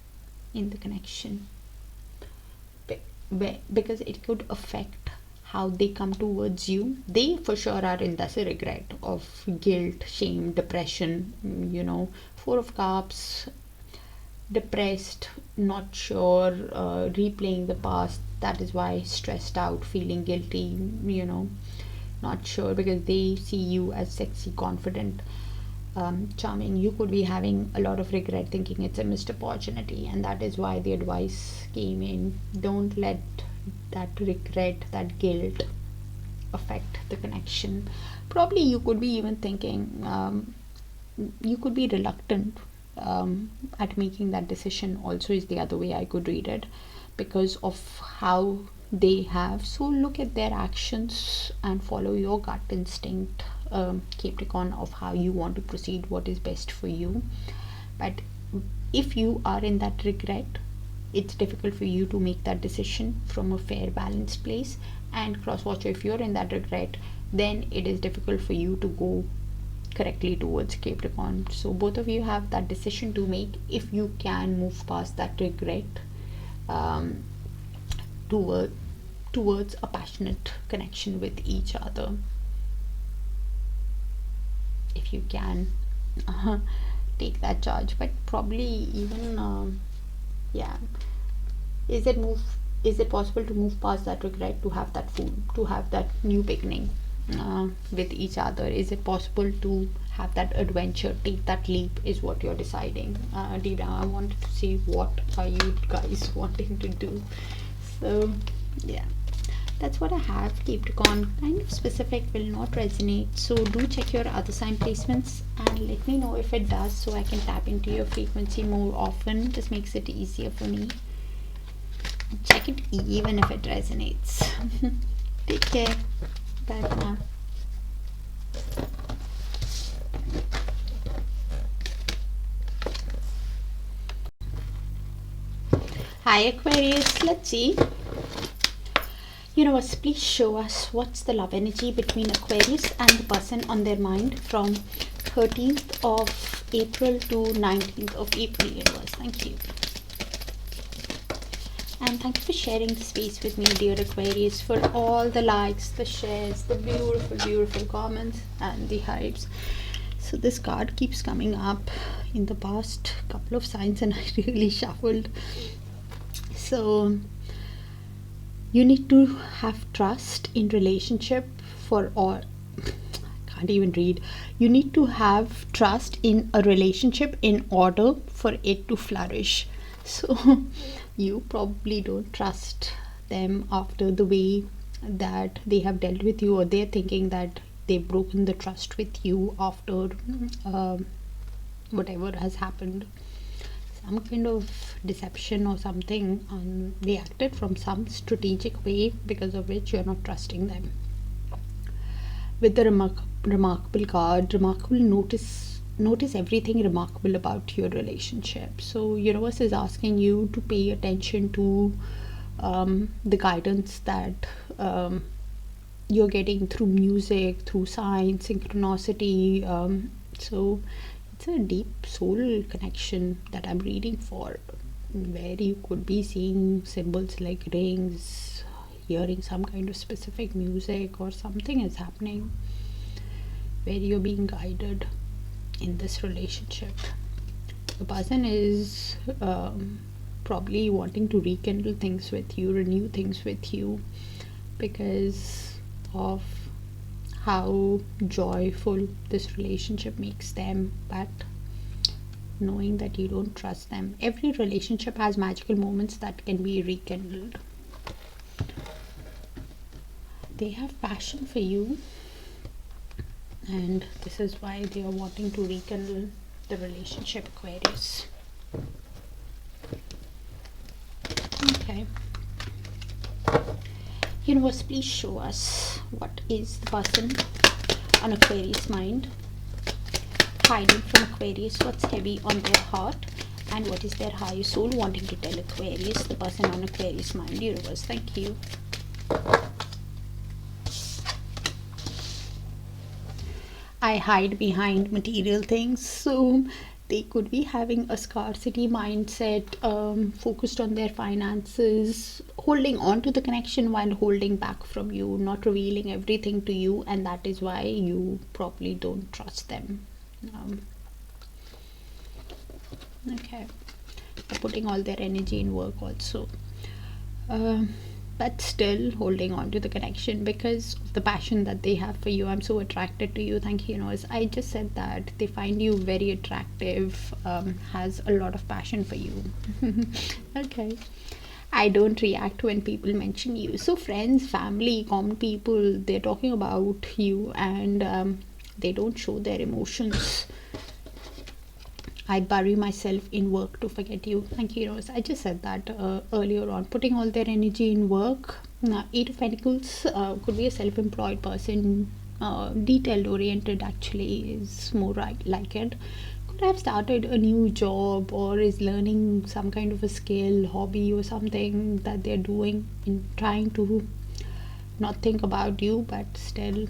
in the connection, because it could affect how they come towards you. They for sure are in this regret of guilt, shame, depression, Four of Cups, depressed, not sure, replaying the past, that is why stressed out, feeling guilty, not sure, because they see you as sexy, confident, charming. You could be having a lot of regret, thinking it's a missed opportunity, and that is why the advice came in. Don't let that regret, that guilt affect the connection. Probably you could be even thinking, you could be reluctant at making that decision also, is the other way I could read it, because of how they have. So look at their actions and follow your gut instinct, Capricorn, of how you want to proceed, what is best for you. But if you are in that regret, it's difficult for you to make that decision from a fair, balanced place. And cross watcher, if you're in that regret, then it is difficult for you to go correctly towards Capricorn. So both of you have that decision to make. If you can move past that regret, um, toward, towards a passionate connection with each other. If you can take that charge, but probably even yeah, is it possible to move past that regret, to have that food, to have that new beginning with each other? Is it possible to have that adventure, take that leap, is what you're deciding. Deep down, I wanted to see what are you guys wanting to do. So yeah, that's what I have. Capricorn, kind of specific, will not resonate, so do check your other sign placements and let me know if it does, so I can tap into your frequency more often. Just makes it easier for me. Check it even if it resonates. Take care. Bye for now. Hi Aquarius, let's see. Universe, please show us what's the love energy between Aquarius and the person on their mind from 13th of April to 19th of April. Universe, thank you. And thank you for sharing the space with me, dear Aquarius, for all the likes, the shares, the beautiful, beautiful comments, and the hypes. So this card keeps coming up in the past couple of signs, and I really shuffled. So you need to have trust in relationship for all. Can't even read. You need to have trust in a relationship in order for it to flourish. So you probably don't trust them after the way that they have dealt with you, or they're thinking that they've broken the trust with you after whatever has happened, some kind of deception or something, and they acted from some strategic way because of which you're not trusting them. With the remarkable card, remarkable, notice everything remarkable about your relationship. So universe is asking you to pay attention to the guidance that you're getting through music, through signs, synchronicity. So it's a deep soul connection that I'm reading for, where you could be seeing symbols like rings, hearing some kind of specific music, or something is happening where you're being guided in this relationship. The person is probably wanting to rekindle things with you, renew things with you, because of how joyful this relationship makes them, but knowing that you don't trust them. Every relationship has magical moments that can be rekindled. They have passion for you, and this is why they are wanting to rekindle the relationship, Aquarius. Okay. Universe, please show us what is the person on Aquarius' mind, hiding from Aquarius, what's heavy on their heart, and what is their higher soul wanting to tell Aquarius, the person on Aquarius' mind. Universe, thank you. I hide behind material things, so they could be having a scarcity mindset, focused on their finances, holding on to the connection while holding back from you, not revealing everything to you, and that is why you probably don't trust them. Okay, they're putting all their energy in work also, but still holding on to the connection because of the passion that they have for you. I'm so attracted to you. Thank you, universe. I just said that they find you very attractive, has a lot of passion for you. Okay. I don't react when people mention you. So friends, family, common people, they're talking about you, and they don't show their emotions. I bury myself in work to forget you. Thank you, Rose. I just said that earlier on. Putting all their energy in work. Eight of Pentacles could be a self-employed person. Detailed oriented actually is more like it. Could have started a new job, or is learning some kind of a skill, hobby, or something that they're doing in trying to not think about you, but still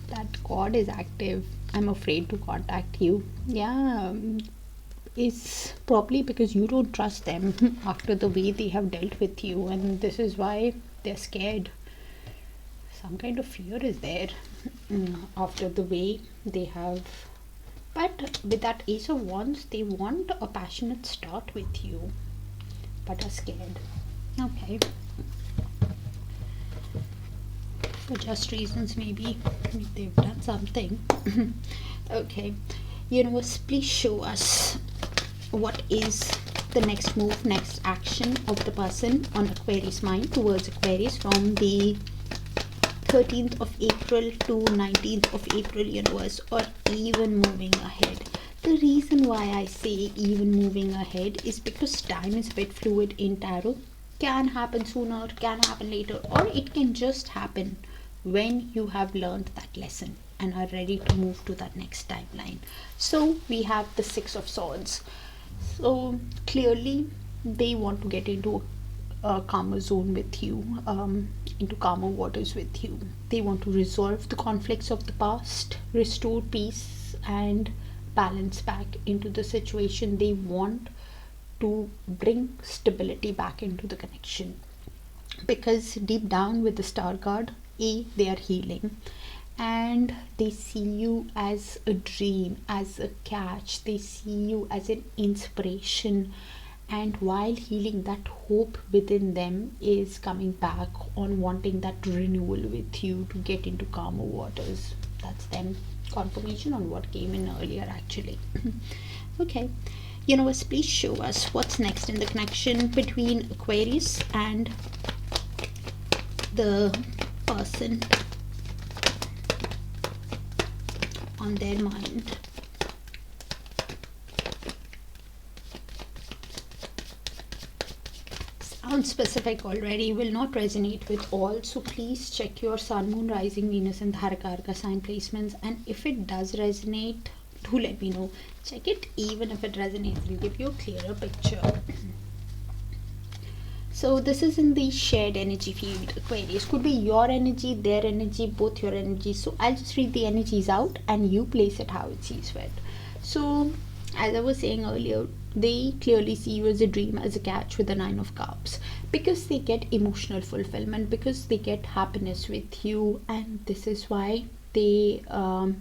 that cord is active. I'm afraid to contact you. Yeah, is probably because you don't trust them after the way they have dealt with you, and this is why they're scared. Some kind of fear is there after the way they have. But with that Ace of Wands, they want a passionate start with you, but are scared. Okay. For just reasons, maybe they've done something. Okay. Universe, please show us what is the next move, next action of the person on Aquarius mind towards Aquarius from the 13th of April to 19th of April, universe, or even moving ahead. The reason why I say even moving ahead is because time is a bit fluid in tarot. Can happen sooner, can happen later, or it can just happen when you have learned that lesson and are ready to move to that next timeline. So we have the Six of Swords. So clearly they want to get into a calmer zone with you, into calmer waters with you. They want to resolve the conflicts of the past, restore peace and balance back into the situation. They want to bring stability back into the connection, because deep down with the Star card, they are healing, and they see you as a dream, as a catch. They see you as an inspiration, and while healing, that hope within them is coming back on wanting that renewal with you to get into calmer waters. That's them confirmation on what came in earlier, actually. Okay, universe, please show us what's next in the connection between Aquarius and the person on their mind. Sounds specific already, will not resonate with all, so please check your Sun, Moon, Rising, Venus and Darakaraka sign placements, and if it does resonate, do let me know. Check it, even if it resonates, it'll give you a clearer picture. So this is in the shared energy field. Aquarius could be your energy, their energy, both your energy. So I'll just read the energies out and you place it how it sees fit. So as I was saying earlier, they clearly see you as a dream, as a catch with the Nine of Cups, because they get emotional fulfillment, because they get happiness with you, and this is why they are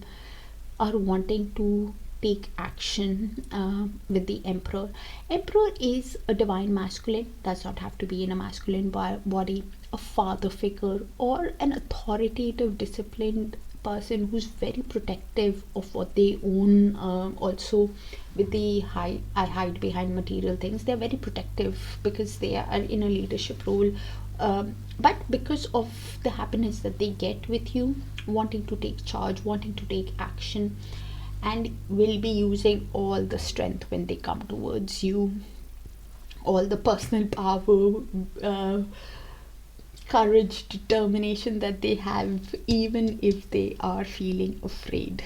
wanting to take action with the Emperor. Emperor is a divine masculine, does not have to be in a masculine body, a father figure or an authoritative, disciplined person who's very protective of what they own. Also with the I hide behind material things, they're very protective because they are in a leadership role, but because of the happiness that they get with you, wanting to take charge, wanting to take action, and will be using all the strength when they come towards you, all the personal power, courage, determination that they have, even if they are feeling afraid,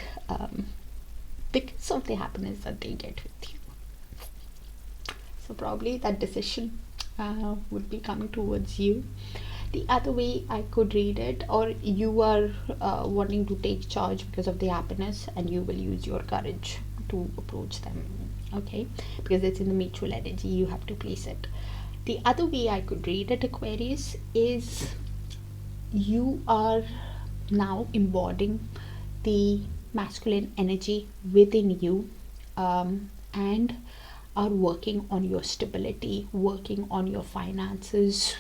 because of the happiness that they get with you. So probably that decision would be coming towards you. The other way I could read it, or you are wanting to take charge because of the happiness and you will use your courage to approach them. Okay, because it's in the mutual energy, you have to place it. The other way I could read it, Aquarius, is you are now embodying the masculine energy within you, and are working on your stability, working on your finances,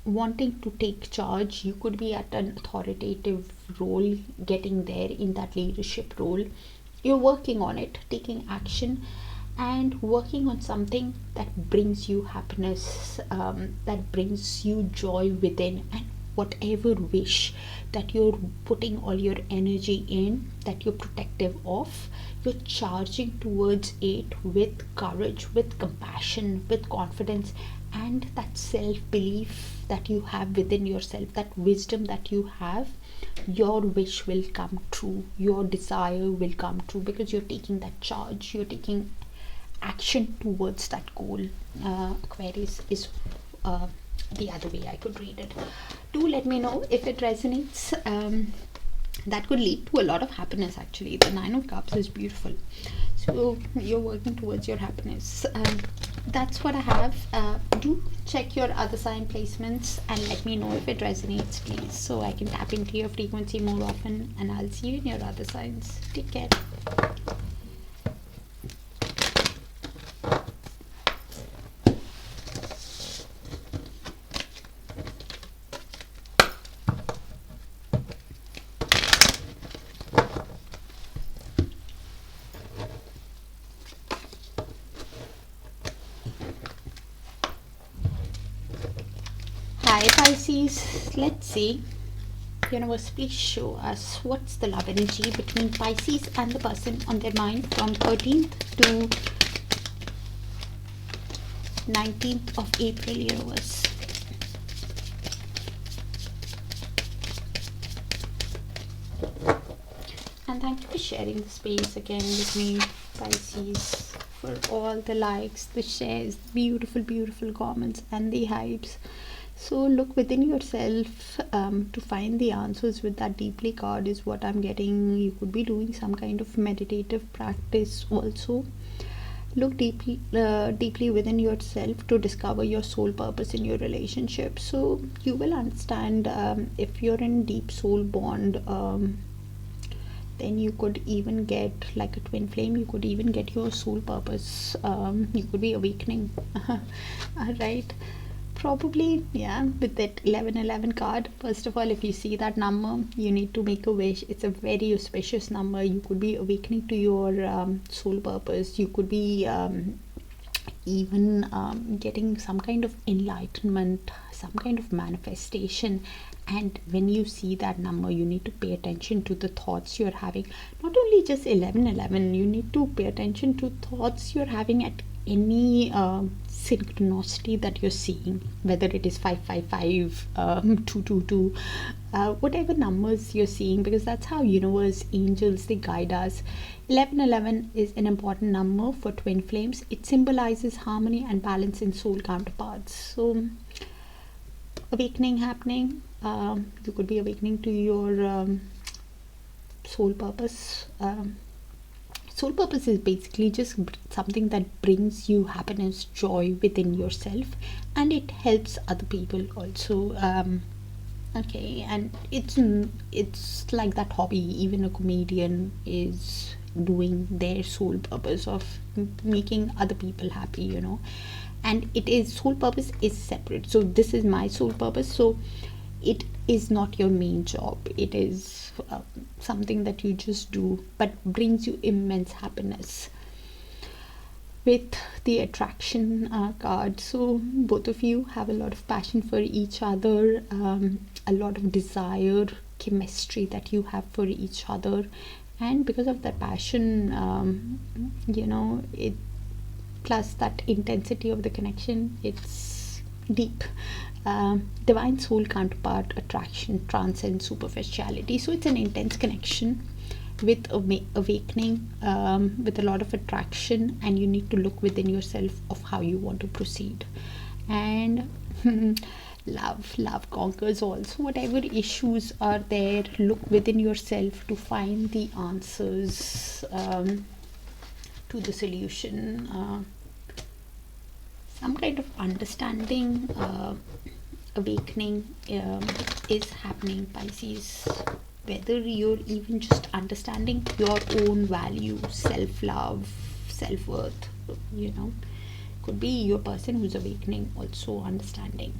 wanting to take charge. You could be at an authoritative role, getting there in that leadership role. You're working on it, taking action, and working on something that brings you happiness, that brings you joy within, and whatever wish that you're putting all your energy in, that you're protective of, you're charging towards it with courage, with compassion, with confidence, and that self-belief that you have within yourself, that wisdom that you have. Your wish will come true, your desire will come true, because you're taking that charge, you're taking action towards that goal. Aquarius is the other way I could read it. Do let me know if it resonates. that could lead to a lot of happiness. Actually, the Nine of Cups is beautiful, so you're working towards your happiness. That's what I have. Do check your other sign placements and let me know if it resonates, please, so I can tap into your frequency more often, and I'll see you in your other signs. Take care. Hi Pisces, let's see. Universe, please show us what's the love energy between Pisces and the person on their mind from 13th to 19th of April, universe. And thank you for sharing the space again with me, Pisces, for all the likes, the shares, beautiful, beautiful comments and the hypes. So look within yourself to find the answers with that deeply card is what I'm getting. You could be doing some kind of meditative practice also. Look deeply within yourself to discover your soul purpose in your relationship. So you will understand if you're in deep soul bond, then you could even get like a twin flame. You could even get your soul purpose. You could be awakening. All right. Probably, yeah, with that 1111 card. First of all, if you see that number, you need to make a wish. It's a very auspicious number. You could be awakening to your soul purpose. You could be even getting some kind of enlightenment, some kind of manifestation. And when you see that number, you need to pay attention to the thoughts you're having. Not only just 1111, you need to pay attention to thoughts you're having at any synchronicity that you're seeing, whether it is 555, 222, whatever numbers you're seeing, because that's how universe, angels, they guide us. 1111 is an important number for twin flames. It symbolizes harmony and balance in soul counterparts. So awakening happening. You could be awakening to your soul purpose. Soul purpose is basically just something that brings you happiness, joy within yourself, and it helps other people also. Okay, and it's like that hobby. Even a comedian is doing their soul purpose of making other people happy, and it is, soul purpose is separate. So this is my soul purpose, so it is not your main job. It is something that you just do but brings you immense happiness. With the attraction card, so both of you have a lot of passion for each other, a lot of desire, chemistry that you have for each other, and because of that passion, it plus that intensity of the connection, it's deep. Divine soul counterpart attraction transcends superficiality. So it's an intense connection with awakening, with a lot of attraction, and you need to look within yourself of how you want to proceed. And love conquers also. Whatever issues are there, look within yourself to find the answers to the solution. Some kind of understanding, awakening is happening, Pisces. Whether you're even just understanding your own value, self-love, self-worth, could be your person who's awakening also understanding.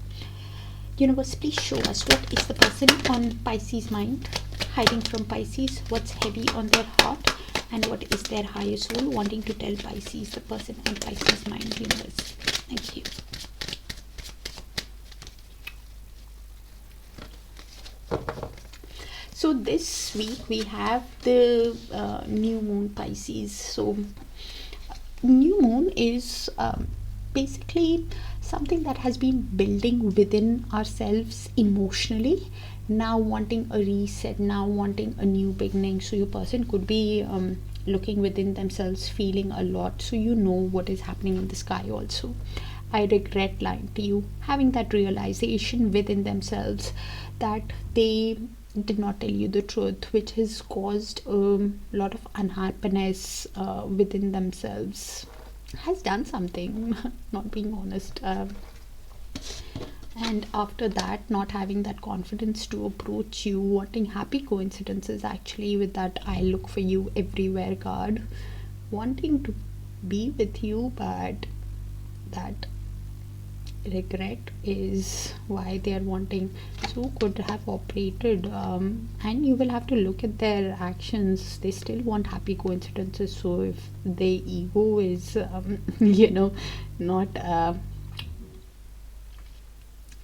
Universe, please show us what is the person on Pisces mind hiding from Pisces, what's heavy on their heart, and what is their higher soul wanting to tell Pisces, the person on Pisces mind. Universe, thank you. So this week we have the new moon, Pisces. So new moon is basically something that has been building within ourselves emotionally, now wanting a reset, now wanting a new beginning. So your person could be looking within themselves, feeling a lot, so what is happening in the sky also. I regret lying to you, having that realization within themselves that they did not tell you the truth, which has caused a lot of unhappiness within themselves, has done something, not being honest. And after that, not having that confidence to approach you, wanting happy coincidences actually with that "I look for you everywhere" card, wanting to be with you, but that regret is why they are wanting. So could have operated, and you will have to look at their actions. They still want happy coincidences. So if their ego is not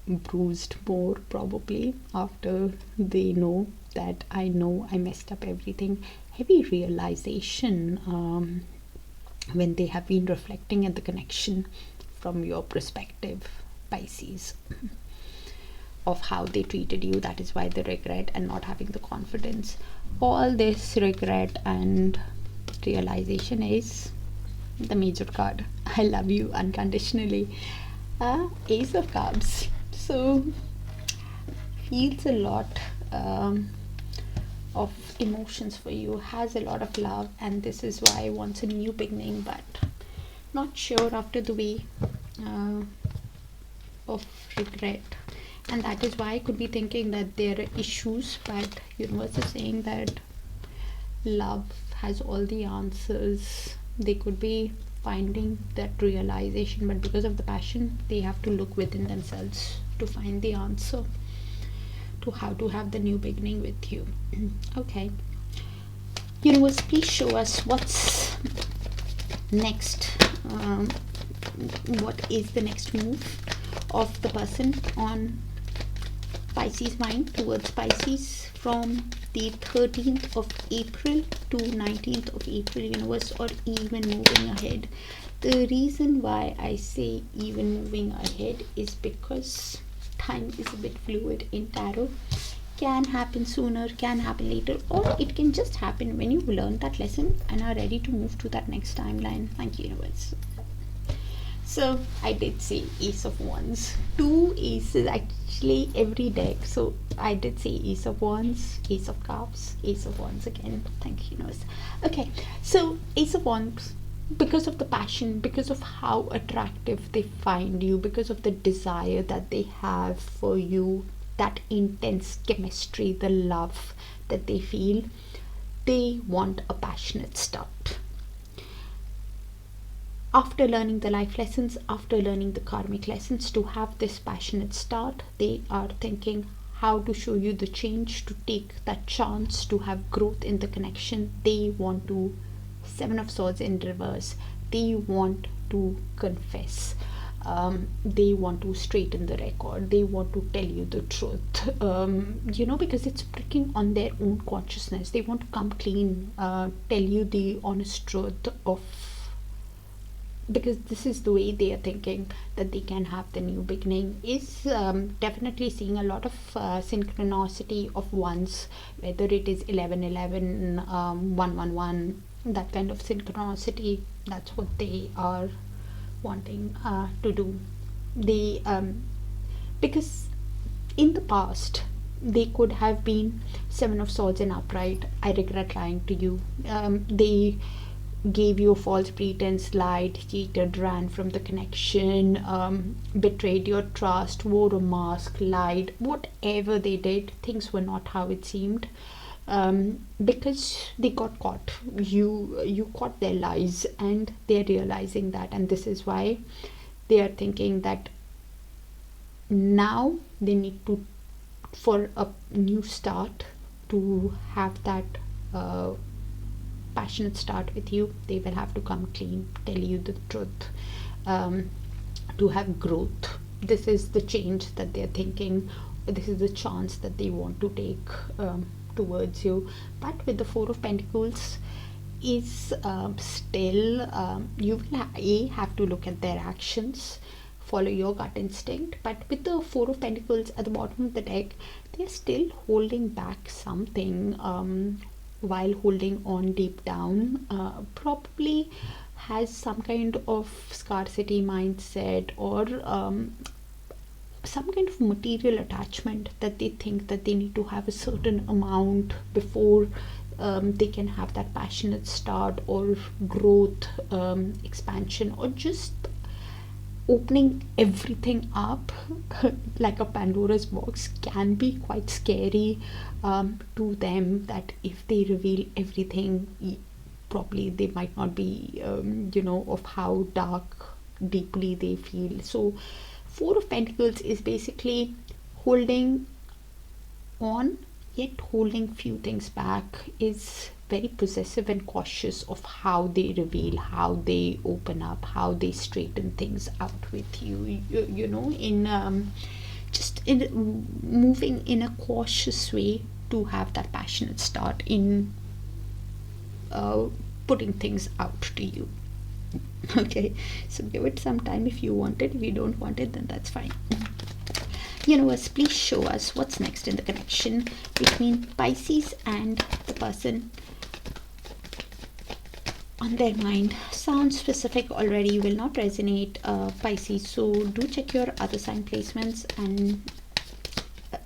bruised more, probably after they know that I messed up everything, heavy realization when they have been reflecting at the connection from your perspective, Pisces, of how they treated you. That is why the regret and not having the confidence. All this regret and realization is the major card. I love you unconditionally. Ace of Cups. So feels a lot of emotions for you, has a lot of love, and this is why wants a new beginning, but not sure after the way of regret. And that is why I could be thinking that there are issues, but universe is saying that love has all the answers. They could be finding that realization, but because of the passion, they have to look within themselves to find the answer to how to have the new beginning with you. Okay, universe, please show us what's next. What is the next move of the person on Pisces mind towards Pisces from the 13th of April to 19th of April, universe, or even moving ahead. The reason why I say even moving ahead is because time is a bit fluid in tarot. Can happen sooner, can happen later, or it can just happen when you learn that lesson and are ready to move to that next timeline. Thank you, universe. So I did say Ace of Wands. 2 aces actually every deck. So I did say Ace of Wands, Ace of Cups, Ace of Wands again. Thank you, universe. Okay, so Ace of Wands, because of the passion, because of how attractive they find you, because of the desire that they have for you, that intense chemistry, the love that they feel, they want a passionate start. After learning the life lessons, after learning the karmic lessons, to have this passionate start, they are thinking how to show you the change, to take that chance to have growth in the connection. They want to, 7 of Swords in reverse, they want to confess. They want to straighten the record. They want to tell you the truth, because it's pricking on their own consciousness. They want to come clean, tell you the honest truth of, because this is the way they are thinking that they can have the new beginning. Is definitely seeing a lot of synchronicity of ones, whether it is 1111, 111, that kind of synchronicity. That's what they are wanting to do. They because in the past they could have been 7 of Swords in upright. I regret lying to you. They gave you a false pretense, lied, cheated, ran from the connection, betrayed your trust, wore a mask, lied. Whatever they did, things were not how it seemed, because they got caught. You caught their lies, and they're realizing that, and this is why they are thinking that now they need to, for a new start, to have that passionate start with you. They will have to come clean, tell you the truth, to have growth. This is the change that they're thinking. This is the chance that they want to take towards you. But with the 4 of Pentacles is still, you will have to look at their actions, follow your gut instinct. But with the 4 of Pentacles at the bottom of the deck, they're still holding back something, while holding on deep down. Probably has some kind of scarcity mindset, or some kind of material attachment, that they think that they need to have a certain amount before they can have that passionate start or growth, expansion, or just opening everything up like a Pandora's box can be quite scary to them, that if they reveal everything, probably they might not be of how dark deeply they feel. So Four of Pentacles is basically holding on, yet holding few things back, is very possessive and cautious of how they reveal, how they open up, how they straighten things out with you, in just in moving in a cautious way to have that passionate start in putting things out to you. Okay, so give it some time if you want it. If you don't want it, then that's fine. Universe, please show us what's next in the connection between Pisces and the person on their mind. Sounds specific already, will not resonate, Pisces, so do check your other sign placements, and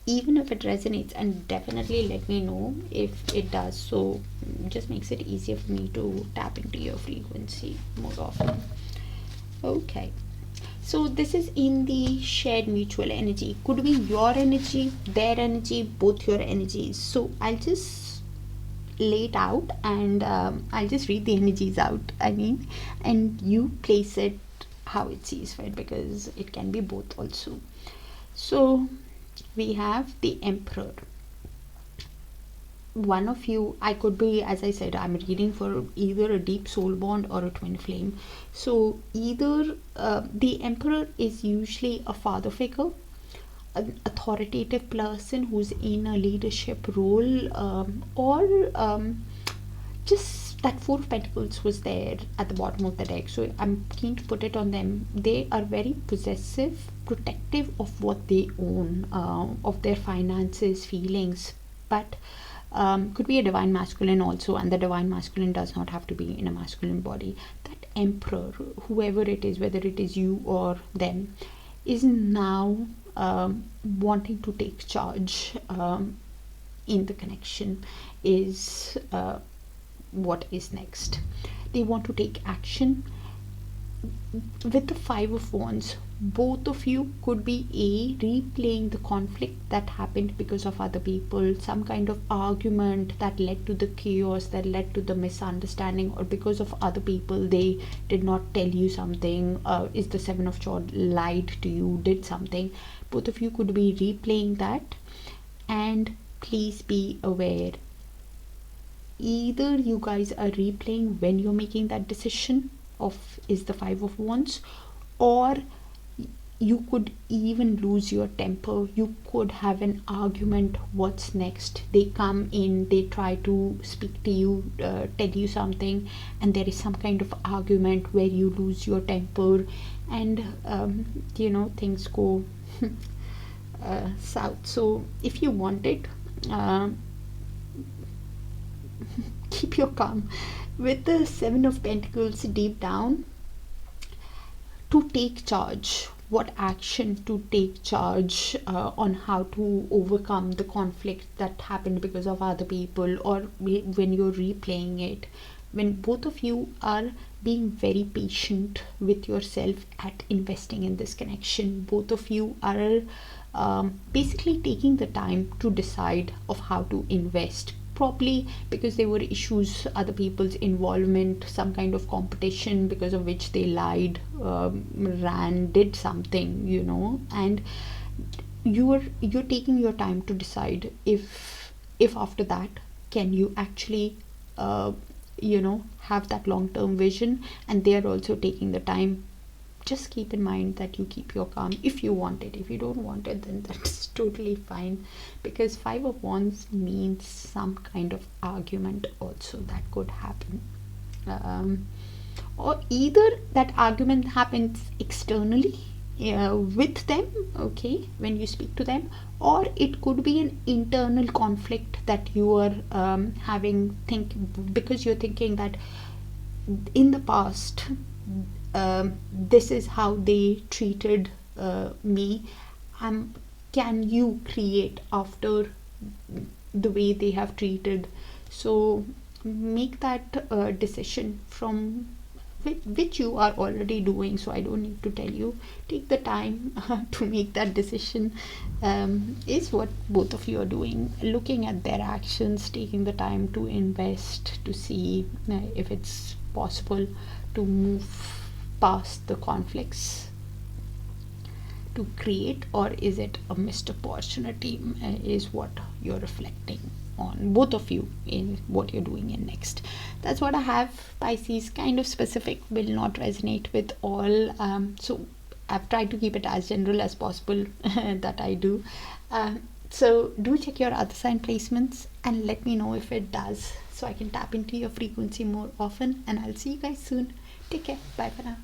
even if it resonates, and definitely let me know if it does, so just makes it easier for me to tap into your frequency more often. Okay, so this is in the shared mutual energy. Could be your energy, their energy, both your energies. So I'll just lay it out, and I'll just read the energies out, and you place it how it sees fit, because it can be both also. So we have the Emperor. One of you, I could be, as I said, I'm reading for either a deep soul bond or a twin flame. So either the Emperor is usually a father figure, an authoritative person who's in a leadership role, or just that Four of Pentacles was there at the bottom of the deck, so I'm keen to put it on them. They are very possessive, protective of what they own, of their finances, feelings, but could be a divine masculine also, and the divine masculine does not have to be in a masculine body. That Emperor, whoever it is, whether it is you or them, is now wanting to take charge in the connection, is what is next. They want to take action. With the Five of Wands, both of you could be replaying the conflict that happened because of other people, some kind of argument that led to the chaos, that led to the misunderstanding, or because of other people they did not tell you something, is the Seven of Swords, lied to you, did something. Both of you could be replaying that, and please be aware, either you guys are replaying when you're making that decision of is the Five of Wands, or you could even lose your temper. You could have an argument. What's next? They come in, they try to speak to you, tell you something, and there is some kind of argument where you lose your temper, and things go south. So if you want it, keep your calm. With the Seven of Pentacles deep down, to take charge, what action to take charge on how to overcome the conflict that happened because of other people, or when you're replaying it, when both of you are being very patient with yourself at investing in this connection. Both of you are basically taking the time to decide of how to invest properly, because there were issues, other people's involvement, some kind of competition because of which they lied, ran, did something, and you're taking your time to decide if after that can you actually have that long-term vision. And they are also taking the time. Just keep in mind that you keep your calm if you want it. If you don't want it, then that's totally fine, because Five of Wands means some kind of argument also that could happen, or either that argument happens externally with them, okay, when you speak to them, or it could be an internal conflict that you are having, because you're thinking that in the past this is how they treated me. can you create after the way they have treated. So make that decision from which you are already doing, so I don't need to tell you. Take the time to make that decision. Is what both of you are doing, looking at their actions, taking the time to invest, to see if it's possible to move past the conflicts to create, or is it a missed opportunity, is what you're reflecting on, both of you, in what you're doing in next. That's what I have, Pisces. Kind of specific, will not resonate with all, so I've tried to keep it as general as possible that I do. So do check your other sign placements and let me know if it does, so I can tap into your frequency more often. And I'll see you guys soon. Take care. Bye for now.